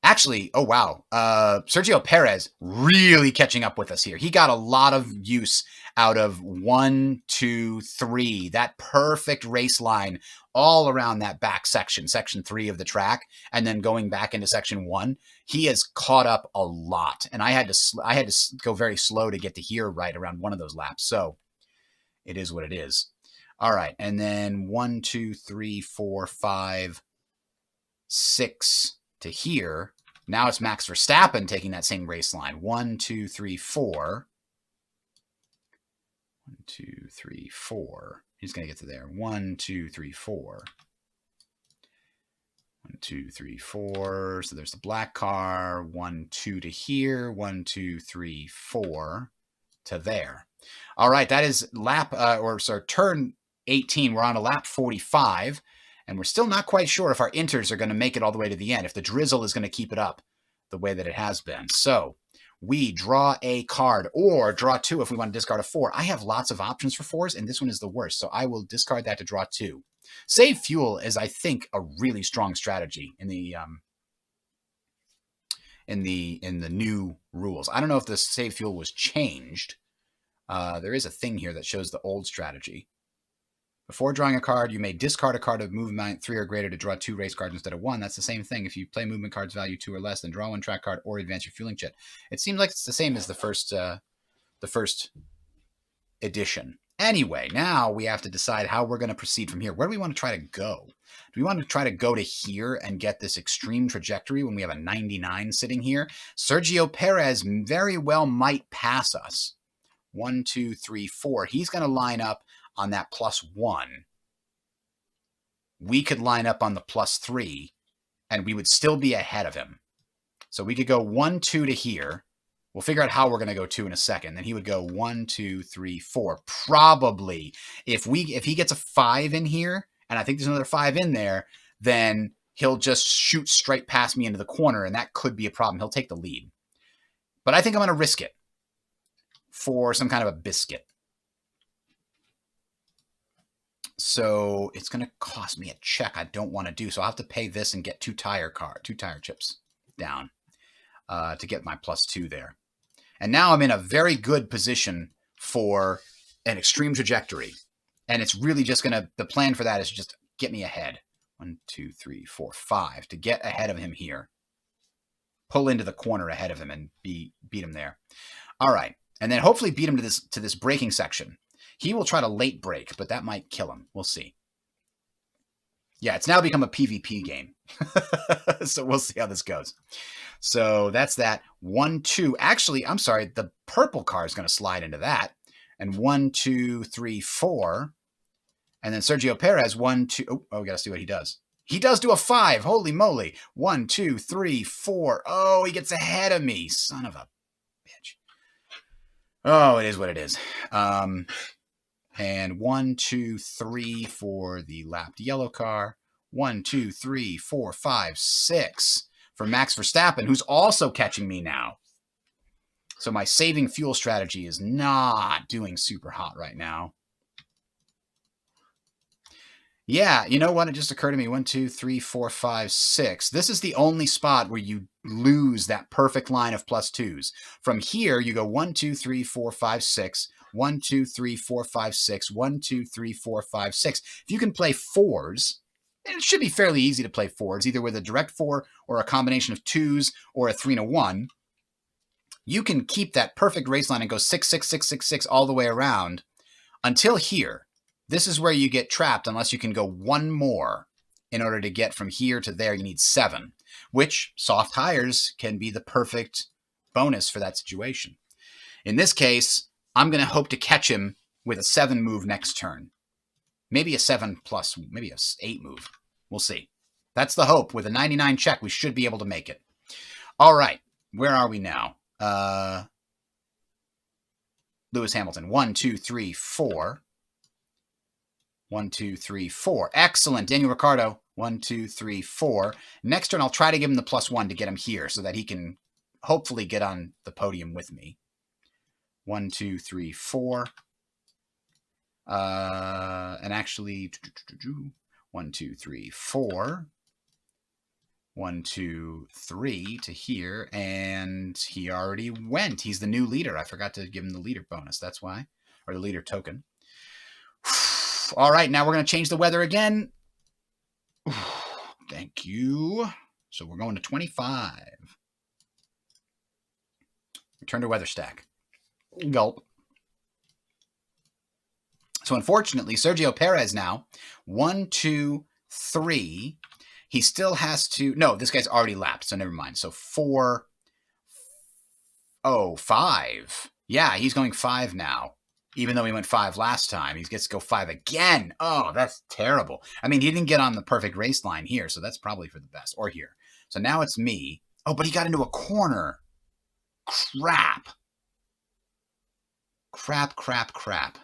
Actually, oh wow, Sergio Perez really catching up with us here. He got a lot of use out of 1, 2, 3. That perfect race line all around that back section, section 3 of the track, and then going back into section 1. He has caught up a lot, and I had to go very slow to get to here right around one of those laps. So it is what it is. All right, and then 1, 2, 3, 4, 5, 6 to here. Now it's Max Verstappen taking that same race line. 1, 2, 3, 4. 1, 2, 3, 4. He's going to get to there. 1, 2, 3, 4. 1, 2, 3, 4. So there's the black car. 1, 2 to here. 1, 2, 3, 4 to there. All right, that is turn 18. We're on a lap 45. And we're still not quite sure if our inters are going to make it all the way to the end, if the drizzle is going to keep it up the way that it has been. So we draw a card, or draw 2 if we want to discard a 4. I have lots of options for 4s, and this one is the worst. So I will discard that to draw 2. Save fuel is, I think, a really strong strategy in the new rules. I don't know if the save fuel was changed. There is a thing here that shows the old strategy. Before drawing a card, you may discard a card of movement 3 or greater to draw 2 race cards instead of 1. That's the same thing. If you play movement cards value 2 or less, then draw 1 track card or advance your fueling chit. It seems like it's the same as the first edition. Anyway, now we have to decide how we're going to proceed from here. Where do we want to try to go? Do we want to try to go to here and get this extreme trajectory when we have a 99 sitting here? Sergio Perez very well might pass us. 1, 2, 3, 4. He's going to line up on that +1. We could line up on the +3, and we would still be ahead of him. So we could go 1, 2 to here. We'll figure out how we're going to go 2 in a second. Then he would go 1, 2, 3, 4. Probably. If he gets a 5 in here, and I think there's another 5 in there, then he'll just shoot straight past me into the corner, and that could be a problem. He'll take the lead. But I think I'm going to risk it for some kind of a biscuit. So it's going to cost me a check I don't want to do. So I'll have to pay this and get 2 tire chips down to get my +2 there. And now I'm in a very good position for an extreme trajectory. And it's really just going to, the plan for that is just get me ahead. 1, 2, 3, 4, 5 to get ahead of him here. Pull into the corner ahead of him and beat him there. All right. And then hopefully beat him to this braking section. He will try to late brake, but that might kill him. We'll see. Yeah, it's now become a PvP game. So we'll see how this goes. So that's that. 1, 2. Actually, I'm sorry. The purple car is going to slide into that. And 1, 2, 3, 4. And then Sergio Perez, 1, 2. Oh, we got to see what he does. He does do a 5. Holy moly. 1, 2, 3, 4. Oh, he gets ahead of me. Son of a bitch. Oh, it is what it is. And 1, 2, 3 for the lapped yellow car. 1, 2, 3, 4, 5, 6 for Max Verstappen, who's also catching me now. So my saving fuel strategy is not doing super hot right now. Yeah, you know what? It just occurred to me. 1, 2, 3, 4, 5, 6. This is the only spot where you lose that perfect line of +2s. From here, you go 1, 2, 3, 4, 5, 6. 1, 2, 3, 4, 5, 6. 1, 2, 3, 4, 5, 6. If you can play 4s, it should be fairly easy to play 4s, either with a direct 4 or a combination of 2s or a 3 and a 1. You can keep that perfect race line and go 6, 6, 6, 6, 6 all the way around until here. This is where you get trapped unless you can go 1 more. In order to get from here to there, you need 7, which soft tires can be the perfect bonus for that situation. In this case, I'm going to hope to catch him with a 7 move next turn. Maybe a 7 plus, maybe a 8 move. We'll see. That's the hope. With a 99 check, we should be able to make it. All right. Where are we now? Lewis Hamilton. 1, 2, 3, 4. 1, 2, 3, 4. Excellent. Daniel Ricciardo. 1, 2, 3, 4. Next turn, I'll try to give him the +1 to get him here so that he can hopefully get on the podium with me. 1, 2, 3, 4. And actually, 1, 2, 3, 4. 1, 2, 3 to here, and he already went. He's the new leader. I forgot to give him the leader bonus. That's why. Or the leader token. All right, now we're going to change the weather again. Thank you. So we're going to 25. Return to weather stack. Gulp. So unfortunately, Sergio Perez now, 1, 2, 3. He still has to... No, this guy's already lapped, so never mind. So 4... Oh, 5. Yeah, he's going 5 now. Even though he went 5 last time, he gets to go 5 again. Oh, that's terrible. I mean, he didn't get on the perfect race line here, so that's probably for the best. Or here. So now it's me. Oh, but he got into a corner. Crap. Crap, crap, crap.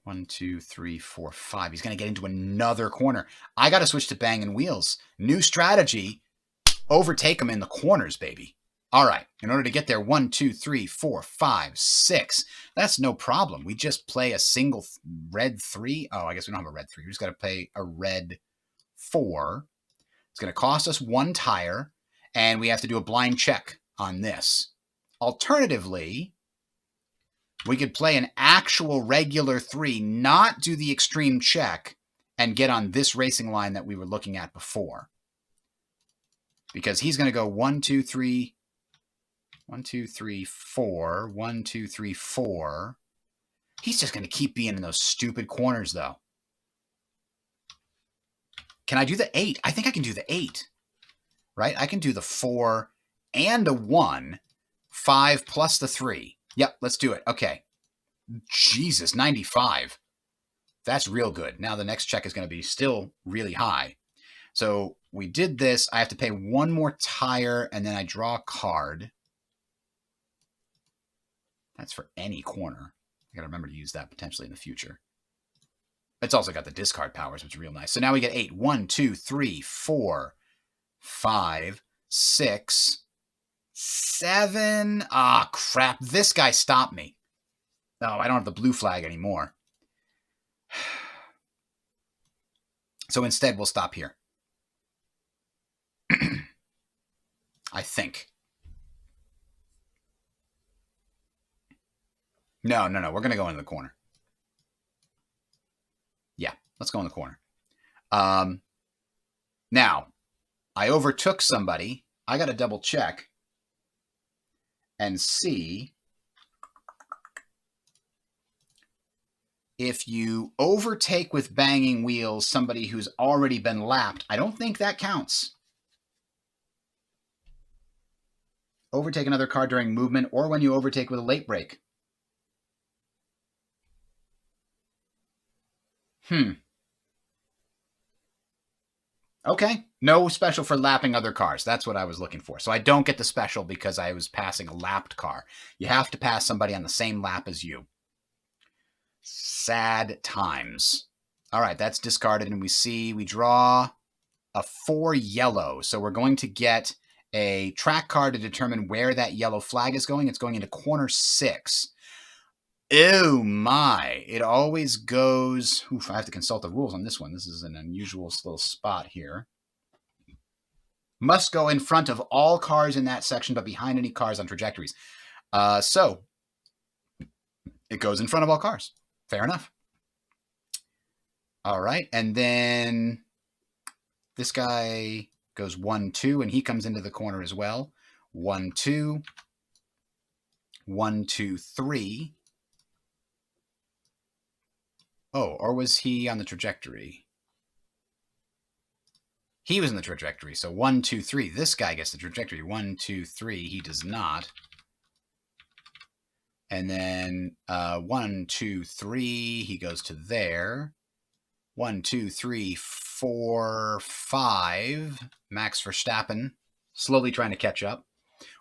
1, 2, 3, 4, 5. He's going to get into another corner. I got to switch to banging wheels. New strategy. Overtake him in the corners, baby. All right. In order to get there, 1, 2, 3, 4, 5, 6. That's no problem. We just play a single red 3. Oh, I guess we don't have a red 3. We just got to play a red 4. It's going to cost us 1 tire, and we have to do a blind check on this. Alternatively, we could play an actual regular 3, not do the extreme check, and get on this racing line that we were looking at before. Because he's going to go 1, 2, 3, 1, 2, 3, 4, 1, 2, 3, 4. He's just going to keep being in those stupid corners, though. Can I do the 8? I think I can do the 8. Right? I can do the 4 and a 1, 5 plus the 3. Yep, let's do it. Okay. Jesus, 95. That's real good. Now the next check is going to be still really high. So we did this. I have to pay 1 more tire, and then I draw a card. That's for any corner. I got to remember to use that potentially in the future. It's also got the discard powers, which is real nice. So now we get 8. 1, 2, 3, 4, 5, 6, 7. Ah, crap. This guy stopped me. Oh, I don't have the blue flag anymore. So instead, we'll stop here. I think. No. We're going to go into the corner. Yeah, let's go in the corner. Now, I overtook somebody. I got to double check and see if you overtake with banging wheels somebody who's already been lapped. I don't think that counts. Overtake another car during movement or when you overtake with a late brake. Okay. No special for lapping other cars. That's what I was looking for. So I don't get the special because I was passing a lapped car. You have to pass somebody on the same lap as you. Sad times. All right, that's discarded, and we draw a 4 yellow. So we're going to get a track card to determine where that yellow flag is going. It's going into corner 6. Oh my, it always goes... Oof, I have to consult the rules on this one. This is an unusual little spot here. Must go in front of all cars in that section, but behind any cars on trajectories. So, it goes in front of all cars. Fair enough. All right, and then this guy goes 1, 2, and he comes into the corner as well. 1, 2. 1, 2, 3. Oh, or was he on the trajectory? He was in the trajectory, so 1, 2, 3. This guy gets the trajectory. 1, 2, 3. He does not. And then 1, 2, 3. He goes to there. 1, 2, 3, 4, 5. Max Verstappen slowly trying to catch up.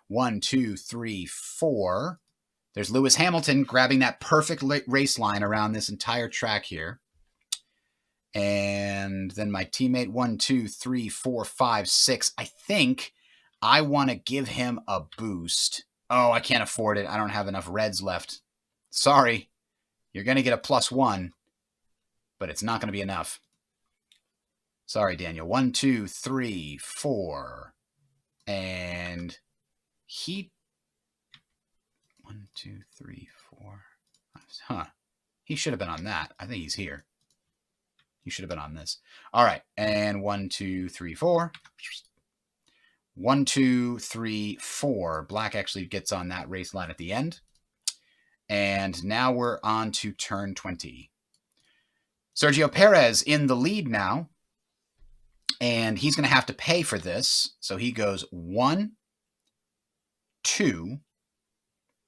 1, 2, 3, 4. There's Lewis Hamilton grabbing that perfect race line around this entire track here. And then my teammate, 1, 2, 3, 4, 5, 6. I think I want to give him a boost. Oh, I can't afford it. I don't have enough reds left. Sorry. You're going to get a +1, but it's not going to be enough. Sorry, Daniel. 1, 2, 3, 4. And he... 1, 2, 3, 4. Huh. He should have been on that. I think he's here. He should have been on this. All right. And 1, 2, 3, 4. 1, 2, 3, 4. Black actually gets on that race line at the end. And now we're on to turn 20. Sergio Perez in the lead now. And he's going to have to pay for this. So he goes 1, 2,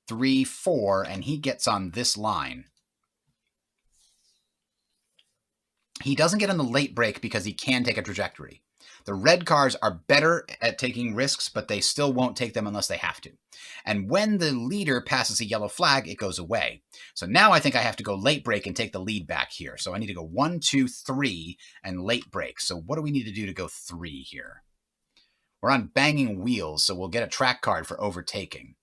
3, 4, and he gets on this line. He doesn't get on the late break because he can take a trajectory. The red cars are better at taking risks, but they still won't take them unless they have to. And when the leader passes a yellow flag, it goes away. So now I think I have to go late break and take the lead back here. So I need to go 1, 2, 3 and late break. So what do we need to do to go 3 here? We're on banging wheels, so we'll get a track card for overtaking.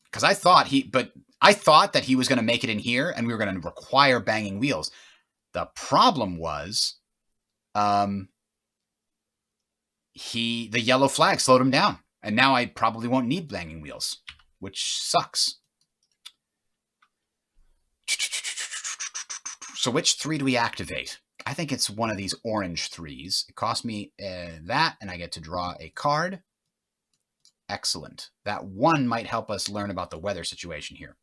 Because I thought that he was going to make it in here and we were going to require banging wheels. The problem was the yellow flag slowed him down. And now I probably won't need banging wheels, which sucks. So which 3 do we activate? I think it's one of these orange 3s. It costs me that, and I get to draw a card. Excellent. That 1 might help us learn about the weather situation here.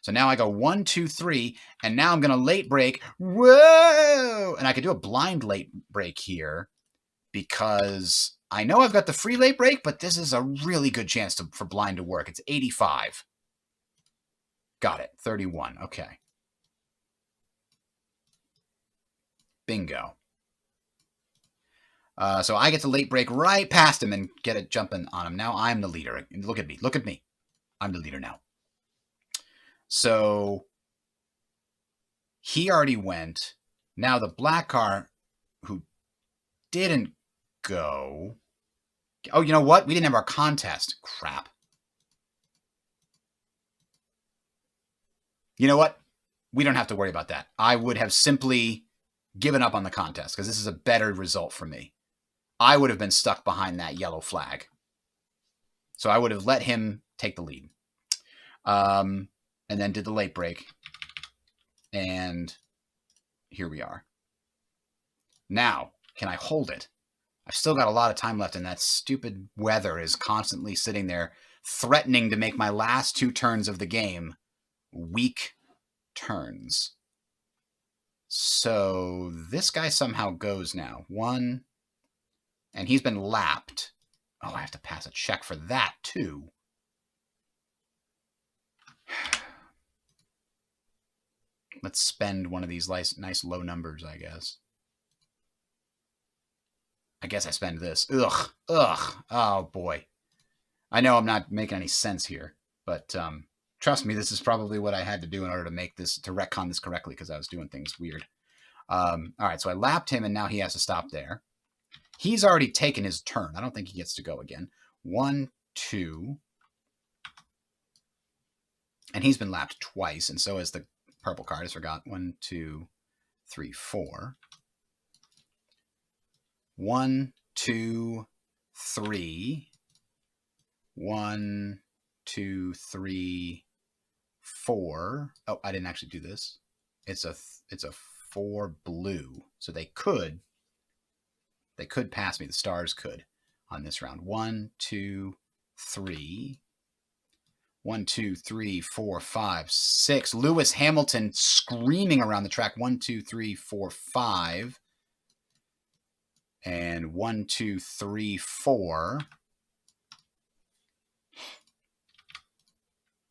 So now I go 1, 2, 3, and now I'm going to late break. Whoa! And I could do a blind late break here because I know I've got the free late break, but this is a really good chance for blind to work. It's 85. Got it. 31. Okay. Bingo. So I get to late break right past him and get it jumping on him. Now I'm the leader. Look at me. Look at me. I'm the leader now. So he already went. Now the black car who didn't go. Oh, you know what? We didn't have our contest. Crap. You know what? We don't have to worry about that. I would have simply given up on the contest because this is a better result for me. I would have been stuck behind that yellow flag. So I would have let him take the lead. And then did the late break. And here we are. Now, can I hold it? I've still got a lot of time left, and that stupid weather is constantly sitting there threatening to make my last 2 turns of the game weak turns. So this guy somehow goes now. 1... And he's been lapped. Oh, I have to pass a check for that, too. Let's spend one of these nice low numbers, I guess. I guess I spend this. Ugh. Ugh. Oh, boy. I know I'm not making any sense here. But trust me, this is probably what I had to do in order to make this, to retcon this correctly, because I was doing things weird. All right, so I lapped him, and now he has to stop there. He's already taken his turn. I don't think he gets to go again. 1, 2. And he's been lapped twice, and so is the purple card. I forgot. 1, 2, 3, 4. 1, 2, 3. 1, 2, 3, 4. Oh, I didn't actually do this. It's a 4 blue. So they could pass me. The stars could on this round. 1, 2, 3. 1, 2, 3, 4, 5, 6. Lewis Hamilton screaming around the track. 1, 2, 3, 4, 5. And 1, 2, 3, 4.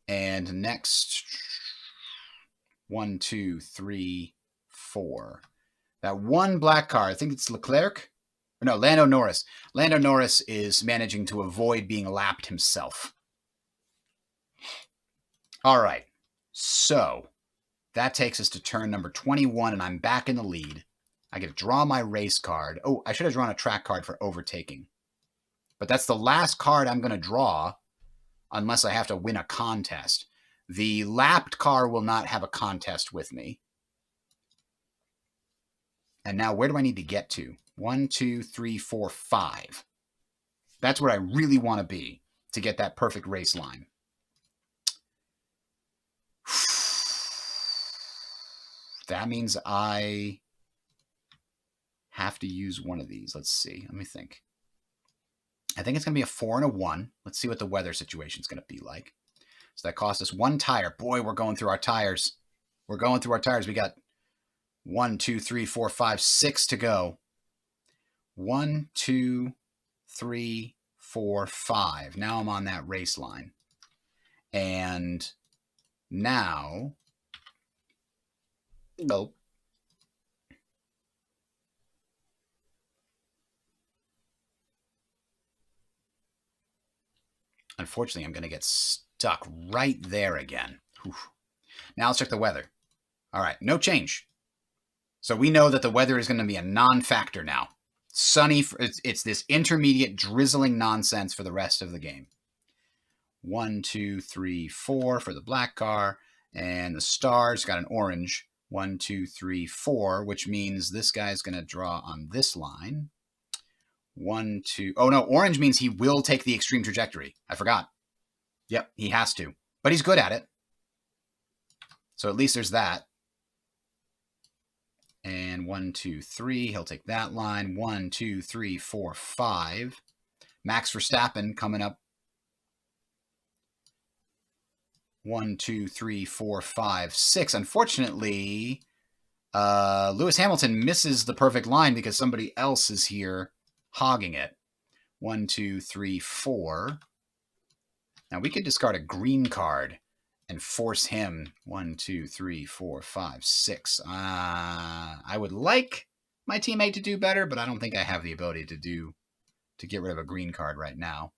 And next, 1, 2, 3, 4. That 1 black car, I think it's Leclerc. No, Lando Norris. Lando Norris is managing to avoid being lapped himself. All right. So that takes us to turn number 21, and I'm back in the lead. I get to draw my race card. Oh, I should have drawn a track card for overtaking. But that's the last card I'm going to draw unless I have to win a contest. The lapped car will not have a contest with me. And now where do I need to get to? 1, 2, 3, 4, 5. That's where I really want to be to get that perfect race line. That means I have to use one of these. Let's see. Let me think. I think it's going to be a 4 and a 1. Let's see what the weather situation is going to be like. So that cost us 1 tire. Boy, we're going through our tires. We're going through our tires. We got 1, 2, 3, 4, 5, 6 to go. 1, 2, 3, 4, 5. Now I'm on that race line. And now, nope. Unfortunately, I'm going to get stuck right there again. Whew. Now let's check the weather. All right, no change. So we know that the weather is going to be a non-factor now. Sunny, it's this intermediate drizzling nonsense for the rest of the game. 1, 2, 3, 4 for the black car. And the stars got an orange. 1, 2, 3, 4, which means this guy's going to draw on this line. 1, 2. Oh, no, orange means he will take the extreme trajectory. I forgot. Yep, he has to. But he's good at it. So at least there's that. And 1, 2, 3. He'll take that line. 1, 2, 3, 4, 5. Max Verstappen coming up. 1, 2, 3, 4, 5, 6. Unfortunately, Lewis Hamilton misses the perfect line because somebody else is here hogging it. 1, 2, 3, 4. Now we could discard a green card and force him. 1, 2, 3, 4, 5, 6. I would like my teammate to do better, but I don't think I have the ability to get rid of a green card right now.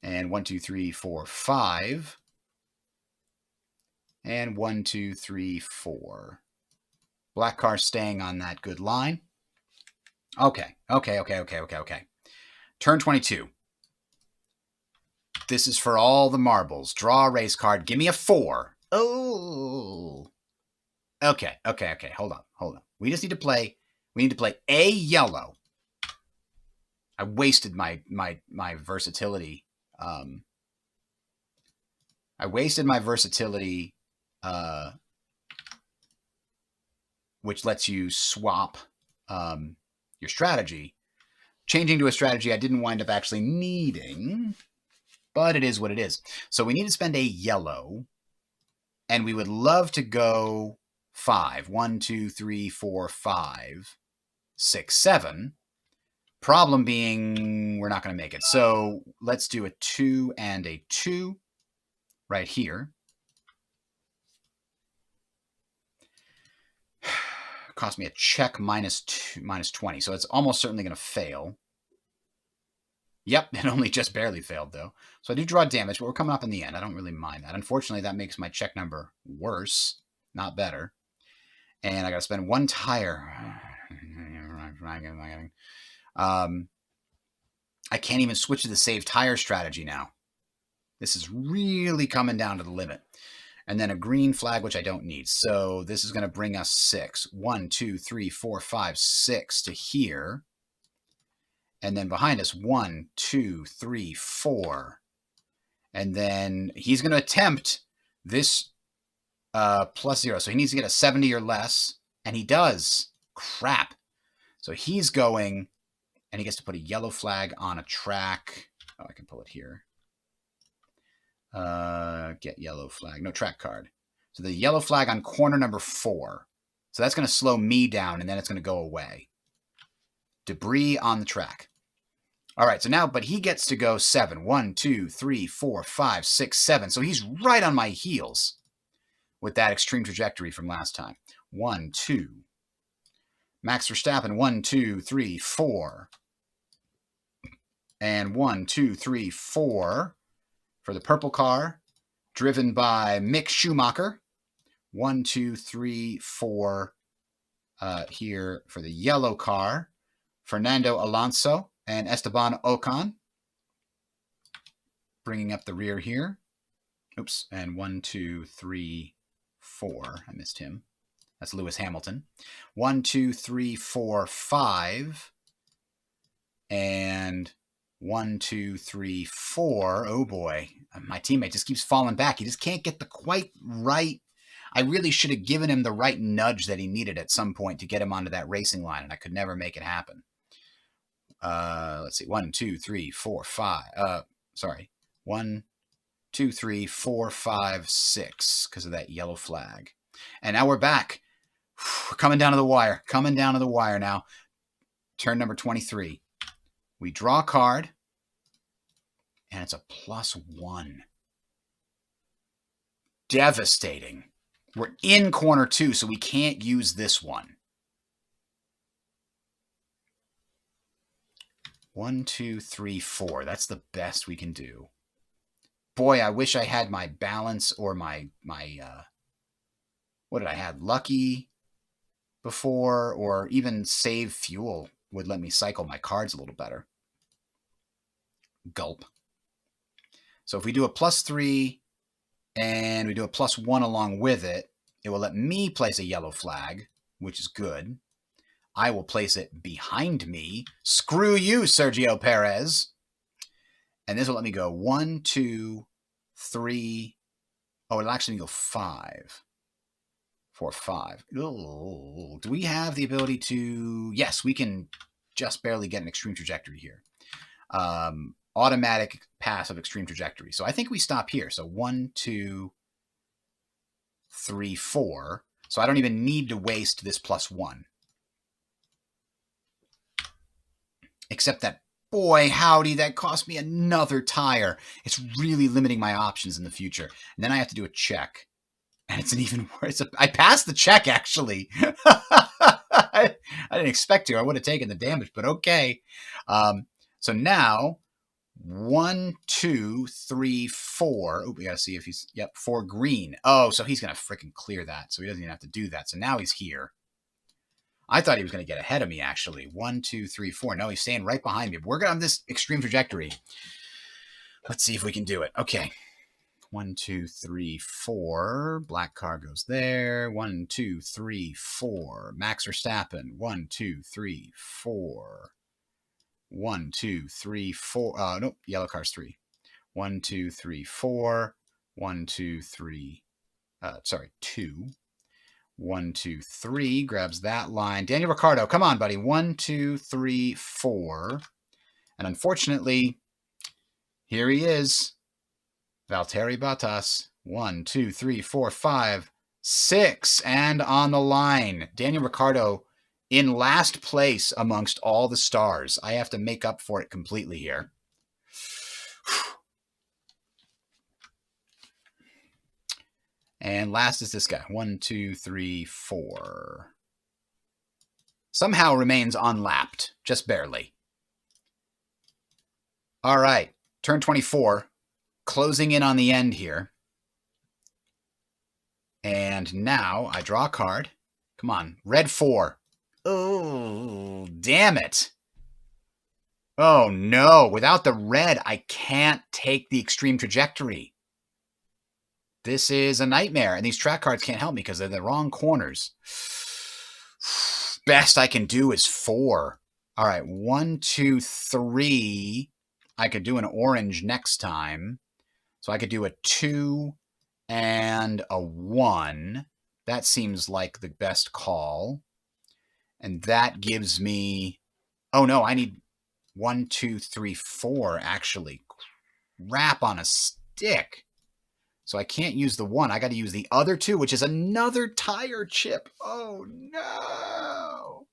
And 1, 2, 3, 4, 5. And 1, 2, 3, 4. Black car staying on that good line. Okay. Turn 22. This is for all the marbles. Draw a race card. Give me a 4. Oh. Okay. Hold on. We just need to play. We need to play a yellow. I wasted my versatility. I wasted my versatility, which lets you swap your strategy. Changing to a strategy I didn't wind up actually needing, but it is what it is. So we need to spend a yellow, and we would love to go 5. 1, 2, 3, 4, 5, 6, 7. Problem being, we're not going to make it. So let's do a 2 and a 2 right here. Cost me a check minus 20. So it's almost certainly going to fail. Yep, it only just barely failed, though. So I do draw damage, but we're coming up in the end. I don't really mind that. Unfortunately, that makes my check number worse, not better. And I got to spend 1 tire. I can't even switch to the save tire strategy now. This is really coming down to the limit. And then a green flag, which I don't need. So this is going to bring us 6. 1, 2, 3, 4, 5, 6 to here. And then behind us, 1, 2, 3, 4. And then he's going to attempt this plus 0. So he needs to get a 70 or less. And he does. Crap. So he's going, and he gets to put a yellow flag on a track. Oh, I can pull it here. Get yellow flag. No, track card. So the yellow flag on corner number 4. So that's going to slow me down, and then it's going to go away. Debris on the track. All right, so now, but he gets to go 7. 1, 2, 3, 4, 5, 6, 7. So he's right on my heels with that extreme trajectory from last time. 1, 2. Max Verstappen, 1, 2, 3, 4. And 1, 2, 3, 4 for the purple car, driven by Mick Schumacher. 1, 2, 3, 4 here for the yellow car, Fernando Alonso and Esteban Ocon. Bringing up the rear here. Oops, and 1, 2, 3, 4. I missed him. That's Lewis Hamilton. 1, 2, 3, 4, 5. And 1, 2, 3, 4. Oh boy. My teammate just keeps falling back. He just can't get the quite right. I really should have given him the right nudge that he needed at some point to get him onto that racing line, and I could never make it happen. Let's see. 1, 2, 3, 4, 5. Sorry. 1, 2, 3, 4, 5, 6 because of that yellow flag. And now we're back. We're coming down to the wire. Coming down to the wire now. Turn number 23. We draw a card, and it's a +1. Devastating. We're in corner 2, so we can't use this one. 1, 2, 3, 4. That's the best we can do. Boy, I wish I had my balance or my what did I have? Lucky before, or even save fuel would let me cycle my cards a little better. Gulp. So if we do a +3 and we do a +1 along with it, it will let me place a yellow flag, which is good. I will place it behind me. Screw you, Sergio Perez. And this will let me go 1, 2, 3. Oh, it'll actually go 5. 4, 5. Ooh, do we have the ability to... Yes, we can just barely get an extreme trajectory here. Automatic pass of extreme trajectory. So I think we stop here. So 1, 2, 3, 4. So I don't even need to waste this +1. Except that, boy, howdy, that cost me another tire. It's really limiting my options in the future. And then I have to do a check. And it's an even worse. I passed the check, actually. I didn't expect to. I would have taken the damage, but okay. So now, 1, 2, 3, 4. Oh, we got to see if he's... Yep, 4 green. Oh, so he's going to freaking clear that. So he doesn't even have to do that. So now he's here. I thought he was going to get ahead of me, actually. 1, 2, 3, 4. No, he's staying right behind me. But we're on this extreme trajectory. Let's see if we can do it. Okay. 1, 2, 3, 4. Black car goes there. 1, 2, 3, 4. Max Verstappen. 1, 2, 3, 4. 1, 2, 3, 4. Nope. Yellow car's 3. 1, 2, 3, 4. 1, 2, 3. 2. 1, 2, 3. Grabs that line. Daniel Ricciardo, come on, buddy. 1, 2, 3, 4. And unfortunately, here he is. Valtteri Bottas. 1, 2, 3, 4, 5, 6. And on the line. Daniel Ricciardo in last place amongst all the stars. I have to make up for it completely here. And last is this guy. 1, 2, 3, 4. Somehow remains unlapped. Just barely. All right. Turn 24. Closing in on the end here. And now I draw a card. Come on. Red 4. Oh, damn it. Oh, no. Without the red, I can't take the extreme trajectory. This is a nightmare, and these track cards can't help me because they're the wrong corners. Best I can do is 4. All right, 1, 2, 3. I could do an orange next time. So I could do a 2 and a 1. That seems like the best call. And that gives me... Oh, no, I need 1, 2, 3, 4, actually. Crap on a stick. So I can't use the 1. I got to use the other 2, which is another tire chip. Oh, no.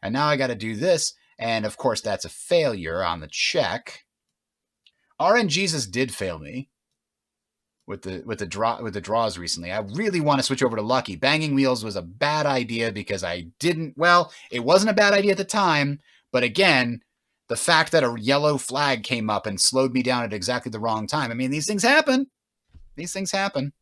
And now I got to do this. And, of course, that's a failure on the check. RNGesus did fail me with the draws recently. I really want to switch over to Lucky. Banging wheels was a bad idea because I didn't... Well, it wasn't a bad idea at the time. But, again, the fact that a yellow flag came up and slowed me down at exactly the wrong time. I mean, these things happen. These things happen.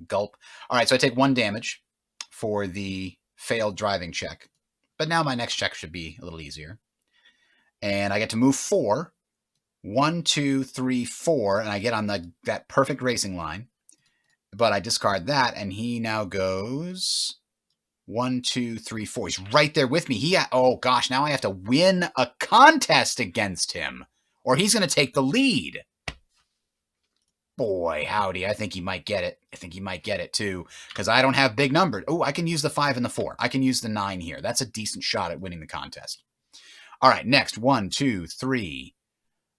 Gulp. All right, so I take 1 damage for the failed driving check. But now my next check should be a little easier. And I get to move 4. 1, 2, 3, 4. And I get on that perfect racing line. But I discard that, and he now goes 1, 2, 3, 4. He's right there with me. Oh gosh, now I have to win a contest against him, or he's going to take the lead. Boy, howdy, I think he might get it. I think he might get it too, because I don't have big numbers. Oh, I can use the 5 and the 4. I can use the 9 here. That's a decent shot at winning the contest. All right, next, 1, 2, 3,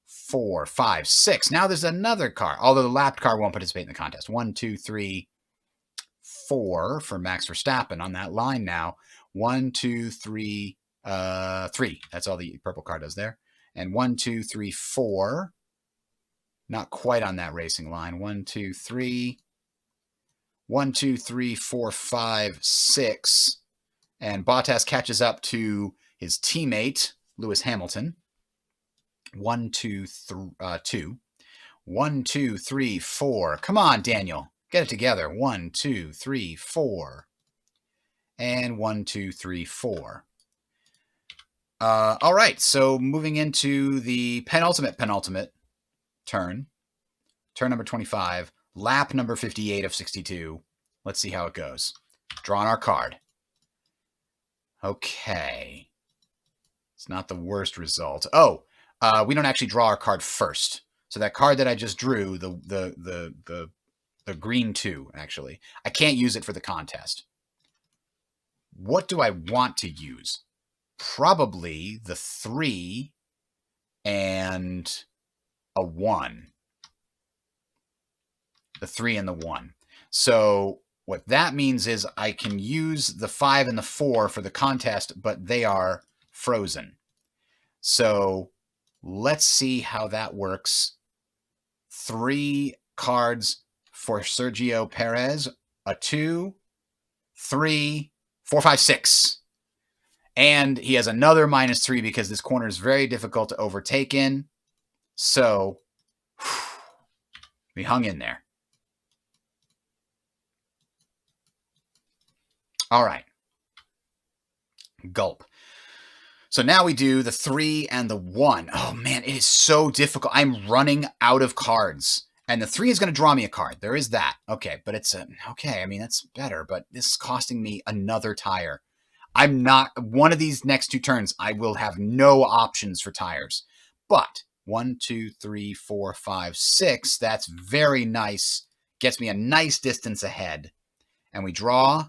4, 5, 6. Now there's another car, although the lapped car won't participate in the contest. 1, 2, 3, 4 for Max Verstappen on that line now. 1, 2, 3, 3. That's all the purple car does there. And 1, 2, 3, 4. Not quite on that racing line. 1, 2, 3. 1, 2, 3, 4, 5, 6. And Bottas catches up to his teammate, Lewis Hamilton. 1, 2, 2. 1, 2, 3, 4. Come on, Daniel. Get it together. 1, 2, 3, 4. And 1, 2, 3, 4. All right, so moving into the penultimate turn number 25, lap number 58 of 62. Let's see how it goes. Drawing our card. Okay. It's not the worst result. Oh, we don't actually draw our card first. So that card that I just drew, the green 2, actually, I can't use it for the contest. What do I want to use? Probably the 3 and a 1. The 3 and the 1. So what that means is I can use the 5 and the 4 for the contest, but they are frozen. So let's see how that works. 3 cards for Sergio Perez. A 2, 3, 4, 5, 6. And he has another -3 because this corner is very difficult to overtake in. So we hung in there. All right. Gulp. So now we do the 3 and the 1. Oh, man, it is so difficult. I'm running out of cards. And the 3 is going to draw me a card. There is that. Okay, but it's okay. I mean, that's better, but this is costing me another tire. I'm not one of these next 2 turns. I will have no options for tires. But 1, 2, 3, 4, 5, 6. That's very nice. Gets me a nice distance ahead. And we draw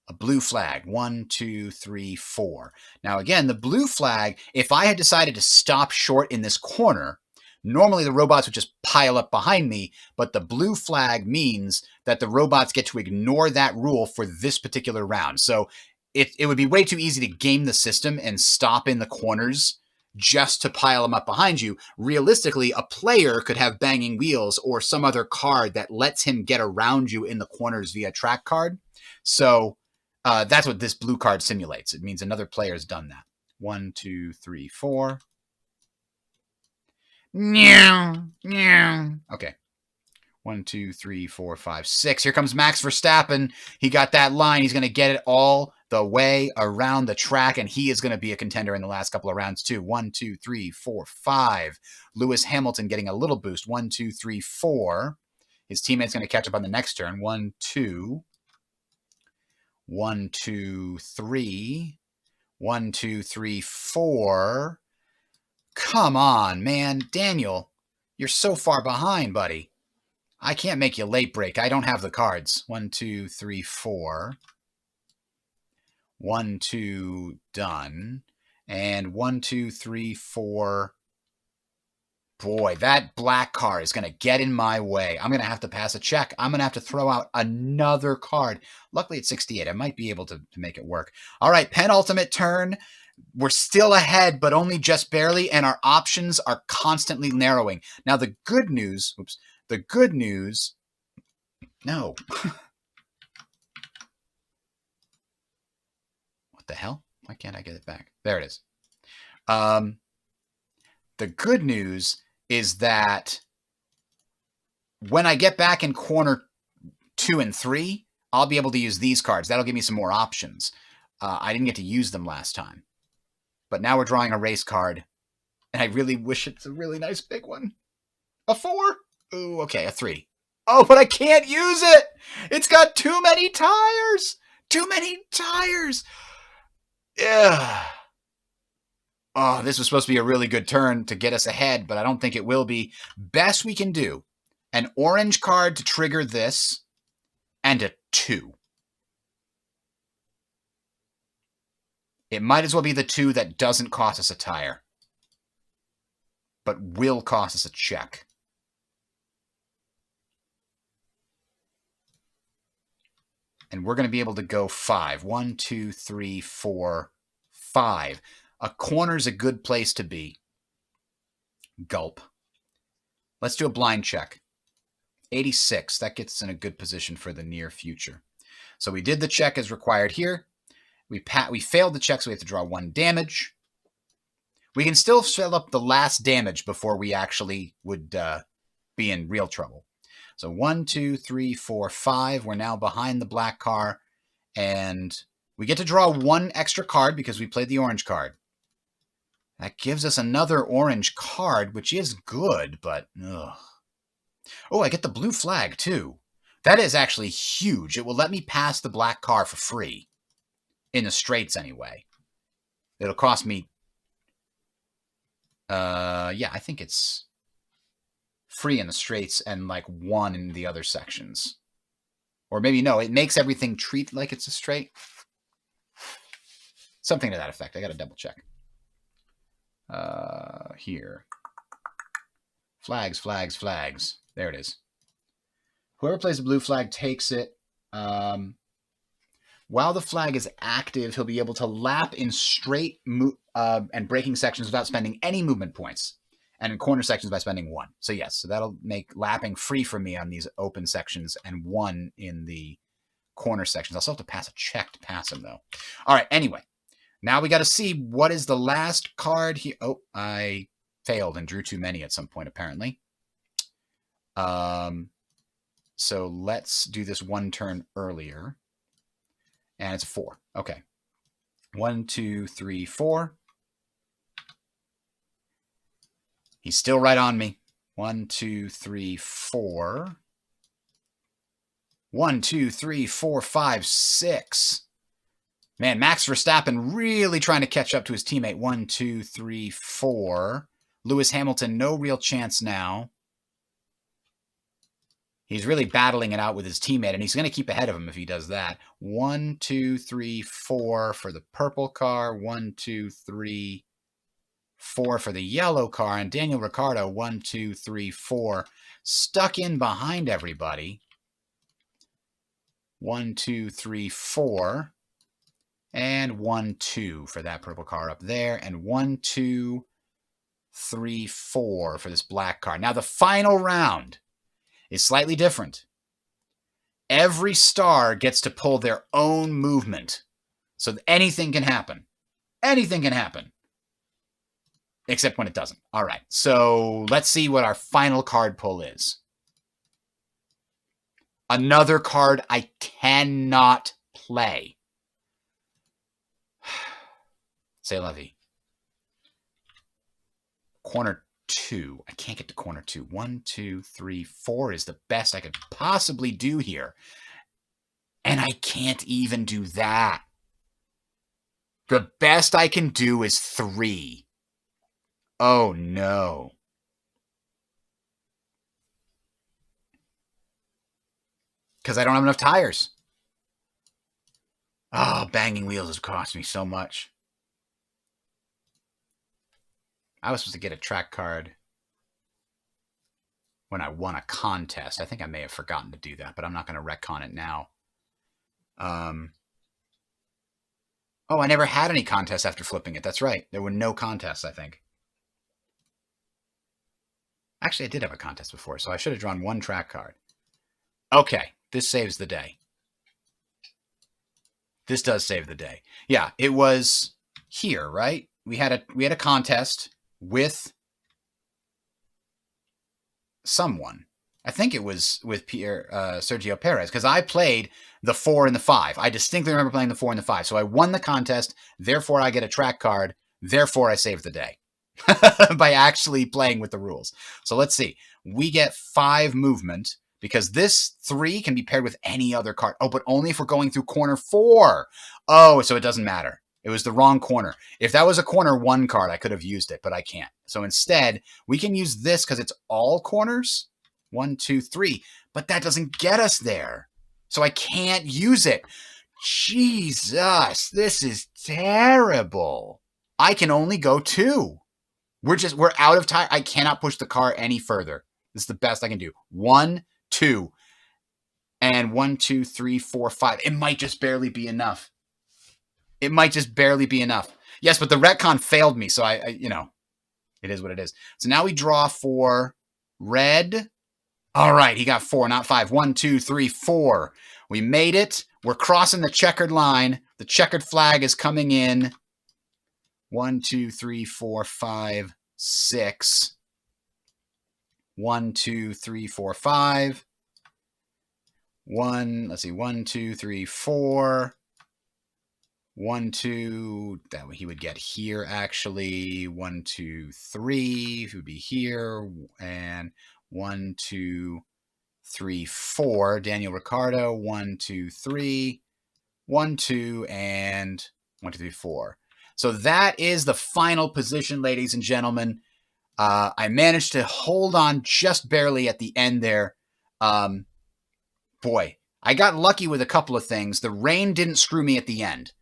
a blue flag. 1, 2, 3, 4. Now, again, the blue flag, if I had decided to stop short in this corner, normally the robots would just pile up behind me, but the blue flag means that the robots get to ignore that rule for this particular round. So it would be way too easy to game the system and stop in the corners just to pile them up behind you. Realistically, a player could have banging wheels or some other card that lets him get around you in the corners via track card. So that's what this blue card simulates. It means another player's done that. 1, 2, 3, 4. Okay. 1, 2, 3, 4, 5, 6. Here comes Max Verstappen. He got that line. He's going to get it all the way around the track, and he is going to be a contender in the last couple of rounds too. 1, 2, 3, 4, 5. Lewis Hamilton getting a little boost. 1, 2, 3, 4. His teammate's going to catch up on the next turn. 1, 2. 1, 2, 3. 1, 2, 3, 4. Come on, man. Daniel, you're so far behind, buddy. I can't make you late break. I don't have the cards. 1, 2, 3, 4. 1, 2, done. And 1, 2, 3, 4. Boy, that black car is going to get in my way. I'm going to have to pass a check. I'm going to have to throw out another card. Luckily, it's 68. I might be able to make it work. All right, penultimate turn. We're still ahead, but only just barely, and our options are constantly narrowing. Now, the good news, no. What the hell? Why can't I get it back? There it is. The good news is that when I get back in corner 2 and 3, I'll be able to use these cards. That'll give me some more options. I didn't get to use them last time. But now we're drawing a race card, and I really wish it's a really nice big one. A 4? Ooh, okay, a 3. Oh, but I can't use it! It's got too many tires! Too many tires. Yeah. Oh, this was supposed to be a really good turn to get us ahead, but I don't think it will be. Best we can do, an orange card to trigger this, and a 2. It might as well be the 2 that doesn't cost us a tire, but will cost us a check. And we're going to be able to go 5. 1, 2, 3, 4, 5. A corner's a good place to be. Gulp. Let's do a blind check. 86. That gets us in a good position for the near future. So we did the check as required here. We failed the check, so we have to draw 1 damage. We can still fill up the last damage before we actually would be in real trouble. So 1, 2, 3, 4, 5. We're now behind the black car. And we get to draw 1 extra card because we played the orange card. That gives us another orange card, which is good, but ugh. Oh, I get the blue flag, too. That is actually huge. It will let me pass the black car for free. In the straights, anyway. It'll cost me... yeah, I think it's free in the straights and, like, 1 in the other sections. Or maybe, no, it makes everything treat like it's a straight. Something to that effect. I gotta double check. Here. Flags, flags, flags. There it is. Whoever plays the blue flag takes it. While the flag is active, he'll be able to lap in straight and braking sections without spending any movement points, and in corner sections by spending 1. So yes, so that'll make lapping free for me on these open sections and 1 in the corner sections. I'll still have to pass a check to pass him, though. All right, anyway. Now we got to see what is the last card here. Oh, I failed and drew too many at some point, apparently. So let's do this 1 turn earlier. And it's a 4. Okay. 1, 2, 3, 4. He's still right on me. 1, 2, 3, 4. 1, 2, 3, 4, 5, 6. Man, Max Verstappen really trying to catch up to his teammate. 1, 2, 3, 4. Lewis Hamilton, no real chance now. He's really battling it out with his teammate, and he's going to keep ahead of him if he does that. 1, 2, 3, 4 for the purple car. 1, 2, 3, 4 for the yellow car. And Daniel Ricciardo, 1, 2, 3, 4, stuck in behind everybody. 1, 2, 3, 4. And 1, 2 for that purple car up there. And 1, 2, 3, 4 for this black car. Now the final round is slightly different. Every star gets to pull their own movement. So anything can happen. Anything can happen. Except when it doesn't. All right. So let's see what our final card pull is. Another card I cannot play. C'est la vie. Corner 2. I can't get to corner 2. 1, 2, 3, 4 is the best I could possibly do here. And I can't even do that. The best I can do is 3. Oh, no. Because I don't have enough tires. Oh, banging wheels has cost me so much. I was supposed to get a track card when I won a contest. I think I may have forgotten to do that, but I'm not going to retcon it now. Oh, I never had any contests after flipping it. That's right. There were no contests, I think. Actually, I did have a contest before, so I should have drawn 1 track card. Okay, this saves the day. This does save the day. Yeah, it was here, right? We had a contest with someone. I think it was with Sergio Perez, because I played the 4 and the 5. I distinctly remember playing the 4 and the 5. So I won the contest, therefore I get a track card, therefore I save the day by actually playing with the rules. So let's see. We get 5 movement because this 3 can be paired with any other card. Oh, but only if we're going through corner 4. Oh, so it doesn't matter. It was the wrong corner. If that was a corner 1 card, I could have used it, but I can't. So instead, we can use this because it's all corners. 1, 2, 3. But that doesn't get us there. So I can't use it. Jesus, this is terrible. I can only go 2. We're out of time. I cannot push the car any further. This is the best I can do. 1, 2, and 1, 2, 3, 4, 5. It might just barely be enough. It might just barely be enough. Yes, but the retcon failed me, so I you know, it is what it is. So now we draw for red. All right, he got 4, not 5. 1, 2, 3, 4. We made it. We're crossing the checkered line. The checkered flag is coming in. 1, 2, 3, 4, 5, 6. 1, 2, 3, 4, 5. 1, let's see, 1, 2, 3, 4. 1, 2, that he would get here actually. 1, 2, 3, he would be here. And 1, 2, 3, 4. Daniel Ricciardo. 1, 2, 3. 1, 2, and 1, 2, 3, 4. So that is the final position, ladies and gentlemen. I managed to hold on just barely at the end there. Boy, I got lucky with a couple of things. The rain didn't screw me at the end,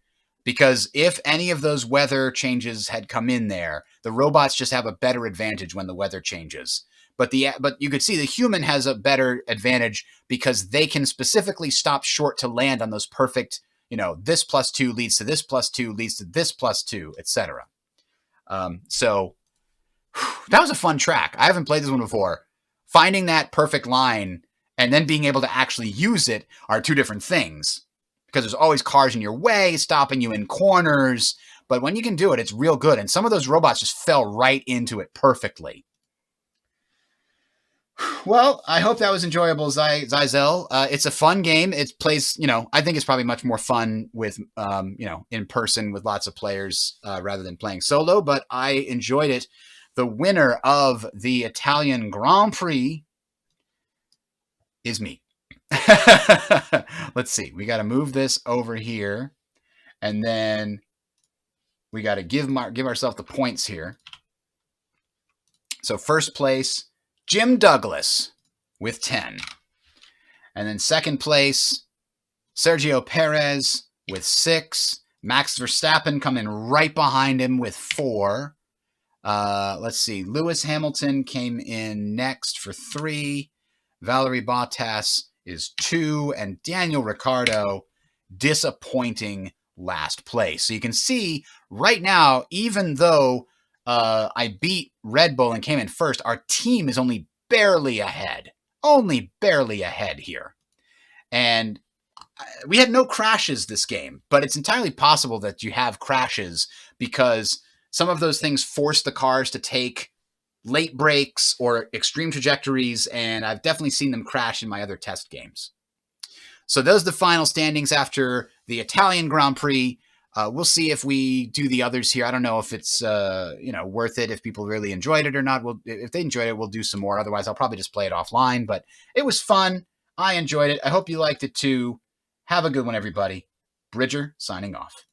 because if any of those weather changes had come in there, the robots just have a better advantage when the weather changes. But you could see the human has a better advantage because they can specifically stop short to land on those perfect, this +2 leads to this +2 leads to this +2, etc. So that was a fun track. I haven't played this one before. Finding that perfect line and then being able to actually use it are two different things, because there's always cars in your way, stopping you in corners. But when you can do it, it's real good. And some of those robots just fell right into it perfectly. Well, I hope that was enjoyable, Zyzel. It's a fun game. It plays, I think it's probably much more fun with, in person with lots of players rather than playing solo. But I enjoyed it. The winner of the Italian Grand Prix is me. Let's see. We got to move this over here, and then we got to give ourselves the points here. So first place, Jim Douglas with 10. And then second place, Sergio Perez with 6. Max Verstappen coming right behind him with 4. Let's see. Lewis Hamilton came in next for 3. Valerie Bottas is 2. And Daniel Ricciardo, disappointing last place. So you can see right now, even though I beat Red Bull and came in first, our team is only barely ahead. Only barely ahead here. And we had no crashes this game, but it's entirely possible that you have crashes because some of those things force the cars to take late brakes or extreme trajectories, and I've definitely seen them crash in my other test games. So those are the final standings after the Italian Grand Prix. We'll see if we do the others here. I don't know if it's worth it, if people really enjoyed it or not. If they enjoyed it, we'll do some more. Otherwise, I'll probably just play it offline. But it was fun. I enjoyed it. I hope you liked it too. Have a good one, everybody. Bridger signing off.